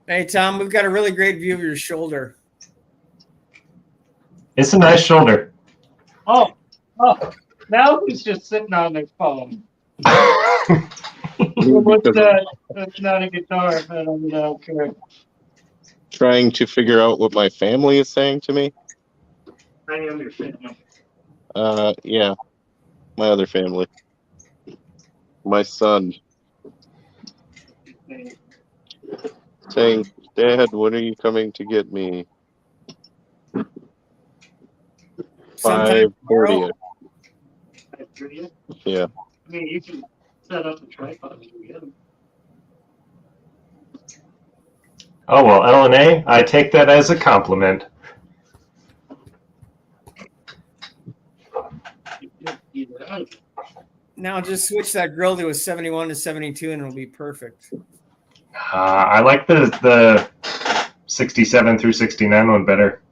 Hey, Tom, we've got a really great view of your shoulder. It's a nice shoulder. Oh, now he's just sitting on their phone. What's that? That's not a guitar. I don't care. Trying to figure out what my family is saying to me. I am your family. Yeah, my other family. My son saying, Dad, when are you coming to get me? Sometime tomorrow. 5:30. Yeah. mean, you can set up a tripod and you get them. Oh well, LNA, I take that as a compliment. Either out. Now just switch that grill to a 71 to 72 and it'll be perfect. I like the 67 through 69 one better.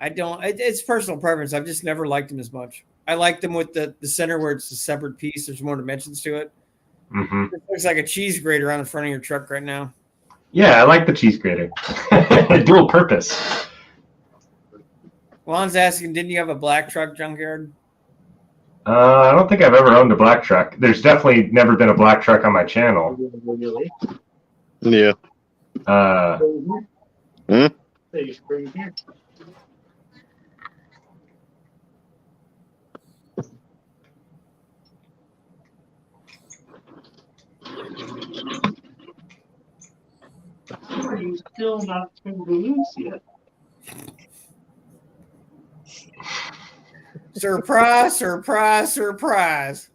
I don't. It's personal preference. I've just never liked them as much. I like them with the center where it's a separate piece. There's more dimensions to it. Hmm. It looks like a cheese grater on the front of your truck right now. Yeah, I like the cheese grater. Dual purpose. Juan's asking, didn't you have a black truck, Junkyard? I don't think I've ever owned a black truck. There's definitely never been a black truck on my channel. Really? Yeah. Hmm? They just bring it here. Are you still not turned loose yet? Surprise, surprise, surprise.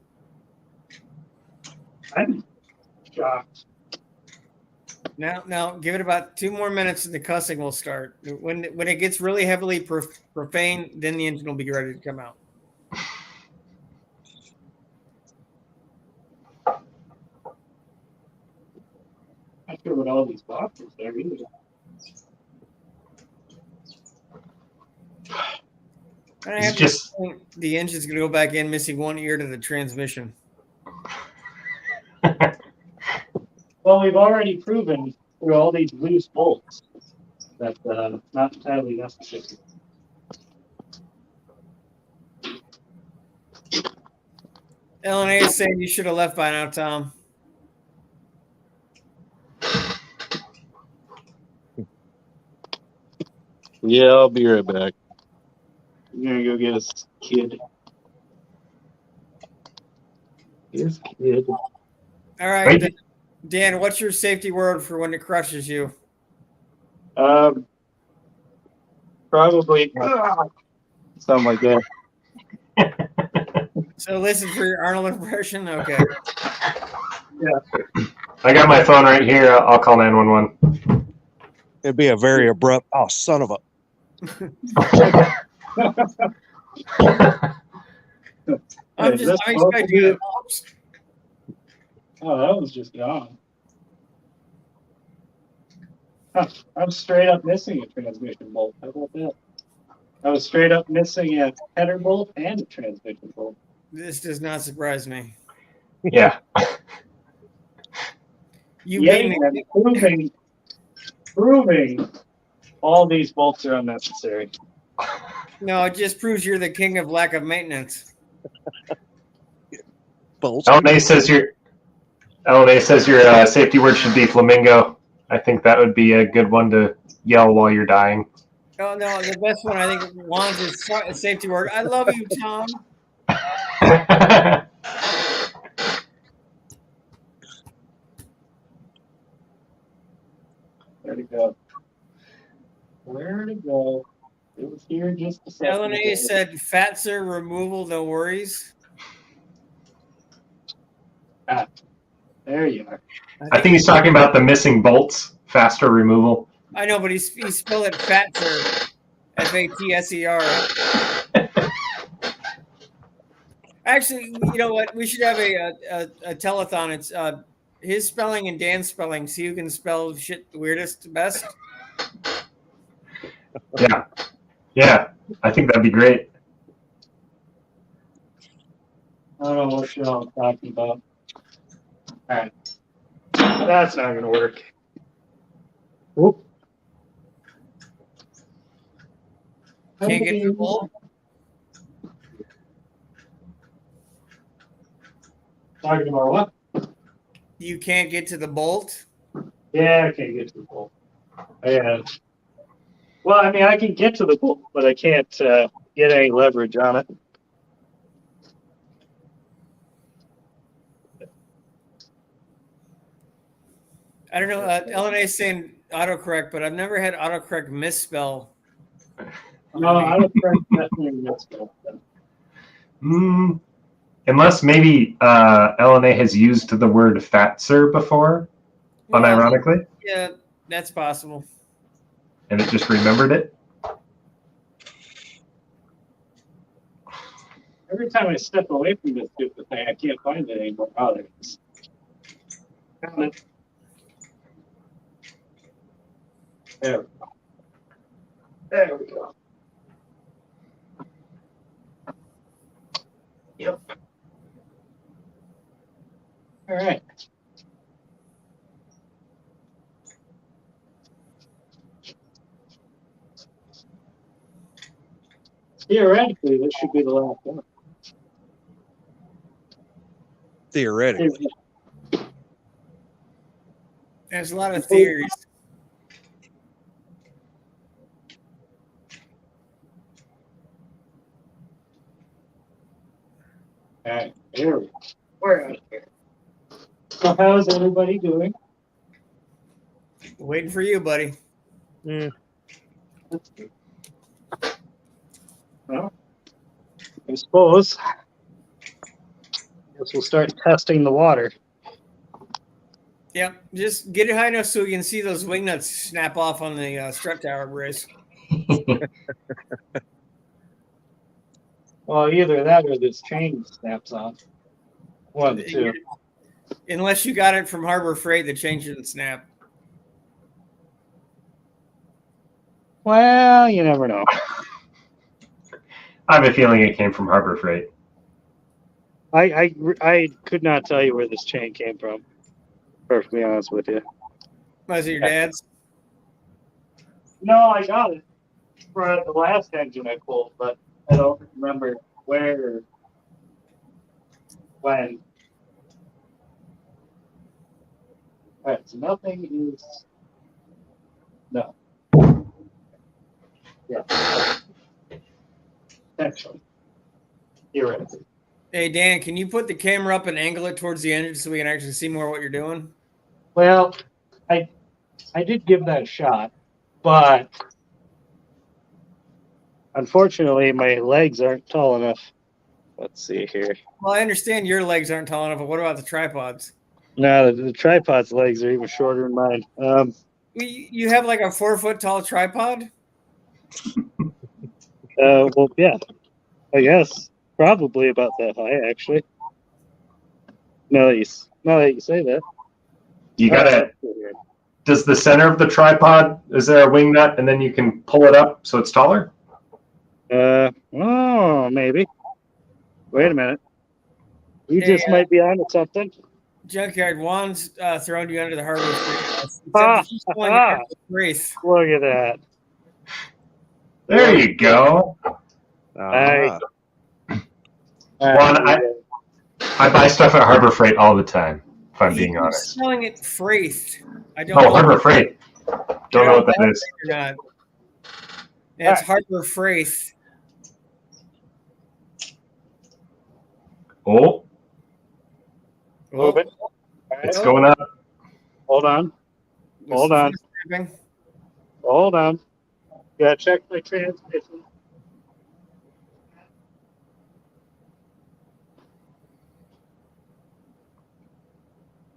I'm shocked. Now, give it about 2 more minutes and the cussing will start. When it gets really heavily profane, then the engine will be ready to come out. Not sure what all these boxes are either. And I have Just- to think the engine's going to go back in, missing one ear to the transmission. Well, we've already proven through all these loose bolts that not entirely necessary. LNA is saying you should have left by now, Tom. Yeah, I'll be right back. I'm gonna go get his kid. His kid. All right, Right. then, Dan, what's your safety word for when it crushes you? Probably something like that. So listen for your Arnold impression. Okay. I got my phone right here. I'll call 911. It'd be a very abrupt, oh, son of a. I'm Is this expecting both it. of Oh, that was just gone. Huh, I'm straight up missing a transmission bolt. How about that? I was straight up missing a header bolt and a transmission bolt. This does not surprise me. Yeah. You Yay, being and proving all these bolts are unnecessary. no, it just proves you're the king of lack of maintenance. Bolts. LNA says your safety word should be flamingo. I think that would be a good one to yell while you're dying. Oh no, the best one I think Juan's is a safety word. I love you, Tom. Where to go? Where to go? It was here just a second LNA ago. said Fatser removal, no worries. Ah, there you are. I think he's talking about the missing bolts, faster removal. I know, but he spelled it Fatser, Fatser. Actually, you know what? We should have a telethon. It's his spelling and Dan's spelling. See who can spell shit the weirdest, best. Yeah. Yeah. I think that'd be great. I don't know what shit I'm talking about. Alright. That's not gonna work. Whoop. Can't get to the bolt. Talking about what? You can't get to the bolt. Yeah, I can't get to the bolt. Yeah. Well, I mean, I can get to the bolt, but I can't get any leverage on it. I don't know. LNA is saying autocorrect, but I've never had autocorrect misspell. No, I don't think definitely misspelled. Mm, Unless maybe LNA has used the word fatser before, Well, unironically, yeah, that's possible. and it just remembered it. Every time I step away from this stupid thing, I can't find it anymore. Oh, there it is. Found it. There we go. There we go. Yep. All right. Theoretically, this should be the last one. Theoretically. There's a lot of theories. All right, here we go. We're out of here. So how's everybody doing? Waiting for you, buddy. Mm. Well, I suppose. Guess we'll start testing the water. Yep. Just get it high enough so we can see those wing nuts snap off on the strut tower brace. Well, either that or this chain snaps off. One, two. Unless you got it from Harbor Freight, the chain shouldn't snap. Well, you never know. I have a feeling it came from Harbor Freight. I could not tell you where this chain came from. Perfectly honest with you. Was it your dad's? No, I got it for the last engine I pulled, but I don't remember where or when. All right, so nothing is. No. Yeah. Potentially. Theoretically. Hey, Dan, can you put the camera up and angle it towards the engine so we can actually see more what you're doing? Well, I did give that a shot, but unfortunately my legs aren't tall enough. Let's see here. Well, I understand your legs aren't tall enough, but what about the tripods? No, the tripod's legs are even shorter than mine. You have like a 4-foot tall tripod? Well, yeah, I guess probably about that high, actually. Now that you say that, You gotta. Does the center of the tripod, is there a wing nut, and then you can pull it up so it's taller? Oh, maybe. Wait a minute. You Hey, just might be onto something. Junkyard, Juan's thrown you under the Harbor Freight. Ah, Except he's calling it Harbor Freight. Look at that. There you go. Ah. Juan, I buy stuff at Harbor Freight all the time, if I'm being honest. Spelling it Freight. I don't Oh, know Harbor Freight. Don't know what that is. or not. Yeah, it's Harbor Freight. Oh, Move it. it's going up. Hold on. Hold on. Hold on. Yeah, check my transmission.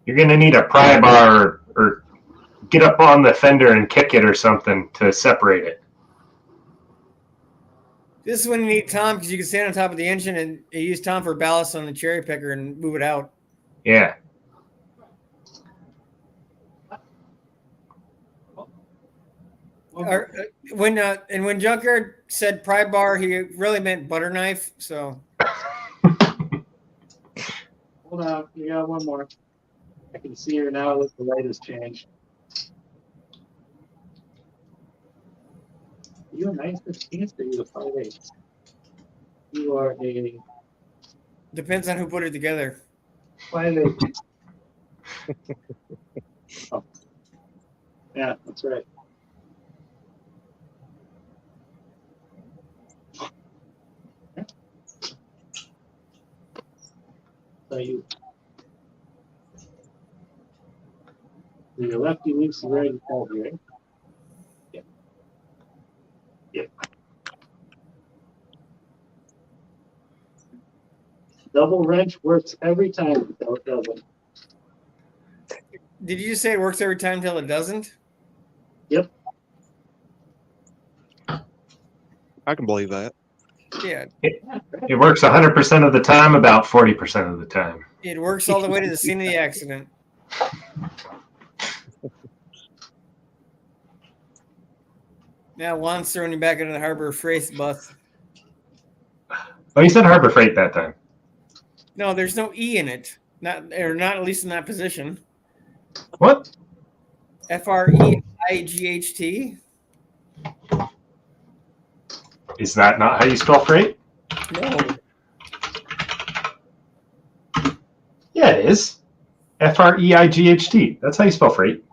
You're going to need a pry bar or get up on the fender and kick it or something to separate it. This is when you need Tom because you can stand on top of the engine and you use Tom for ballast on the cherry picker and move it out. Yeah. When Junkyard said pry bar, he really meant butter knife. So Hold on. You got one more. I can see her now that the light has changed. You a 9/15 or you a 5/8? You are a depends on who put it together. 5/8. Oh. Yeah, that's right. So you. Your lefty loosey righty fault here. Yep. Yep. double wrench works every time until it doesn't. Did you just say it works every time until it doesn't? Yep. I can believe that. Yeah, It works 100% of the time, about 40% of the time. it works all the way to the scene of the accident. Now Juan's throwing you back into the Harbor Freight bus. Oh, you said Harbor Freight that time. No, there's no E in it. Not at least in that position. What? Freight. Is that not how you spell freight? No. Yeah, it is. Freight. That's how you spell freight.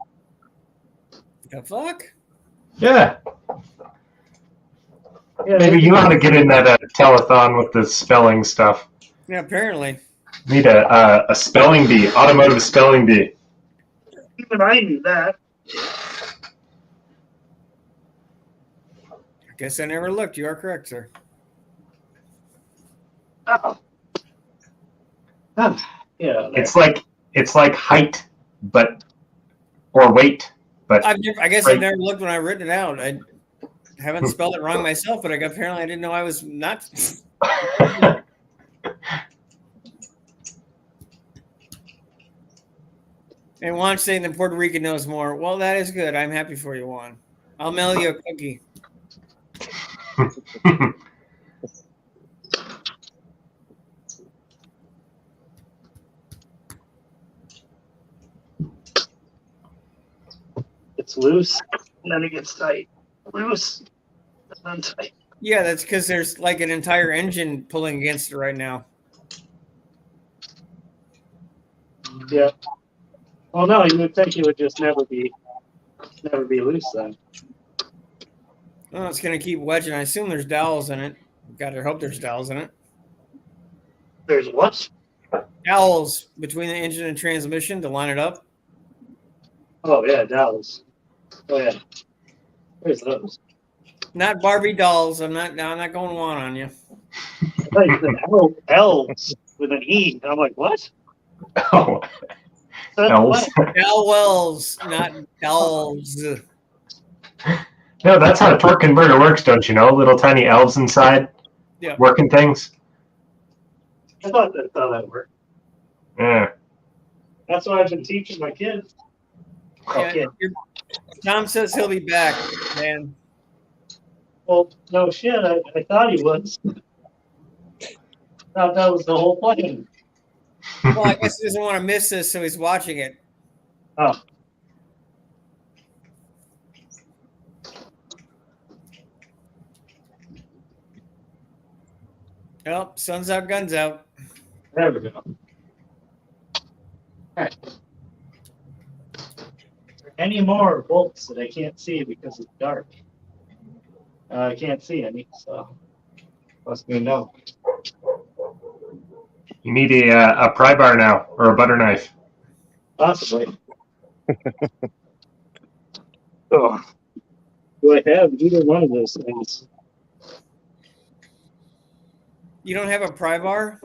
The fuck? Yeah. Yeah, Maybe you ought to get in that telethon with the spelling stuff. Yeah, apparently. Need a spelling bee, automotive spelling bee. even I knew that. I guess I never looked. You are correct, sir. Oh. Yeah. It's like height, but or weight, but I guess I've never looked when I've written it out. I haven't spelled it wrong myself, but apparently I didn't know I was not. And Juan's saying that Puerto Rican knows more. Well, that is good. I'm happy for you, Juan. I'll mail you a cookie. It's loose, and then it gets tight. Loose, and then tight. Yeah, that's because there's like an entire engine pulling against it right now. Yeah. Well, no, you would think it would just never be loose then. Well, it's going to keep wedging. I assume there's dowels in it. Gotta hope there's dowels in it. There's what? Dowels between the engine and transmission to line it up. Oh yeah, dowels. Oh yeah. Where's those? Not Barbie dolls. I'm not going Juan on you. I thought you said elves with an E. I'm like, what? oh, That's elves. what? Dowels, not dolls. No, that's how a torque converter works, don't you know? Little tiny elves inside, Yeah. working things. I thought that's how that worked. Yeah. That's what I've been teaching my kids. Yeah, Tom says he'll be back, man. Well, no shit. I thought he was. Thought that was the whole plan. Well, I guess he doesn't want to miss this, so he's watching it. Oh. Well, sun's out, guns out. There we go. All right. Any more bolts that I can't see because it's dark? I can't see any, so must be no. You need a pry bar now or a butter knife. Possibly. Oh. Do I have either one of those things? You don't have a pry bar?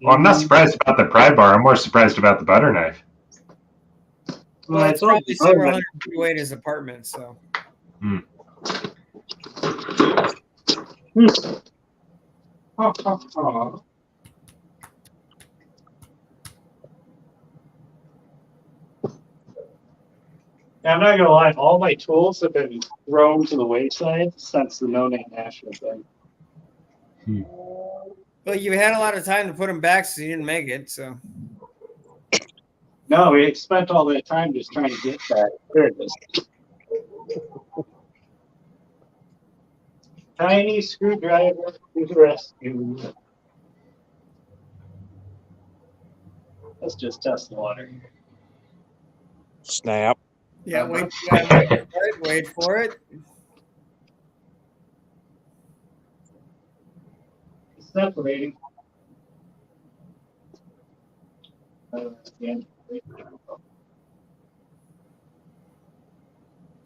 Well, I'm not surprised about the pry bar. I'm more surprised about the butter knife. Well, I it's told probably you, several hundred feet away at his apartment, so. Yeah, I'm not gonna lie, all my tools have been thrown to the wayside since the no name national thing. Well, you had a lot of time to put them back, so you didn't make it, so. No, we spent all that time just trying to get that. There it is. Tiny screwdriver to the rescue. Let's just test the water. Snap. Yeah, wait for it. It's separating. Yeah.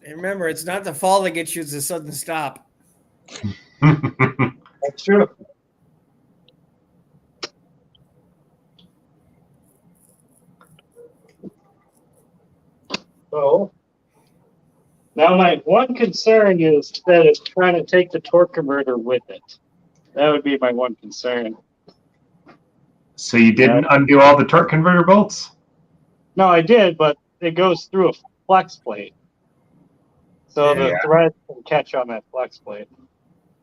And remember, it's not the fall that gets you, it's a sudden stop. That's true. So now my one concern is that it's trying to take the torque converter with it. That would be my one concern. So you didn't undo all the torque converter bolts? No, I did, but it goes through a flex plate. So the thread can catch on that flex plate.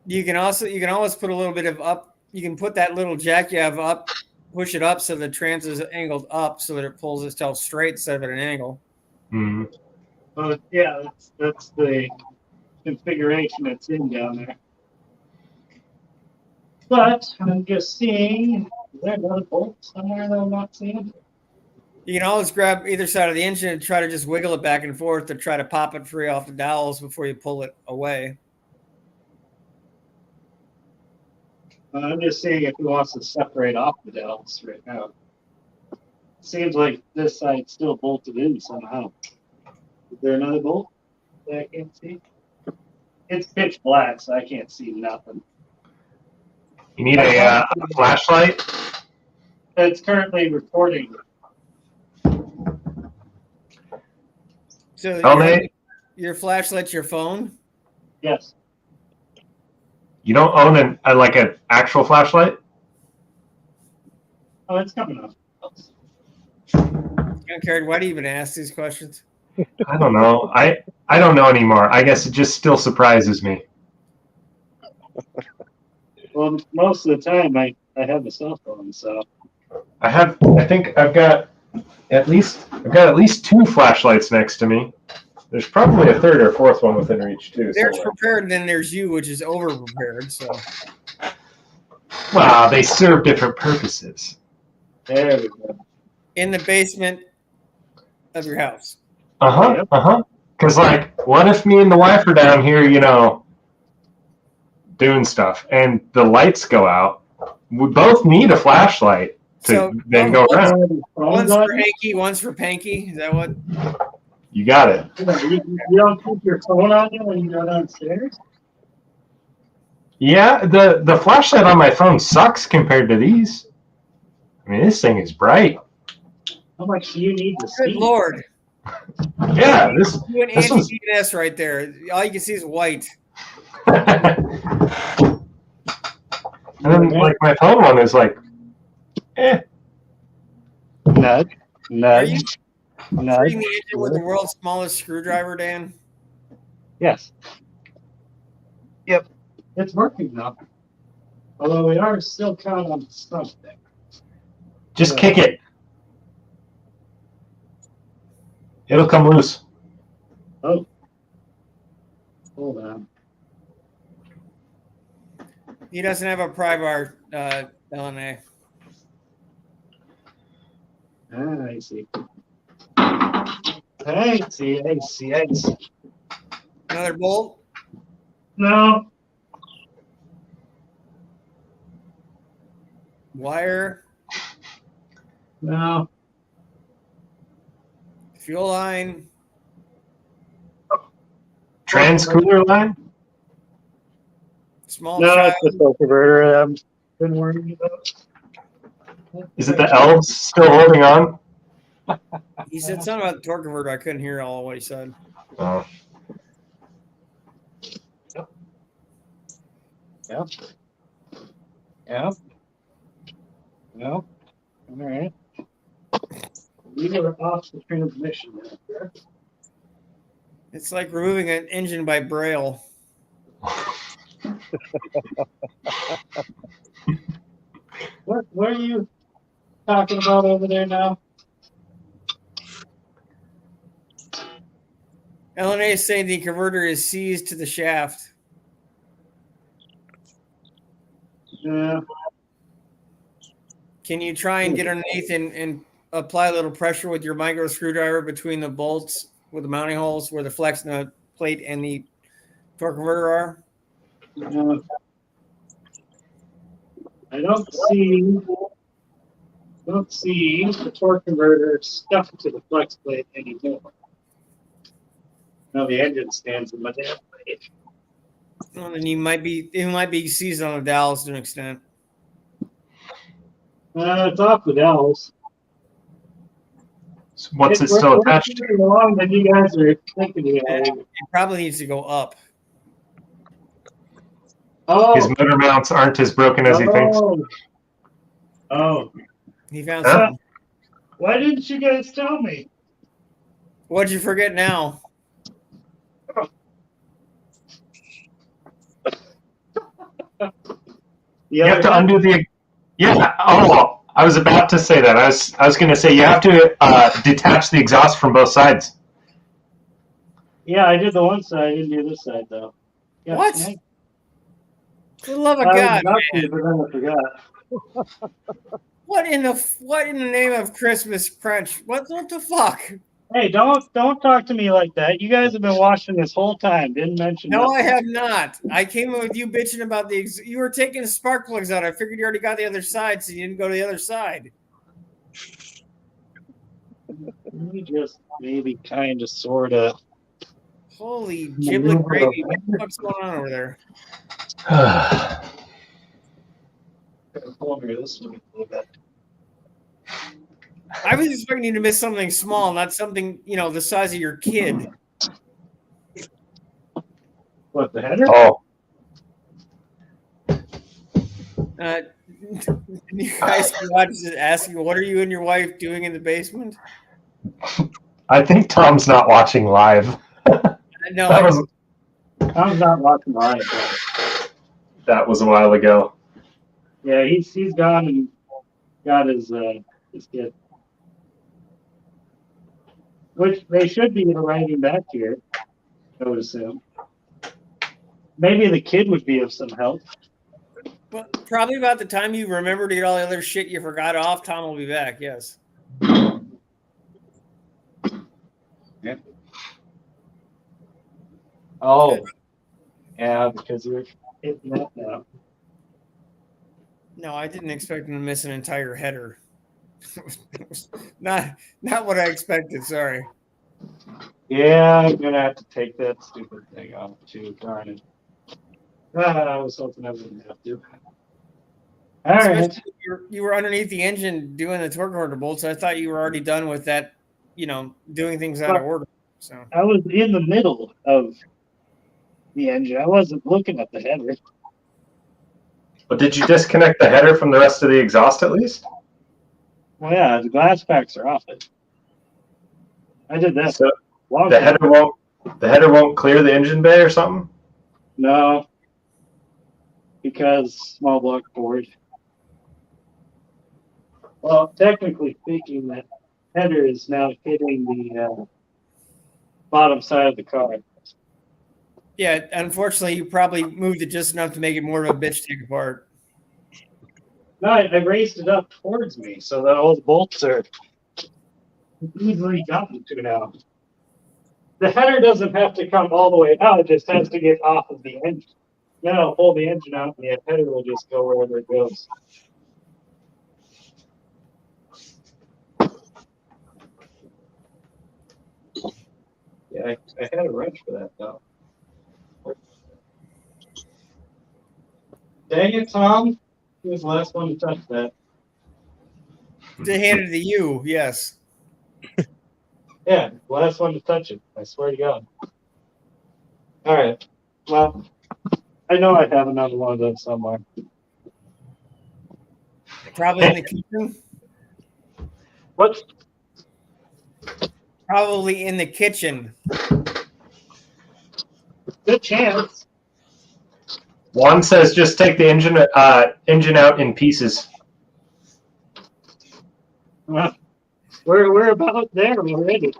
You can always put a little bit of up. You can put that little jack you have up, push it up so the trans is angled up so that it pulls itself straight instead of at an angle. Hmm. But yeah, that's the configuration it's in down there. But I'm just seeing, is there another bolt somewhere that I'm not seeing? You can always grab either side of the engine and try to just wiggle it back and forth to try to pop it free off the dowels before you pull it away. I'm just seeing if he wants to separate off the dowels right now. Seems like this side's still bolted in somehow. Is there another bolt that I can't see? It's pitch black, so I can't see nothing. You need a flashlight? It's currently recording. So LNA, your flashlight's your phone? Yes. you don't own an actual flashlight? Oh, it's coming up. Karen, why do you even ask these questions? I don't know. I don't know anymore. I guess it just still surprises me. Well, most of the time I have a cell phone, so. I think I've got at least two flashlights next to me. There's probably a third or fourth one within reach too. There's somewhere. prepared, and then there's you, which is over prepared. So Wow, they serve different purposes. There we go. in the basement of your house. Because what if me and the wife are down here, doing stuff, and the lights go out? We both need a flashlight to then go around. One's for Hanky, one's for Panky. Is that what? You got it. You don't keep your phone on you when you go downstairs? Yeah, the flashlight on my phone sucks compared to these. I mean, this thing is bright. How much do you need to Good see? Lord. Yeah, this You and this one's- anti-DNS right there. All you can see is white. And then my phone one is Nudge. Are Nudge. you Nudge. treating the engine with the world's smallest screwdriver, Dan? Yes. Yep. It's working now. Although we are still counting on something. just kick it. It'll come loose. Oh. Hold on. He doesn't have a pry-bar, LNA. I see. I see. Another bolt? No. Wire? No. Fuel line? Trans cooler line? Small No, child? it's the torque converter I've been worrying about. Is it the elves still holding on? He said something about the torque converter. I couldn't hear all what he said. Oh. Yep. Yep. All right. We were off the transmission there. It's like removing an engine by braille. What are you talking about over there now? LNA is saying the converter is seized to the shaft. Yeah. Can you try and get underneath and apply a little pressure with your micro screwdriver between the bolts with the mounting holes where the flex plate and the torque converter are? I don't see the torque converter stuck to the flex plate anymore. No, the engine stands in my damn plate. Well, then it might be seized on the dowels to an extent. It's off the dowels. So what's it We're- still we're attached to? moving along than you guys are thinking. It probably needs to go up. His Oh, motor mounts aren't as broken as he thinks. oh, He found Huh? something. why didn't you guys tell me? What'd you forget now? You have to undo the. Yeah. Oh, I was about to say that. I was going to say you have to detach the exhaust from both sides. Yeah, I did the one side. I didn't do this side though. Yeah, What? man. For the love of I was God, about man. to, but then I forgot. What in the name of Christmas crunch? What the fuck? Hey, don't talk to me like that. You guys have been watching this whole time. Didn't mention. No, I nothing. have not. I came in with you bitching about you were taking the spark plugs out. I figured you already got the other side, so you didn't go to the other side. We just maybe kind of, sort of. Holy giblet gravy. What the fuck's going on over there? This way a little bit. I was expecting you to miss something small, not something, the size of your kid. What, the header? Oh, You guys can watch this asking, what are you and your wife doing in the basement? I think Tom's not watching live. No, That was I'm not watching live. But that was a while ago. yeah, he's gone and got his kid. Which they should be arriving back here, I would assume. Maybe the kid would be of some help. well, probably about the time you remember to get all the other shit you forgot off, Tom will be back. Yes. Yeah. Oh, yeah, because you're hitting that now. No, I didn't expect him to miss an entire header. not what I expected. Sorry. Yeah, I'm gonna have to take that stupid thing off too. Darn it. I was hoping I wouldn't have to. All right. Especially you were underneath the engine doing the torque converter bolts. I thought you were already done with that. Doing things out of order. So I was in the middle of the engine. I wasn't looking at the header. But did you disconnect the header from the rest of the exhaust at least? Well, yeah, the glass packs are off it. I did that. So long the time. header won't clear the engine bay or something? No, because small block board. Well, technically speaking, that header is now hitting the bottom side of the car. yeah, unfortunately, you probably moved it just enough to make it more of a bitch to take apart. No, I raised it up towards me, so that all the bolts are easily gotten to now. The header doesn't have to come all the way out; it just has to get off of the engine. Then I'll pull the engine out, and the header will just go wherever it goes. Yeah, I had a wrench for that though. Dang it, Tom! He was the last one to touch that. They handed it to you, yes. Yeah, last one to touch it. I swear to God. All right. Well, I know I have another one of those somewhere. Probably in the kitchen. What? Probably in the kitchen. Good chance. Juan says just take the engine out in pieces. We're about there already.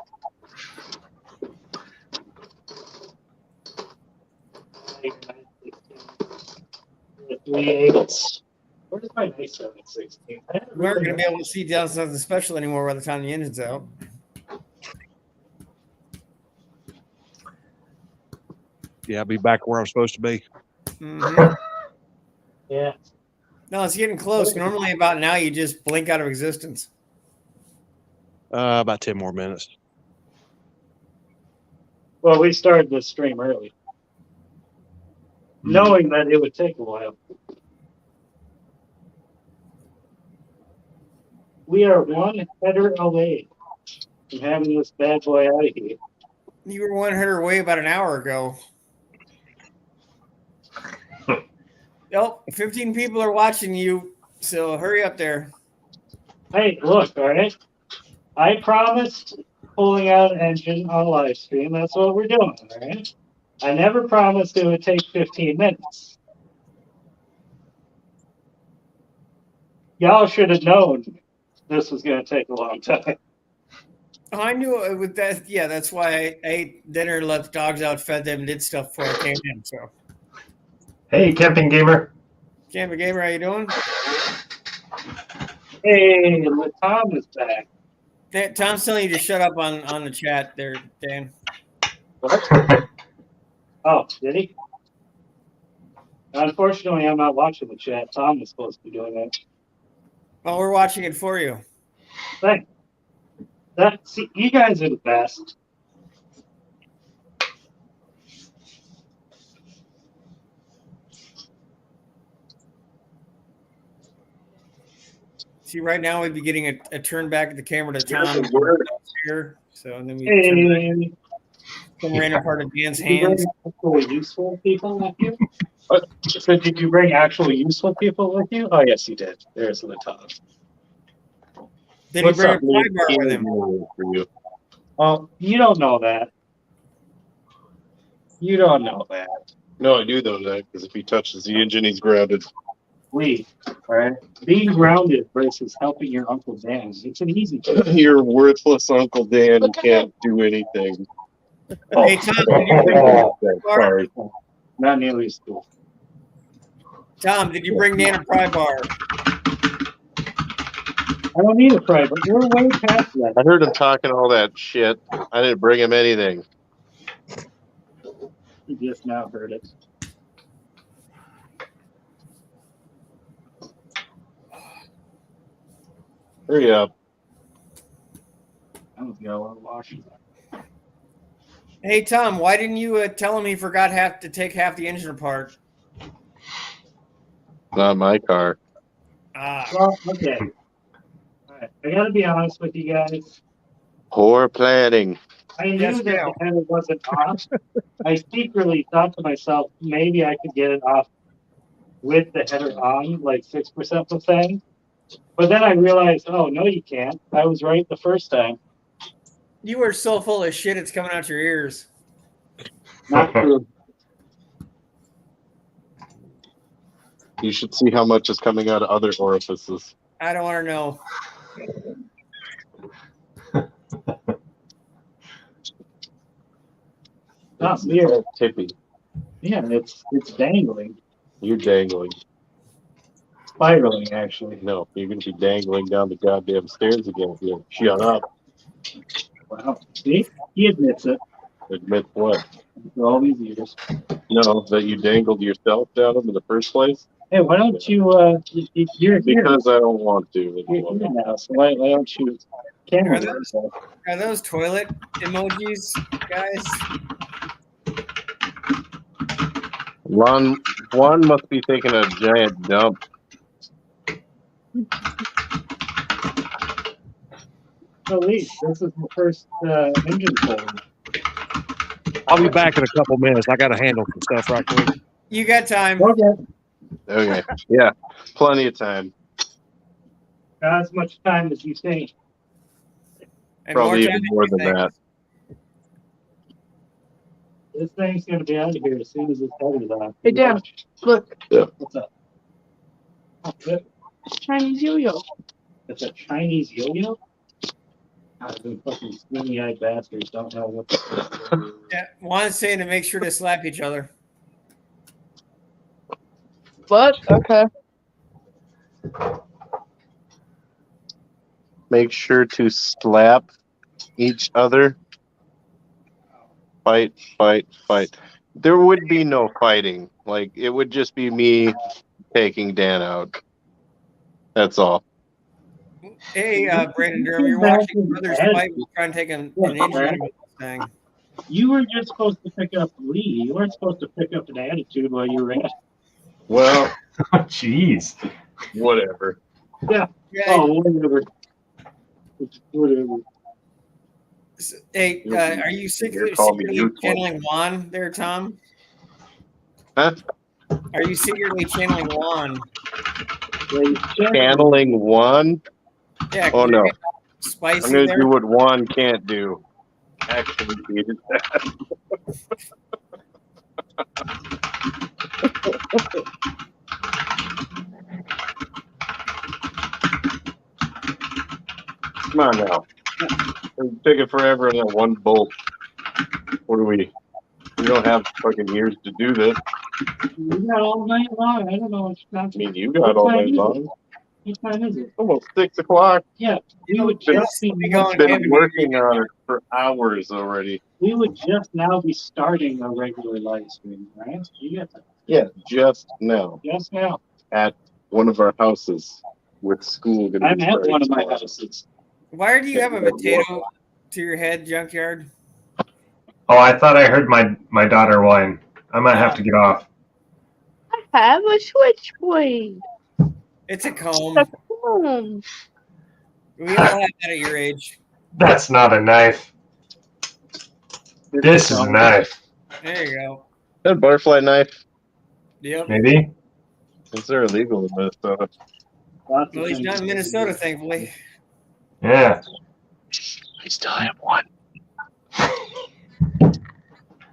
Where's my nice 716? We aren't going to be able to see down something special anymore by the time the engine's out. Yeah, I'll be back where I'm supposed to be. Mm-hmm. Yeah. No, it's getting close. Normally, about now, you just blink out of existence. About 10 more minutes. Well, we started this stream early, knowing that it would take a while. We are one header away I'm having this bad boy out of here. You were 100 away about an hour ago. Oh, 15 people are watching you, so hurry up there. Hey, look, all right. I promised pulling out an engine on live stream. That's what we're doing, all right? I never promised it would take 15 minutes. Y'all should have known this was going to take a long time. Oh, I knew it with that. Yeah, that's why I ate dinner, let the dogs out, fed them, did stuff before I came in. So, Hey, camping gamer. Camper Gamer, how you doing? Hey, Tom is back. Hey, Tom's telling you to shut up on the chat there, Dan. What? Oh, did he? Unfortunately, I'm not watching the chat. Tom is supposed to be doing that. Well, we're watching it for you. Thanks. See, you guys are the best. See, right now we'd be getting a turn back at the camera to Tom here. So, and then we turn Hey, some random part of Dan's did you hands. bring actual useful people with you? So did you bring actual useful people with you? Oh, yes, you did. There's the top. Did he What's bring a up, pry Lee? bar with him? For you. Well, you don't know that. You don't know that. No, I do know that because if he touches the engine, he's grounded. Lee, all right? Being grounded versus helping your Uncle Dan. It's an easy choice. Your worthless Uncle Dan can't do anything. Hey, Tom, did you bring That card. Not nearly as cool. Tom, did you bring Dan a pry bar? I don't need a private. We're way past that. I heard him talking all that shit. I didn't bring him anything. You just now heard it. Hurry up. I was got a lot of washing. Hey, Tom, why didn't you tell him he forgot to take half the engine apart? Not my car. Ah, Well, okay. All right. I got to be honest with you guys. Poor planning. I knew Yes, that ma'am. the header wasn't off. I secretly thought to myself, maybe I could get it off with the header on, like 6% mustang. But then I realized, oh, no, you can't. I was right the first time. you were so full of shit, it's coming out your ears. Not true. You should see how much is coming out of other orifices. I don't want to know. Not weird. Tippy. Yeah, it's dangling. You're dangling. Spiraling, actually. No, you're going to be dangling down the goddamn stairs again. Yeah, shut up. Wow. See? He admits it Admit what? for all these years. No, that you dangled yourself down them in the first place? Hey, why don't you, you're here. Because I don't want to. You're here now, so why don't you camera yourself? Are those toilet emojis, guys? One must be taking a giant dump. So, Lee, this is the first engine pull. I'll be back in a couple minutes. I got to handle some stuff right quick. You got time. Okay. Okay. Yeah. Plenty of time. Not as much time as you think. And Probably time even more you than think. that. This thing's going to be out of here as soon as it's headed on. Hey, Dan, look, What's up? Oh, good. Chinese yo-yo. It's a Chinese yo-yo? God, them fucking skinny-eyed bastards don't know what the Yeah, Juan's saying to make sure to slap each other. What? Okay. Make sure to slap each other. Fight, fight, fight. There would be no fighting. Like, it would just be me taking Dan out. That's all. Hey, Brandon Durham, you're watching brothers fight. Trying to take an engine out of this thing. You were just supposed to pick up Lee. You weren't supposed to pick up an attitude while you were at it. Well, Jeez. whatever. Yeah, Oh, whatever. Whatever. Hey, You'll are you secretly call me useless. channeling Juan there, Tom? Huh? Are you secretly channeling Juan? Channeling one? Yeah. Oh no. Spicy I'm gonna there. do what one can't do. Actually, Peter. Come on now. It's taking forever on that one bolt. What do we? We don't have fucking years to do this. You got all night long. I don't know what's not. I mean, you got all night long. What time is it? Almost 6 o'clock. Yeah, we would Been- just be Been working on it for hours already. we would just now be starting a regular live stream, right? You get that? Yeah, just now Just now. at one of our houses with school. Gonna I'm be at starting one of my tomorrow. houses. Why do you have a potato to your head, Junkyard? Oh, I thought I heard my daughter whine. I might have to get off. I have a switchblade. It's a comb. That's home. We all have that at your age. That's not a knife. This is a knife. There you go. That butterfly knife. Yep. Maybe. Is there illegal in Minnesota? Lots of Well, he's things not in to Minnesota, do. thankfully. Yeah. I still have one.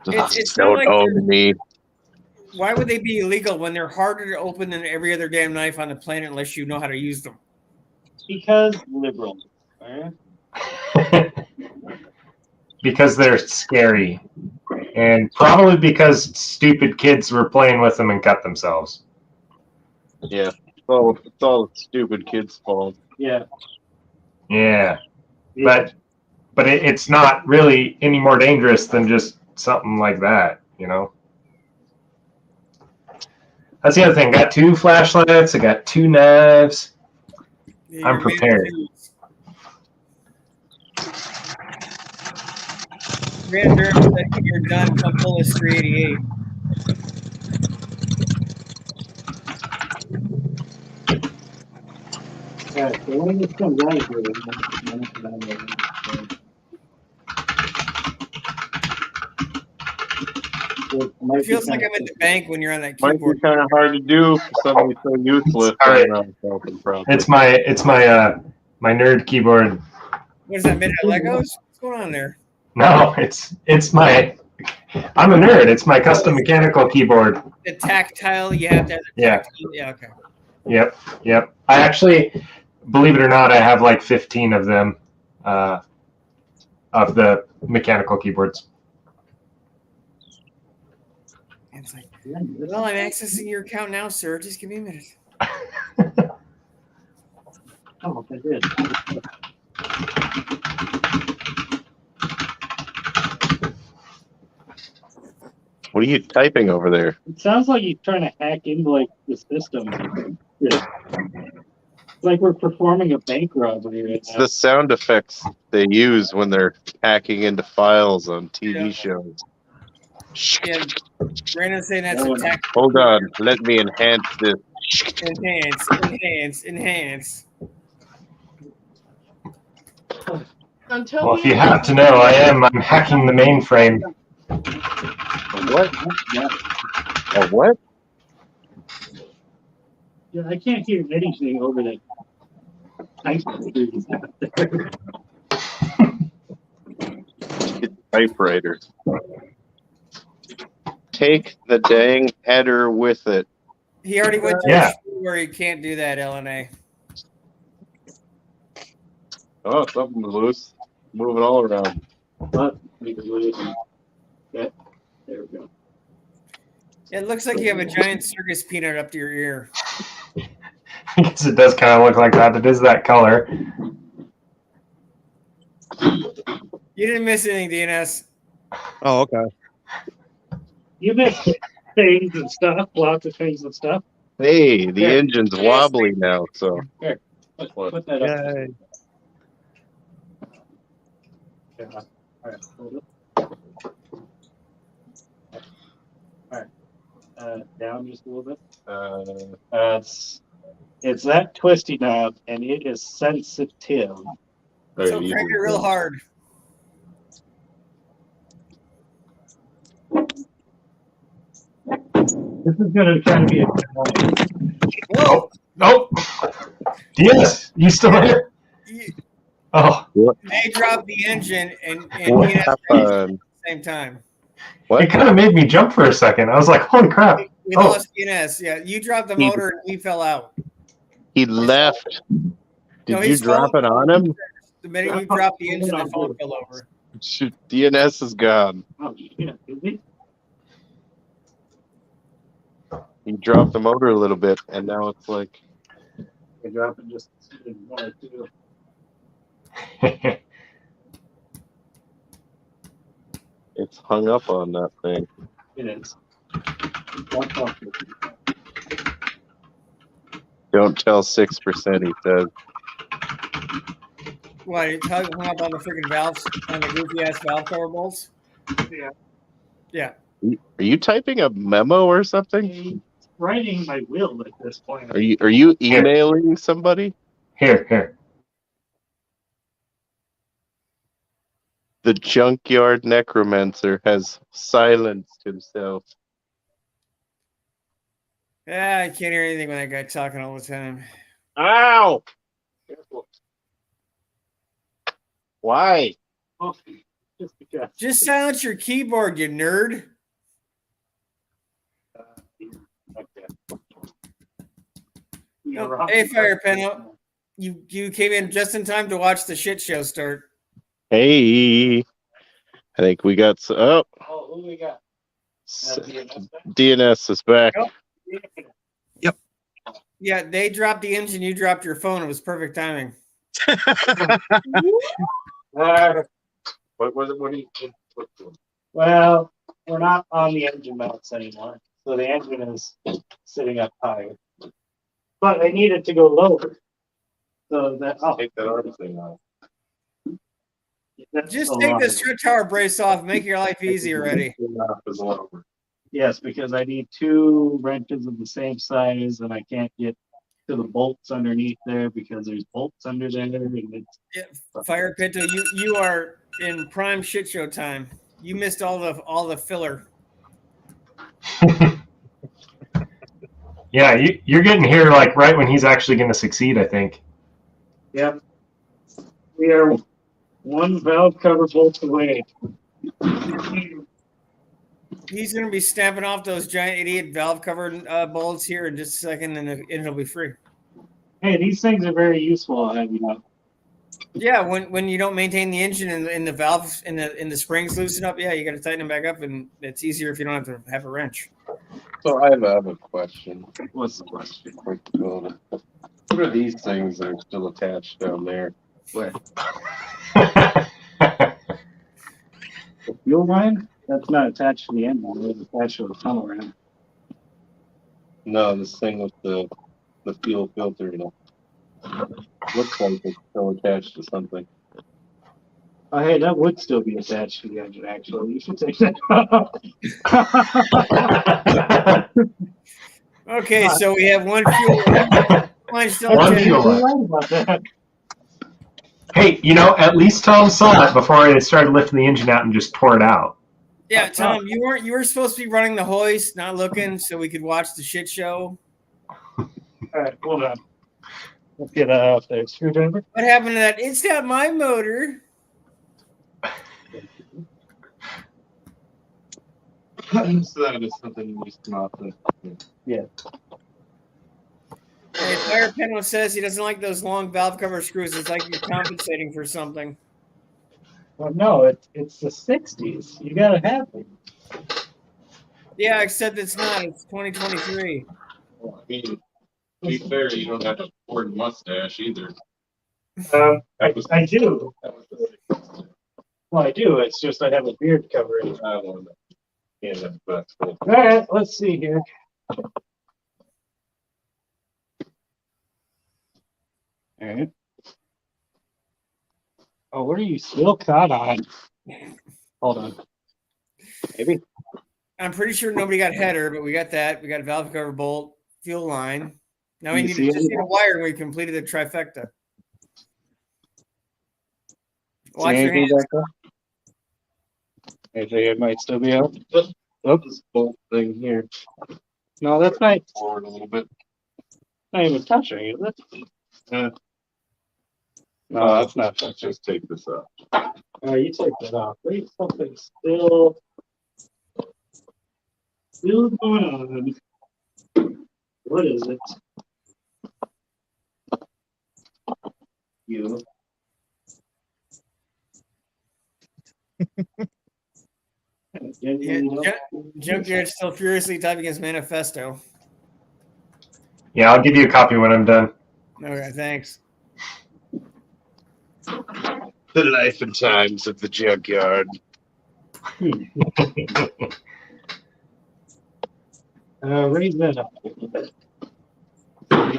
It's not like own me. why would they be illegal when they're harder to open than every other damn knife on the planet unless you know how to use them? Because liberals. Right? Because they're scary. And probably because stupid kids were playing with them and cut themselves. Yeah. It's all the stupid kids' fault. Yeah. Yeah. But it's not really any more dangerous than just something like that, you know? That's the other thing. Got 2 flashlights. I got 2 knives. Yeah, I'm you're made of prepared. tools. Van Durham said when you're done, come pull us 388. Yeah, so when this comes out of here, we'll knock it out of there. It feels like I'm at the bank when you're on that Might be keyboard. kind of hard to do for somebody so useless. Sorry. I don't know, probably. It's my nerd keyboard. What is that, made out of Legos? What's going on there? No, it's my I'm a nerd. It's my custom mechanical keyboard. The tactile, you have to have the Yeah. tactile. Yeah, okay. Yep. I actually, believe it or not, I have like 15 of them, of the mechanical keyboards. And it's like, well, I'm accessing your account now, sir. Just give me a minute. Oh, I did. What are you typing over there? It sounds like you're trying to hack into like the system. It's like we're performing a bank robbery right It's now. the sound effects they use when they're hacking into files on TV Yeah. shows. Yeah, Brandon's saying that's a tactile. Hold on, let me enhance this. Enhance. Until Well, if you have to know, I'm hacking the mainframe. What? Yeah. A what? Yeah, I can't hear anything over that. Typewriter. Take the dang header with it. He already went to Yeah. a show where he can't do that, LNA. Oh, something was loose. Moving all around. But we can lose. Yeah, there we go. It looks like you have a giant circus peanut up to your ear. I guess it does kind of look like that. It is that color. You didn't miss anything, DNS. Oh, okay. You missed things and stuff, lots of things and stuff. Hey, the Yeah. engine's wobbly now, so Put that up. Yay. Yeah. All right. Hold it. All right. Down just a little bit. It's that twisty knob, and it is sensitive. So crank it real hard. This is gonna kind of be a good one. Whoa! Oh, yes, you still there? You- Oh, They dropped the engine and What DNS dropped it at happened? the same time. it kind of made me jump for a second. I was like, holy crap. We Oh. lost DNS. Yeah, you dropped the He- motor and he fell out. He left. No, Did you his drop phone- it on him? The minute you dropped the engine, the phone fell over. Shoot, DNS is gone. Oh, shit, did we? You dropped the motor a little bit, and now it's like I dropped it just in 1 or 2. it's hung up on that thing. It is. Watch out. Don't tell 6%, he says. What? It's hung up on the freaking valves, on the goofy ass valve cover bolts? Yeah. Yeah. Are you typing a memo or something? I'm writing my will at this point. Are you emailing somebody? Here. The junkyard necromancer has silenced himself. Yeah, I can't hear anything when that guy talking all the time. Ow! Careful. Why? Oh, just because. Just silence your keyboard, you nerd. Okay. Oh, hey, Fire Penno. You came in just in time to watch the shit show start. Hey, I think we got. Oh, who we got? DNS is back. Oh. Yeah, they dropped the engine. You dropped your phone. It was perfect timing. What was it? What do you? Well, we're not on the engine mounts anymore, so the engine is sitting up higher. But I need it to go lower, so that Take that arm thing off. that's Just a take lot. the strut tower brace off. Make your life easy already. Yes, because I need 2 wrenches of the same size, and I can't get to the bolts underneath there because there's bolts under there, and it's Fire Pinto, you are in prime shit show time. You missed all the filler. Yeah, you're getting here like right when he's actually going to succeed, I think. Yep. We are 1 valve cover bolt away. He's going to be stamping off those giant idiot valve cover bolts here in just a second, and it'll be free. Hey, these things are very useful. Yeah, when you don't maintain the engine and the valves and the springs loosen up, yeah, you got to tighten them back up, and it's easier if you don't have to have a wrench. So I have a question. What's the question? What are these things that are still attached down there? Where? The fuel line? That's not attached to the engine. It's attached to the tunnel ram. No, this thing with the fuel filter. Looks like it's still attached to something. Oh, hey, that would still be attached to the engine, actually. You should take that off. Okay, so we have one fuel line still One attached. fuel line. You're right about that. Hey, at least Tom saw it before I started lifting the engine out and just tore it out. Yeah, Tom, you were supposed to be running the hoist, not looking, so we could watch the shit show. All right, hold on. Let's get that out there. Screwdriver? What happened to that? It's not my motor. So that is something you used to come out with. Yeah. Hey, Fire Penno says he doesn't like those long valve cover screws. It's like you're compensating for something. Well, no, it's the 60s. You gotta have them. Yeah, except it's not. It's 2023. Well, I mean, to be fair, you don't have a Ford mustache either. I do. That was the 60s. Well, I do. It's just I have a beard covering. I wanted to hand that back. All right, let's see here. All right. Oh, what are you still caught on? Hold on. Maybe. I'm pretty sure nobody got header, but we got that. We got a valve cover bolt, fuel line. Now we You need see to just it? need a wire and we completed the trifecta. Watch See your anything hands. back there? Anything it might still be out? Oops. This bolt thing here. No, that's not, Forward a little bit. not even touching, is it? No, that's not Let's touching. just take this up. You take that off. Wait, something's still going on. What is it? You. Yeah, Junkyard's still furiously typing his manifesto. Yeah, I'll give you a copy when I'm done. Okay, thanks. The life and times of the junkyard. Raise that up a little bit. I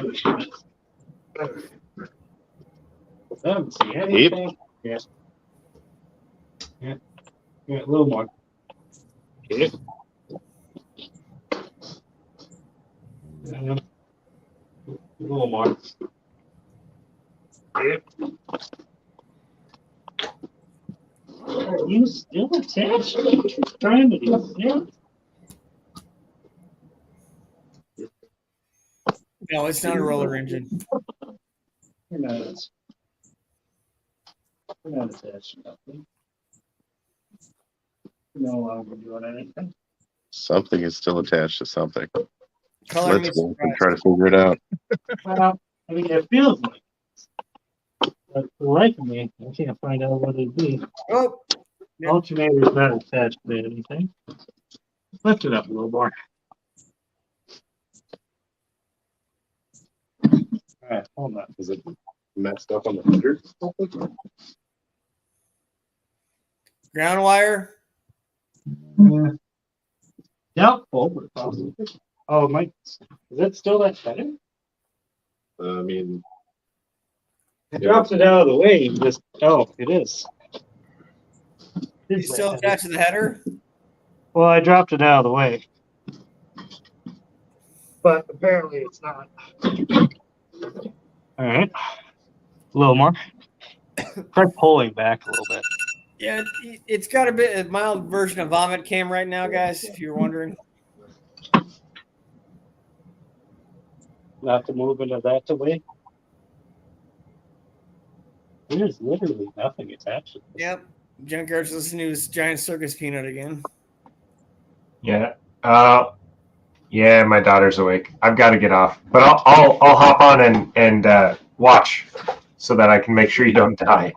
haven't seen anything. Yeah. Yeah. Yeah, a little more. Okay. A little more. Okay. Are you still attached? Trying to do that? No, it's not a roller engine. You're not. We're not attached to nothing. We're no longer doing anything. Something is still attached to something. Color me Let's go and surprised. try to figure it out. Well, I mean, it feels like it. But for the life of me, I can't find out what it'd be. Oh, yeah. Alternator's not attached to anything. Lift it up a little more. Alright, hold on. Is it messed up on the heater? ground wire. Doubtful, but possible. Oh, it might. Is it still that better? I mean, I dropped it out of the way and just. Oh, it is. You still attached to the header? Well, I dropped it out of the way. But apparently it's not. All right. A little more. Try pulling back a little bit. Yeah, it's got a mild version of vomit cam right now, guys, if you're wondering. Not to move into that way. There's literally nothing attached to this. Yep. Junkyard's listening to his giant circus peanut again. Yeah. Yeah, my daughter's awake. I've got to get off, but I'll hop on and watch so that I can make sure you don't die.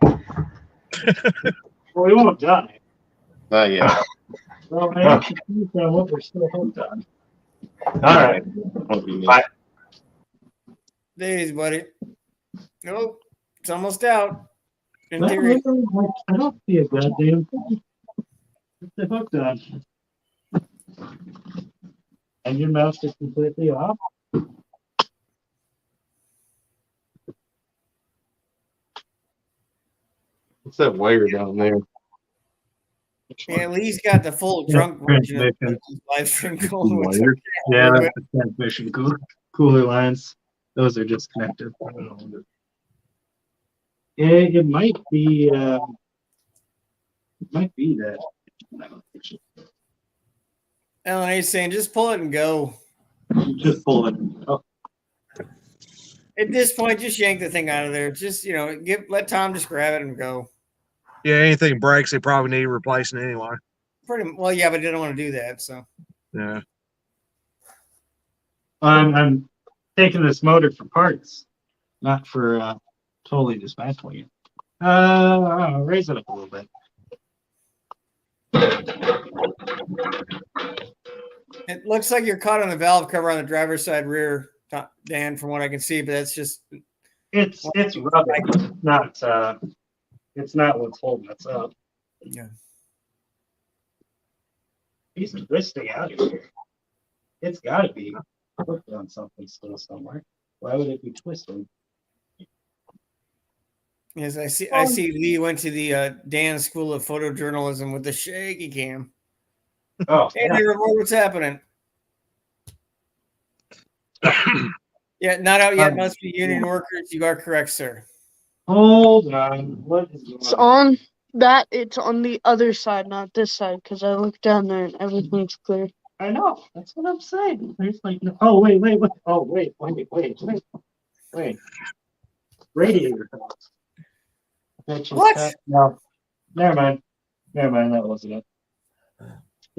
Well, we won't die. not yet. Well, I have to see what we're still hooked on. All right. Won't be me. Bye. Days, buddy. Nope. It's almost out. In Well, theory. I don't see a goddamn thing. What's the hooked on? And your mouse is completely off? What's that wire down there? Yeah, Lee's got the full drunk version of transmission. his live stream going. Which Wire? Yeah, that's the transmission cooler lines. Those are disconnected. I don't know. It might be. It might be that. LNA's saying just pull it and go. Just pull it. Oh, At this point, just yank the thing out of there. Just let Tom just grab it and go. Yeah, anything breaks, they probably need replacing anyway. Pretty well, yeah, but they don't want to do that. So Yeah. I'm taking this motor for parts, not for totally dismantling it. Raise it up a little bit. it looks like you're caught on the valve cover on the driver's side rear, Dan, from what I can see. But that's just It's rubbing, not it's not what's holding us up. yeah. He's twisting out of here. It's got to be hooked on something still somewhere. Why would it be twisting? Yes, I see. I see. Lee went to the Dan School of Photojournalism with the shaky cam. Oh, Hey, yeah. they report what's happening. Yeah, not out yet. Must be union workers. You are correct, sir. Hold on. What is It's going on that. It's on the other side, not this side, because I looked down there and everything's clear. I know. That's what I'm saying. There's like, oh wait. Oh wait. Radiator. What? No. Never mind. That wasn't it.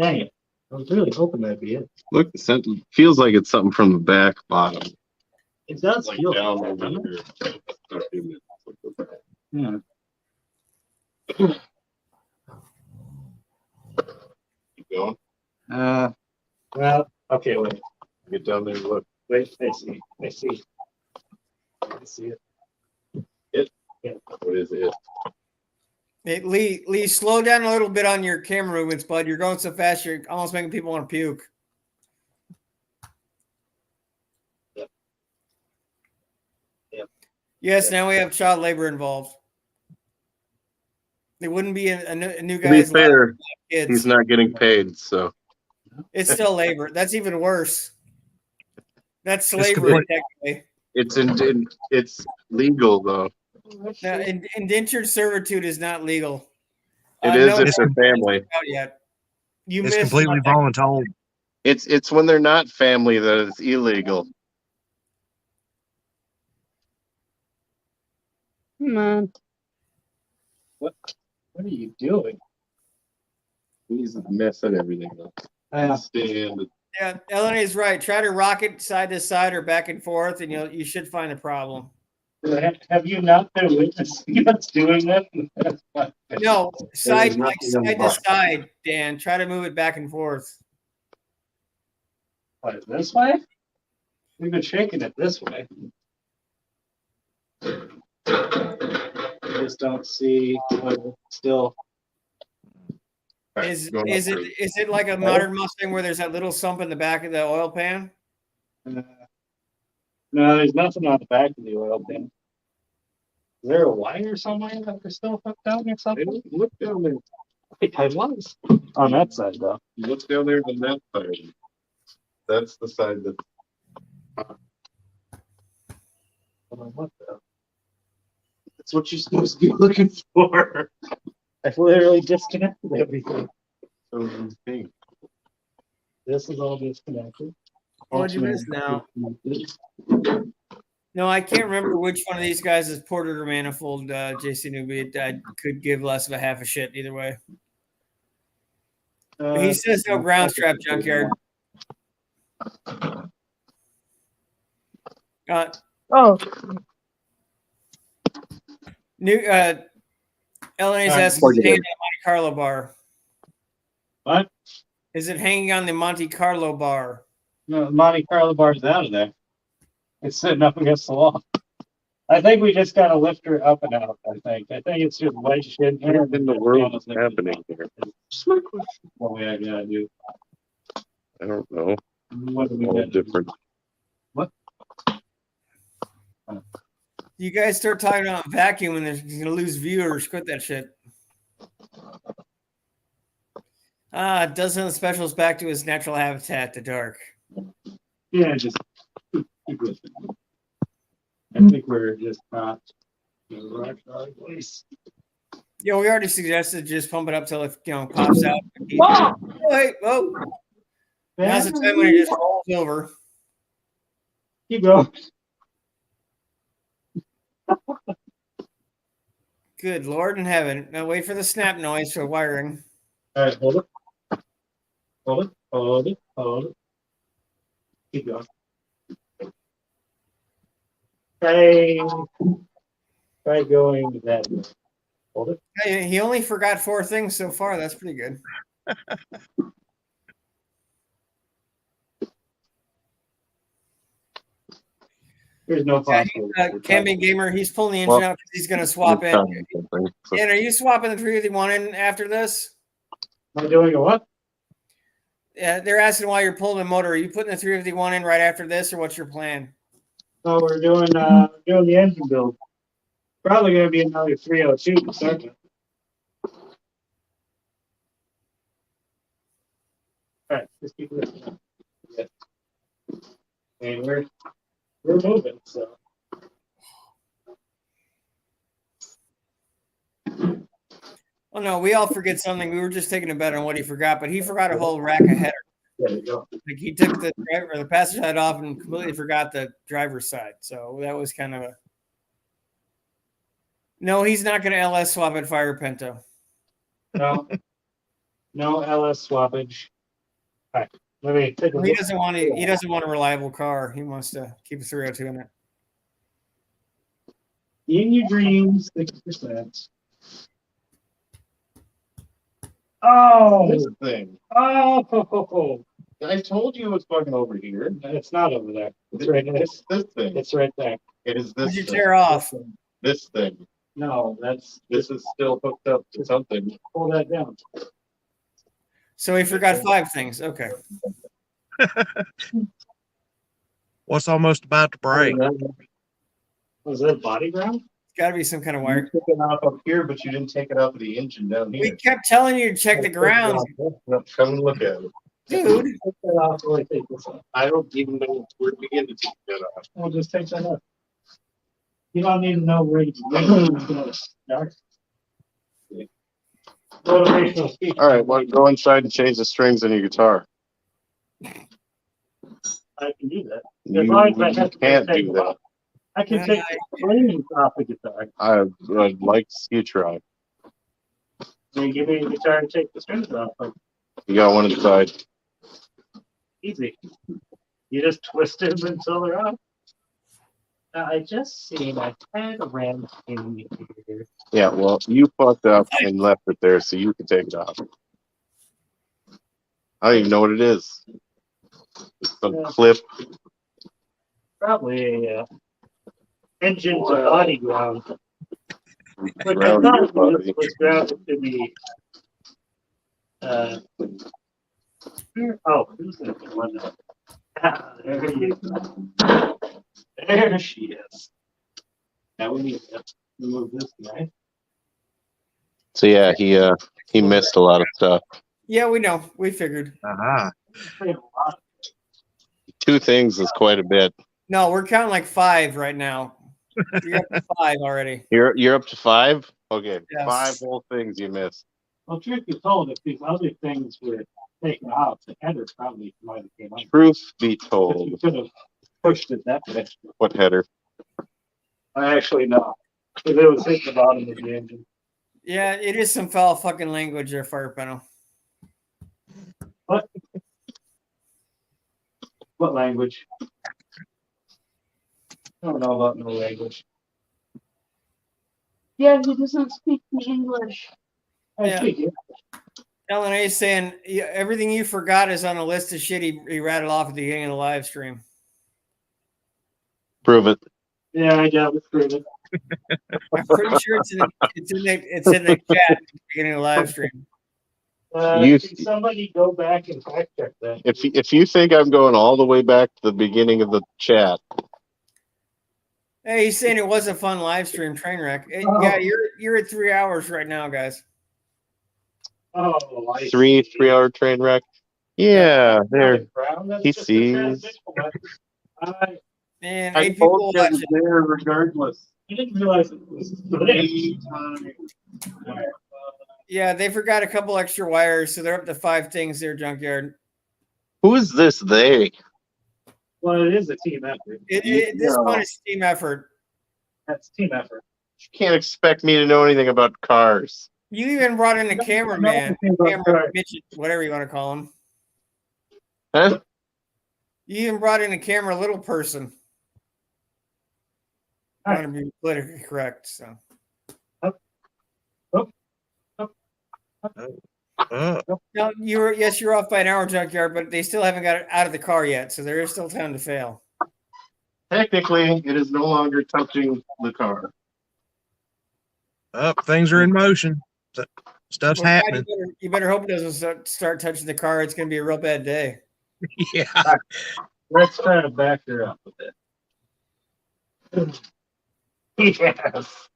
Dang it. I was really hoping that'd be it. Look, it feels like it's something from the back bottom. It does Like feel down like over that, here. yeah. Keep going. Well, okay, wait. Get down there and look. Wait, I see it. What is it? Hey, Lee, slow down a little bit on your camera movements, bud. You're going so fast, you're almost making people want to puke. Yep. Yes, now we have child labor involved. There wouldn't be a new To be guy's fair, kids. he's not getting paid, so It's still labor. That's even worse. That's It's slavery, technically. it's legal though. Now, indentured servitude is not legal. It is no, if they're family. out yet. You It's missed completely one. voluntary. It's when they're not family that it's illegal. Come on. What are you doing? He's messing everything up. Stand. Yeah, Eleni is right. Try to rock it side to side or back and forth, and you should find a problem. Have you not been witnessing us doing that? No, side nothing on the side to box. side, Dan. Try to move it back and forth. What, this way? We've been shaking it this way. I just don't see what it's still. Is it like a modern Mustang where there's that little sump in the back of the oil pan? No, there's nothing on the back of the oil pan. Is there a wire somewhere that we're still hooked down or something? Look down there. I was on that side though. Look down there on that side. That's the side that. What the? That's what you're supposed to be looking for. I've literally disconnected everything. This is all disconnected. What'd you miss now? No, I can't remember which one of these guys is ported or manifold, JC Newby. I could give less of a half a shit either way. He says no ground strap junkyard. Oh, New LNA's asking, is it hanging on the Monte Carlo bar? What? Is it hanging on the Monte Carlo bar? No, the Monte Carlo bar's out of there. It's sitting up against the wall. I think we just gotta lift her up and out. I think it's just wedged in here. What in the world is happening here? What we gotta do? I don't know. What do we All gotta do? different. You guys start talking about vacuum and you're gonna lose viewers. Quit that shit. Dozen of the specials back to his natural habitat, the dark. Yeah, just keep listening. I think we're just not in the right place. Yeah, we already suggested just pump it up till it pops out. wow. Oh, wait, whoa. Now's the time when it just rolls over. Keep going. Good Lord in heaven. Now wait for the snap noise for wiring. All right, hold it. Hold it. Keep going. Try going that way. Hold it. Hey, he only forgot 4 things so far. That's pretty good. There's no possible. Camping Gamer, he's pulling the engine out because he's going to swap in. Something. Dan, are you swapping the 351 in after this? Am I doing a what? Yeah, they're asking why you're pulling the motor. Are you putting the 351 in right after this, or what's your plan? No, we're doing the engine build. Probably gonna be another 302 to start with. All right, just keep listening. Yeah. And we're moving, so. Oh no, we all forget something. We were just taking a bet on what he forgot, but he forgot a whole rack of headers. There you go. Like he took the driver, the passenger side off and completely forgot the driver's side. So that was kind of a. No, he's not going to LS swap at Fire Pinto. No, no LS swappage. All right, let me take a He look. doesn't want to. He doesn't want a reliable car. He wants to keep a 302 in it. In your dreams, 6%. Oh, This thing. oh, I told you it was fucking over here. it's not over there. It's right there. This thing. It's right there. It is What'd this you thing. tear off? This thing. No, This is still hooked up to something. pull that down. So he forgot 5 things. Okay. What's almost about to break? Was that body ground? It's got to be some kind of You wire. took it off up here, but you didn't take it off of the engine down We here. kept telling you to check the grounds, No, come and look at it. dude. Take that off while I take this off. I don't even know where to begin to take that off. We'll just take that off. You don't need to know where to start. Motivational speech. All right, well, go inside and change the strings on your guitar. I can do that. You, As long as I have to can't take do them that. off. I can take the strings off the guitar. I'd like to see you try. Then give me the guitar and take the strings off. Like, You got one inside. easy. You just twist them until they're off. I just seen I had a wrench in here. Yeah, well, you fucked up and left it there, so you can take it off. I don't even know what it is. It's some Yeah. clip. Probably a engine to body ground. Which I Ground thought your body. was grounded to be. Oh, who's the one? Ah, there you go. There she is. Now we need to remove this guy. So yeah, he missed a lot of stuff. Yeah, we know. We figured. Uh-huh. We have a lot. 2 things is quite a bit. No, we're counting like 5 right now. You're up to 5 already. You're up to 5? Okay, Yes. 5 whole things you missed. Well, truth be told, if these other things were taken out, the header probably might have came out. Truth be If told, you could have pushed it that way. what header? I actually know. Because it was hitting the bottom of the engine. Yeah, it is some foul fucking language there, Fire Pinto. What language? I don't know about no language. Yeah, he doesn't speak the English. I Yeah. speak it. LNA is saying yeah, everything you forgot is on a list of shit he rattled off at the beginning of the live stream. Prove it. Yeah, I doubt it's proven. I'm pretty sure it's in the chat at the beginning of the live stream. You- Can somebody go back and fact check that? If you think I'm going all the way back to the beginning of the chat, Hey, he's saying it was a fun live stream train wreck. Oh. Yeah, you're at 3 hours right now, guys. Oh, I 3-hour train wreck. Yeah, there. That's He just a sees. transition button. I And I 8 people told you it was watching. there regardless. didn't realize it was there. Yeah, they forgot a couple extra wires, so they're up to 5 things there, Junkyard. Who is this they? Well, it is a team effort. This one is team effort. That's team effort. You can't expect me to know anything about cars. You even brought in a cameraman, Nothing about camera cars. midget, whatever you want to call him. Huh? You even brought in a camera little person. I Hi. want to be politically correct. So no, you're off by an hour, Junkyard, but they still haven't got it out of the car yet, so there is still time to fail. Technically, it is no longer touching the car. Up, things are in motion. Stuff's Well, God, happening. you better hope it doesn't start touching the car. It's going to be a real bad day. Yeah. Let's try to back her up with it. Yes.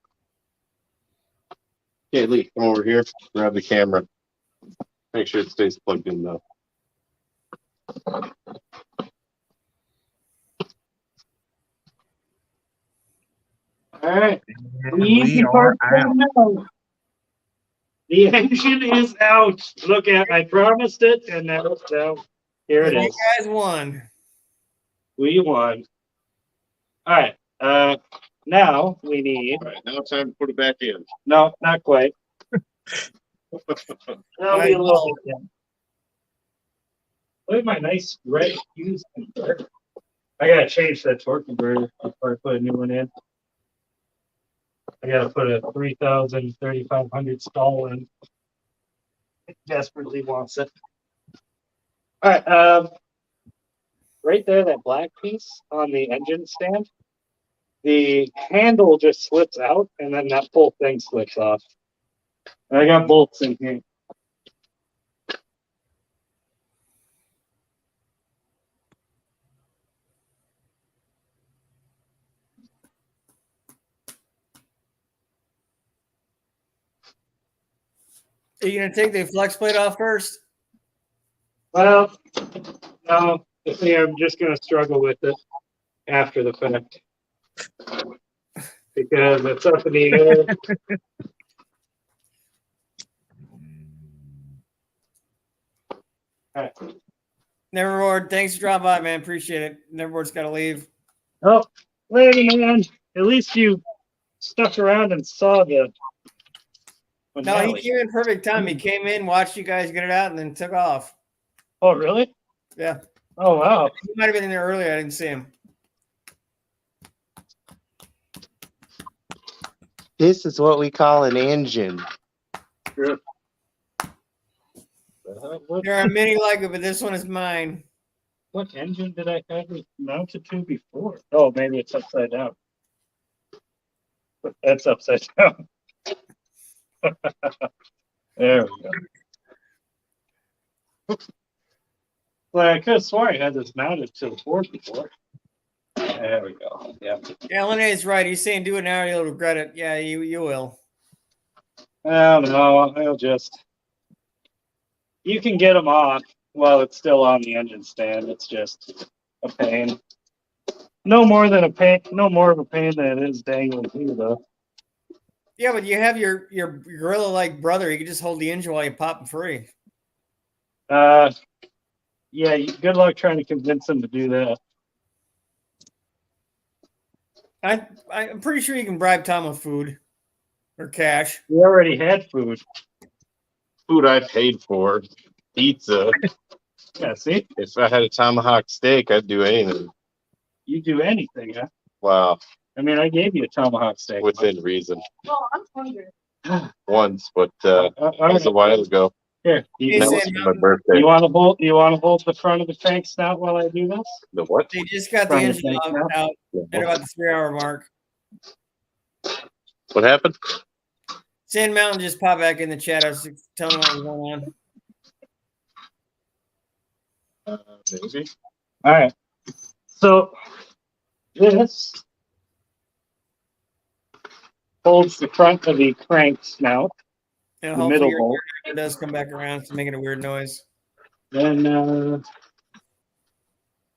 Okay, Lee, come over here. Grab the camera. Make sure it stays plugged in though. All right. And The easy we are part's out. done now. The engine is out. Look at, I promised it, and now it's down. Here it You is. guys won. We won. All right. Now we need. All right, now it's time to put it back in. No, not quite. That'll be a little bit. Yeah. Look at my nice red fuse converter. I gotta change that torque converter before I put a new one in. I gotta put a 3000 3500 stall in. It desperately wants it. All right. Right there, that black piece on the engine stand, the handle just slips out, and then that whole thing slips off. I got bolts in here. Are you gonna take the flex plate off first? Well, no, I think I'm just gonna struggle with it after the fact because it's up in the air. All right. Neverboard, thanks for dropping by, man. Appreciate it. Neverboard's got to leave. Oh, lady man, at least you stuck around and saw the. No, he finale. came in perfect time. He came in, watched you guys get it out, and then took off. Oh, really? Yeah. Oh, wow. He might have been in there earlier. I didn't see him. This is what we call an engine. What, There are many like it, but this one is mine. what engine did I have it mounted to before? Oh, maybe it's upside down. But that's upside down. There we go. Well, I could have sworn I had this mounted to the board before. There we go. Yeah. Alan is right. He's saying do it now or you'll regret it. Yeah, you will. Oh, no, I'll just. You can get them off while it's still on the engine stand. It's just a pain. No more than a pain. No more of a pain than it is dangling here, though. Yeah, but you have your gorilla-like brother. You can just hold the engine while you pop him free. Yeah. Good luck trying to convince him to do that. I'm pretty sure you can bribe Tom with food or cash. We already had food. Food I paid for, pizza. Yeah. See, If I had a tomahawk steak, I'd do anything. you do anything, huh? Wow, I mean, I gave you a tomahawk steak. within reason. Oh, I'm hungry. Once, but All that was a while ago. Here, Hey, That Sam, was for my birthday. you want to hold the front of the tank snout while I do this? The what? They just got the From the engine tank now? out at about the 3-hour mark. What happened? Sand Mountain just popped back in the chat. I was telling him what was going on. Maybe. All right. So this holds the front of the crank snout. And The hopefully middle your bolt. it does come back around. It's making a weird noise. Then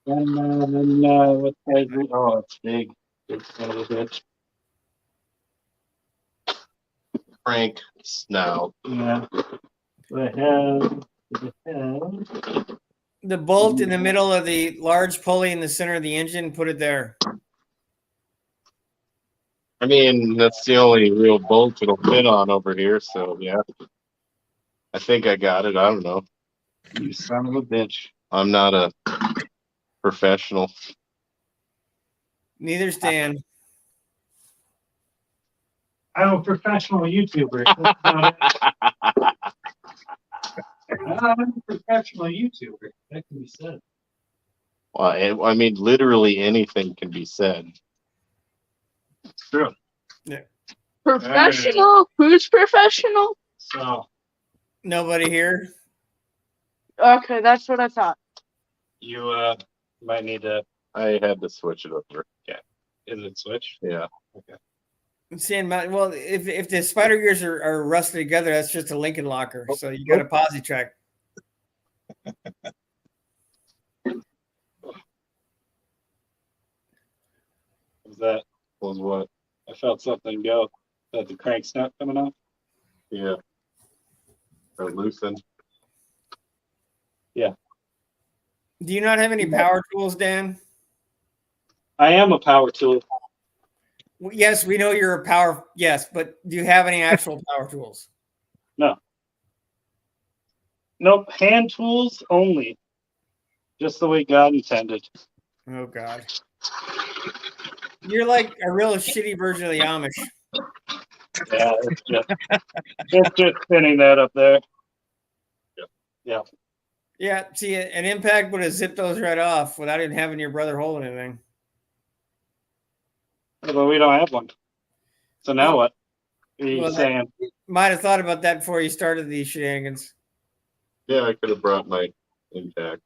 what size? Oh, it's big. Big son of a bitch. Crank snout. Yeah. The head. The bolt in the middle of the large pulley in the center of the engine, put it there. I mean, that's the only real bolt it'll fit on over here. So yeah, I think I got it. I don't know. You son of a bitch. I'm not a professional. Neither's Dan. I'm a professional YouTuber. That's about it. I'm a professional YouTuber. That can be said. Well, I mean, literally anything can be said. It's true. Professional? Who's professional? So Nobody here. Okay, that's what I thought. you might need to. I had to switch it over. Is it switch? Yeah. Sand Mountain. Well, if the spider gears are rusted together, that's just a Lincoln locker. So you got a posi track. Was what? I felt something go. Is that the crank snout coming off? Yeah. Or loosened. Do you not have any power tools, Dan? I am a power tool. Well, yes, we know you're a power. Yes, but do you have any actual power tools? Nope, hand tools only. Just the way God intended. Oh God, you're like a real shitty version of the Amish. Yeah, it's just spinning that up there. Yeah. Yeah, see, an impact would have zipped those right off without even having your brother hold anything. But we don't have one. So now what? What are you Well, saying? might have thought about that before you started these shenanigans. Yeah, I could have brought my impact.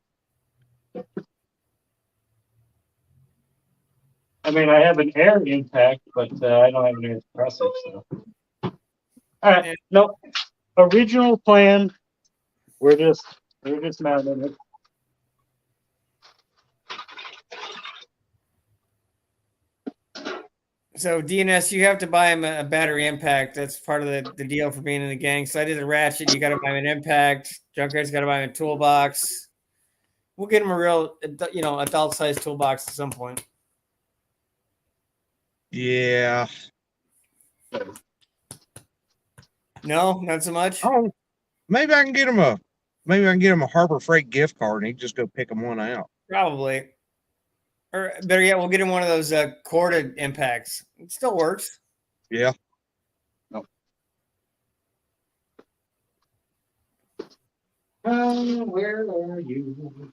I mean, I have an air impact, but I don't have an air compressor. So. All right. Yeah. Nope. Original plan. We're just mounting it. So DNS, you have to buy him a battery impact. That's part of the deal for being in the gang. So I did a ratchet. You got to buy him an impact. Junkyard's got to buy him a toolbox. We'll get him a real, adult sized toolbox at some point. Yeah. No, not so much. Oh, maybe I can get him a Harbor Freight gift card and he can just go pick him one out. Probably. Or better yet, we'll get him one of those corded impacts. It still works. Yeah. Where are you?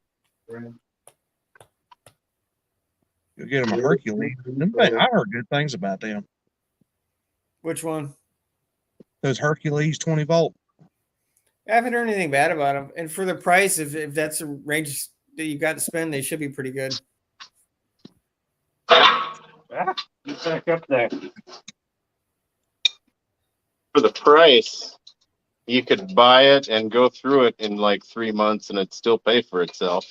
You'll get him a Hercules. I heard good things about them. Which one? Those Hercules 20 volt. I haven't heard anything bad about them. And for the price, if that's a range that you got to spend, they should be pretty good. Get back up there. For the price, you could buy it and go through it in like 3 months and it'd still pay for itself.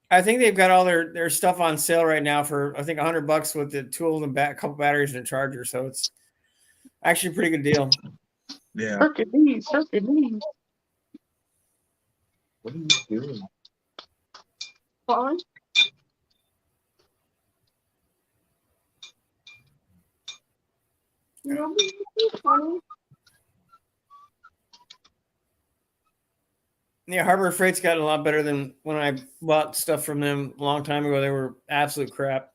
I think they've got all their stuff on sale right now for I think $100 with the tool and a couple batteries and a charger. So it's actually a pretty good deal. Yeah. Hercules. What are you doing? Fine. No, it's fine. Yeah, Harbor Freight's gotten a lot better than when I bought stuff from them a long time ago. They were absolute crap.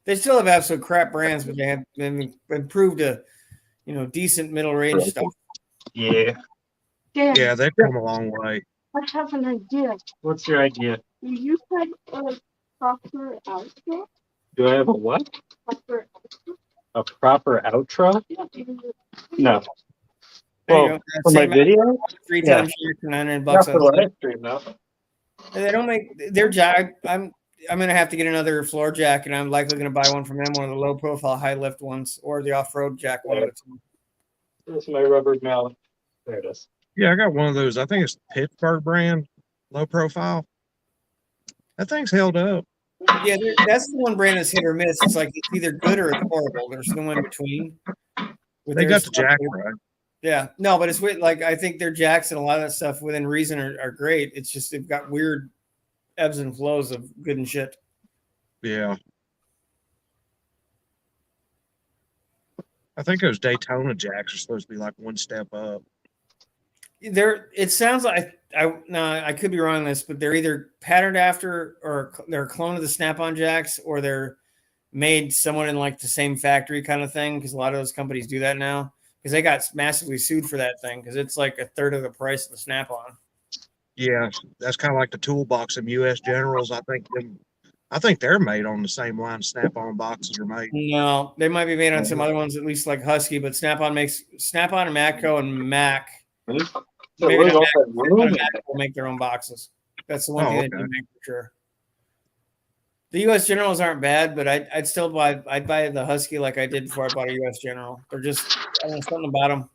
They still have absolute crap brands, but they have been improved to, decent middle range stuff. Yeah. Dan, Yeah, they've come a long way. I have an idea. What's your idea? Do you have a proper outfit? Do I have a what? Proper A proper outro? outfit? No. There you Well, go. for my Same video? 3 Yeah. times here for $900 Not for on sale. live stream, no. They don't make their jack. I'm gonna have to get another floor jack, and I'm likely gonna buy one from them, one of the low profile, high lift ones, or the off road jack one. Of the two. There's my rubber mallet. There it is. Yeah, I got one of those. I think it's Pittsburgh brand, low profile. That thing's held up. Yeah, that's the one brand that's hit or miss. It's like it's either good or it's horrible. There's no in between. With They their got the stuff. jack right. Yeah, no, but it's weird. Like I think their jacks and a lot of that stuff within reason are great. It's just they've got weird ebbs and flows of good and shit. Yeah. I think those Daytona jacks are supposed to be like one step up. It sounds like I could be wrong on this, but they're either patterned after or they're a clone of the Snap-on jacks, or they're made somewhat in like the same factory kind of thing. Because a lot of those companies do that now. Because they got massively sued for that thing. Because it's like a third of the price of the Snap-on. Yeah, that's kind of like the toolbox of U.S. Generals. I think they're made on the same line Snap-on boxes are made. No, they might be made on some other ones, at least like Husky. But Snap-on and Matco and Mac. Maybe not Mac will make their own boxes. That's the one thing they do make for sure. The U.S. Generals aren't bad, but I'd still buy. I'd buy the Husky like I did before I bought a U.S. General. They're just I don't know, something about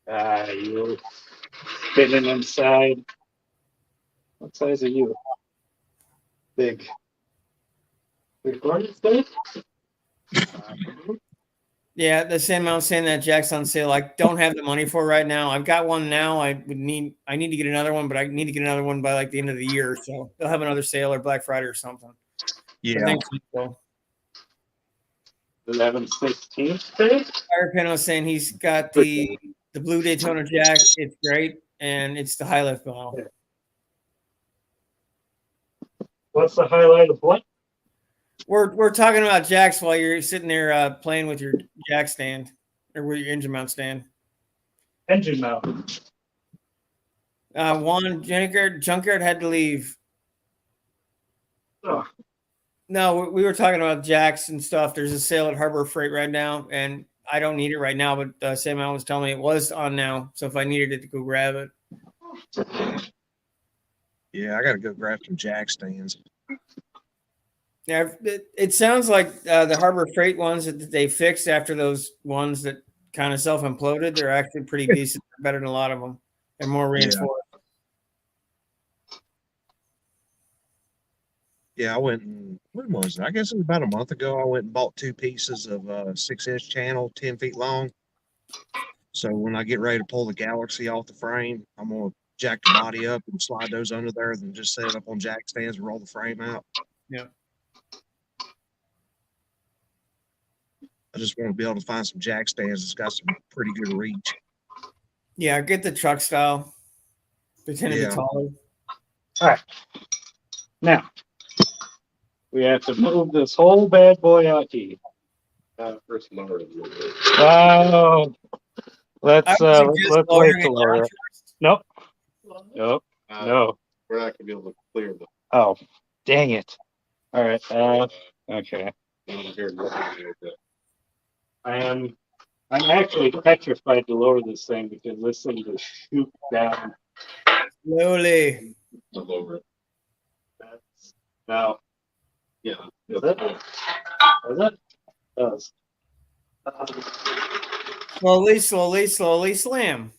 them. You spinning inside. What size are you? Big. 3/4 space? Yeah, Yeah, the same amount saying that Jack's on sale. I don't have the money for right now. I've got one now. I need to get another one, but I need to get another one by like the end of the year. So they'll have another sale or Black Friday or something. Yeah. Thanks, Nico. 11/16 today. Fire Pin was saying he's got the blue Daytona Jack. It's great, and it's the high lift model. What's the highlight of what? We're talking about jacks while you're sitting there playing with your jack stand or with your engine mount stand. Engine mount. Juan Junkyard had to leave. Oh. No, we were talking about jacks and stuff. There's a sale at Harbor Freight right now, and I don't need it right now, but Sam Allen was telling me it was on now. So if I needed it to go grab it. Yeah, I got to go grab some jack stands. Yeah, it sounds like the Harbor Freight ones that they fixed after those ones that kind of self-imploded, they're actually pretty decent, better than a lot of them. They're more reinforced. Yeah, I went and when was it? I guess it was about a month ago. I went and bought 2 pieces of 6-inch channel, 10 feet long. So when I get ready to pull the Galaxy off the frame, I'm gonna jack the body up and slide those under there, then just set it up on jack stands and roll the frame out. Yeah. I just want to be able to find some jack stands that's got some pretty good reach. Yeah, get the truck style. They tend to Yeah. be taller. All right. Now we have to move this whole bad boy out here. First lower. Oh, let's I would suggest let's lowering wait to it lower down it. Nope. Nope. Uh, No. We're not gonna be able to clear the. Oh, dang it. All right. Okay. I'm actually petrified to lower this thing because this thing just shoots down. Slowly. The lower. That's now. Yeah. Is it? Is it? Does. Slowly, slowly, slowly slam.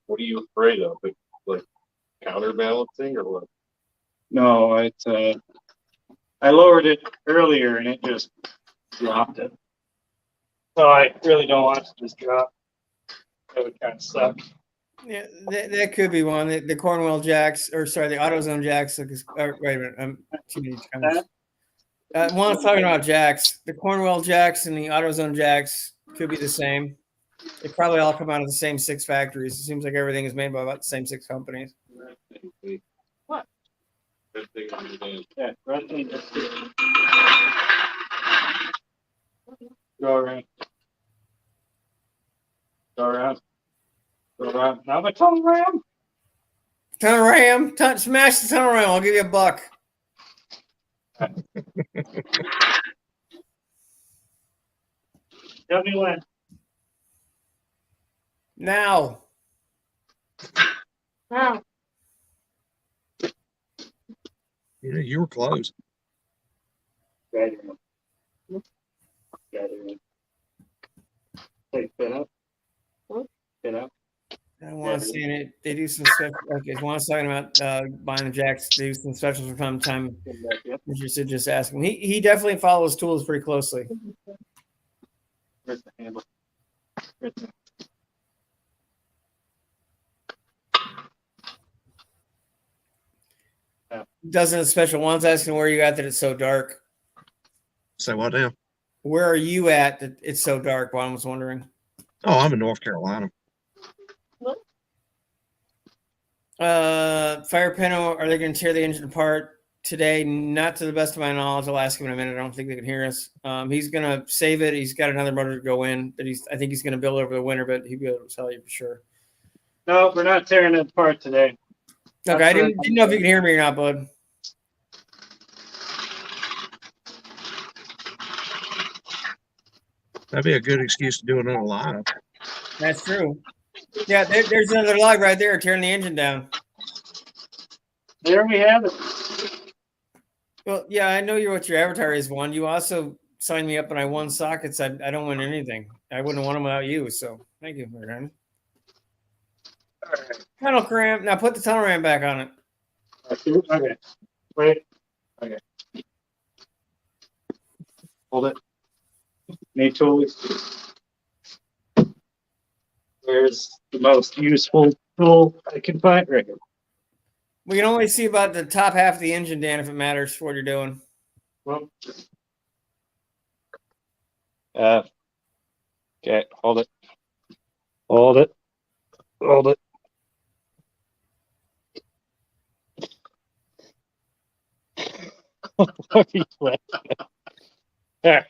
What are you afraid of? Like counterbalancing or what? No, it's I lowered it earlier and it just dropped it. So I really don't want it to just drop. That would kind of suck. Yeah, that could be one. The Cornwell Jacks, or sorry, the AutoZone Jacks. Wait a minute, I'm too many times. One talking about Jacks. The Cornwell Jacks and the AutoZone Jacks could be the same. They probably all come out of the same 6 factories. It seems like everything is made by about the same 6 companies. What? That thing underneath. Yeah, right thing. Go around. Go around. Go around. Now the tunnel ram. Tunnel ram, smash the tunnel ram. I'll give you $1. Tell me when. Now. Wow. Yeah, you were close. Right in. Right in. Hey, fit up. Fit up. I want to see it. They do some stuff. Okay, Juan's talking about buying the jacks. They do some specials from time to time. Yep. Interested, just ask him. He definitely follows tools pretty closely. Where's the handle? Where's the- Doesn't a special. Juan's asking where you at that it's so dark. Say what now? Where are you at that it's so dark? Juan was wondering. Oh, I'm in North Carolina. Fire Pinto, are they going to tear the engine apart today? Not to the best of my knowledge. I'll ask him in a minute. I don't think they can hear us. He's going to save it. He's got another motor to go in that I think he's going to build over the winter, but he'll be able to tell you for sure. No, we're not tearing it apart today. Okay, I didn't know if you can hear me or not, bud. That'd be a good excuse to do another live. That's true. Yeah, there's another log right there tearing the engine down. There we have it. Well, yeah, I know what your avatar is, Juan. You also signed me up and I won sockets. I don't win anything. I wouldn't want them without you. So thank you, my friend. Tunnel cramp. Now put the tunnel ram back on it. Okay. Wait. Okay. Hold it. Need tools. Where's the most useful tool I can find? Right here. We can only see about the top half of the engine, Dan, if it matters for what you're doing. Well. Okay. Hold it. Hold it. Hold it. There.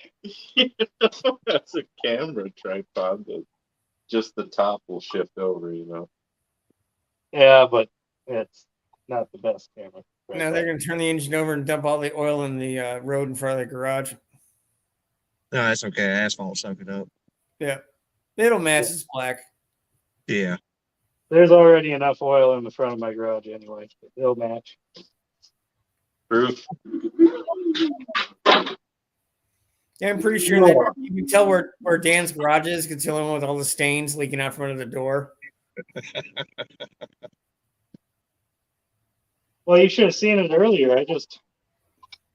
That's a camera tripod. That just the top will shift over, you know. Yeah, but it's not the best camera. Now they're going to turn the engine over and dump all the oil in the road in front of the garage. No, that's okay. Asphalt soak it up. Yeah. It'll match. It's black. Yeah. There's already enough oil in the front of my garage anyway. It'll match. Proof. Yeah, I'm pretty sure that you can tell where Dan's garage is because it's the only one with all the stains leaking out front of the door. Well, you should have seen it earlier. I just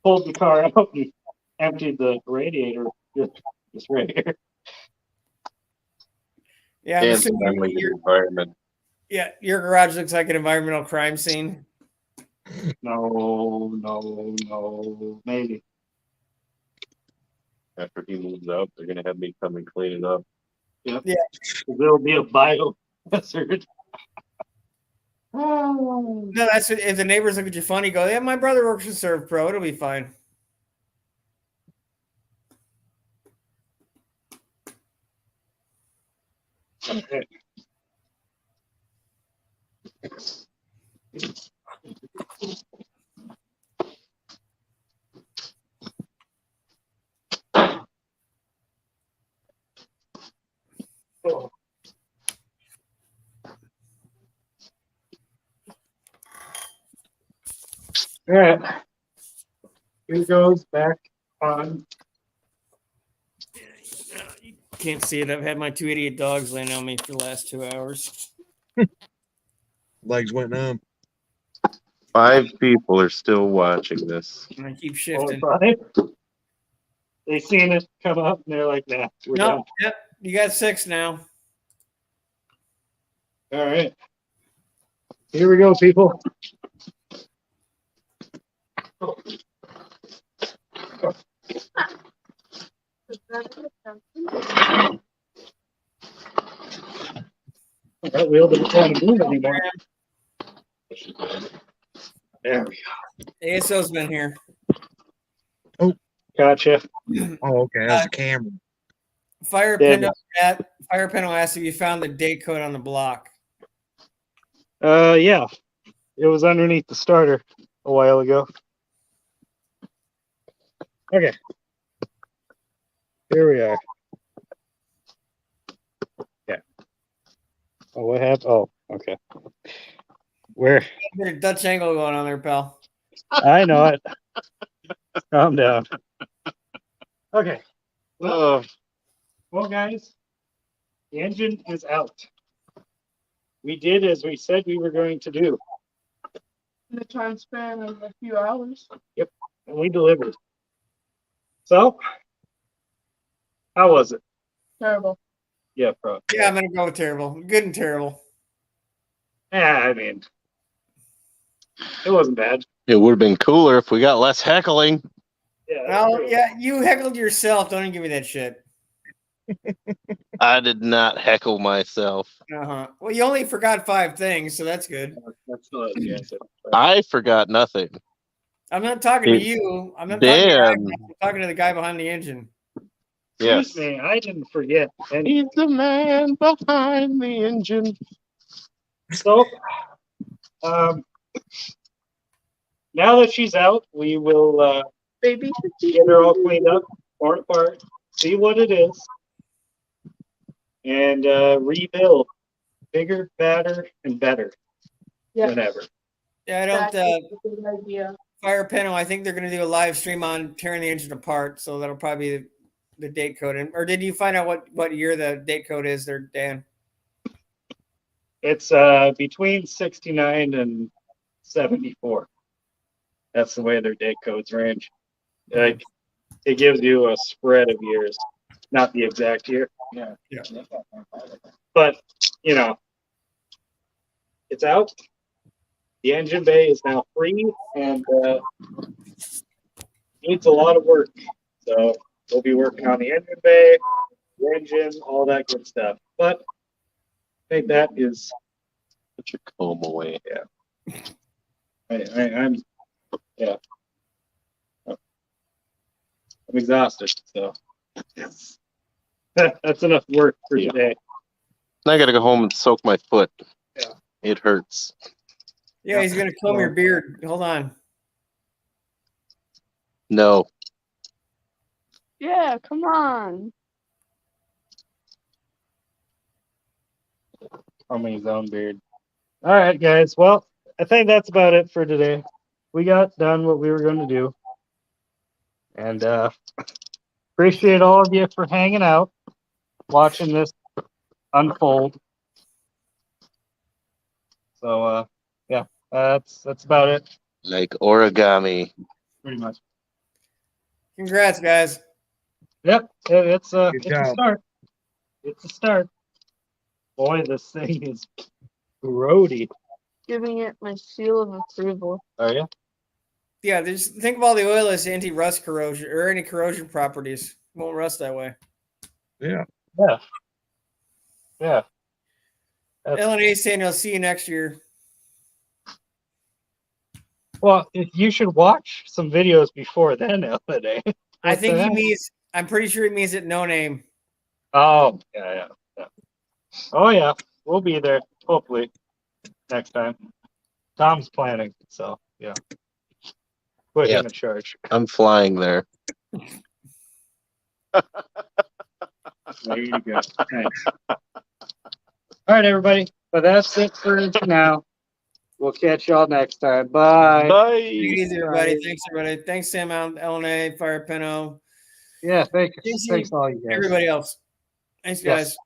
pulled the car out and emptied the radiator just right here. Yeah, I'm And assuming friendly to the environment. your garage looks like an environmental crime scene. No, maybe. After he moves out, they're gonna have me come and clean it up. Yep. Yeah. There'll be a bio hazard. No, that's if the neighbors look at you funny, go, yeah, my brother works for Serve Pro. It'll be fine. Okay. Oh. All right. Here goes back on. You can't see it. I've had my 2 idiot dogs laying on me for the last 2 hours. Legs went numb. 5 people are still watching this. And I keep Or shifting. 5. They seen it come up and they're like, nah, we're done. No, yep. You got 6 now. All right. Here we go, people. That wheel doesn't want to move anymore. There we ASO's been here. go. Gotcha. Oh, okay. That was a camera. Fire Yeah. Pinto asked if you found the date code on the block. Yeah. It was underneath the starter a while ago. Okay. Here we are. Yeah. Oh, what happened? Oh, okay. Where? Got a Dutch angle going on there, pal. I know it. Calm down. Okay. Oh, Well, guys, the engine is out. We did as we said we were going to do, In the time span of a few hours. and we delivered. So, how was it? Terrible. Yeah, bro. Yeah, I'm gonna go with terrible. Good and terrible. Yeah, I mean, it wasn't bad. It would have been cooler if we got less heckling. Yeah. that's No, true. yeah, you heckled yourself. Don't even give me that shit. I did not heckle myself. Uh-huh. Well, you only forgot 5 things, so that's good. That's not, yeah, I forgot nothing. I'm not talking to Hey, you. I'm not talking to, Dan. I'm talking to the guy behind the engine. Excuse Yes. me, I didn't forget. And He's the man behind the engine. so, now that she's out, we will Baby. get her all cleaned up, torn apart, see what it is, and rebuild bigger, badder, and better Yeah. than ever. Yeah, I don't That's a good idea. Fire Pinto. I think they're going to do a live stream on tearing the engine apart, so that'll probably be the date code. Or did you find out what year the date code is there, Dan? It's between 69 and 74. That's the way their date codes range. Like it gives you a spread of years, not the exact year. Yeah. Yeah. But you know, it's out. The engine bay is now free and needs a lot of work. So we'll be working on the engine bay, the engine, all that good stuff. But I think that is Put your comb away. I'm yeah. I'm exhausted, so that's enough work for Yeah. today. I gotta go home and soak my foot. Yeah. It hurts. Yeah, he's gonna comb your beard. Hold on. No. Yeah, come on. Combing his own beard. All right, guys. Well, I think that's about it for today. We got done what we were going to do, and appreciate all of you for hanging out, watching this unfold. So yeah, that's about it, Like origami. pretty much. Congrats, guys. Yep, it's a job. start. It's a start. Boy, this thing is grody. Giving it my seal of approval. Are you? Yeah, just think of all the oilless anti-rust corrosion or any corrosion properties. It won't rust that way. Yeah. Yeah. Yeah. That's- LNA saying I'll see you next year. Well, you should watch some videos before then, LNA. I What think the he heck? means. I'm pretty sure he means it. No name. Oh, yeah. Oh, yeah. We'll be there, hopefully, next time. Tom's planning, so, yeah. Put Yeah. him in charge. I'm flying there. There you go. Thanks. All right, everybody. But that's it for now. We'll catch y'all next time. Bye. Take Bye. it easy, everybody. Right. Thanks, everybody. Thanks, Sam out, LNA, Fire Pinto, Yeah, thanks Thanks, all you guys. everybody else. Thanks, Yes. guys.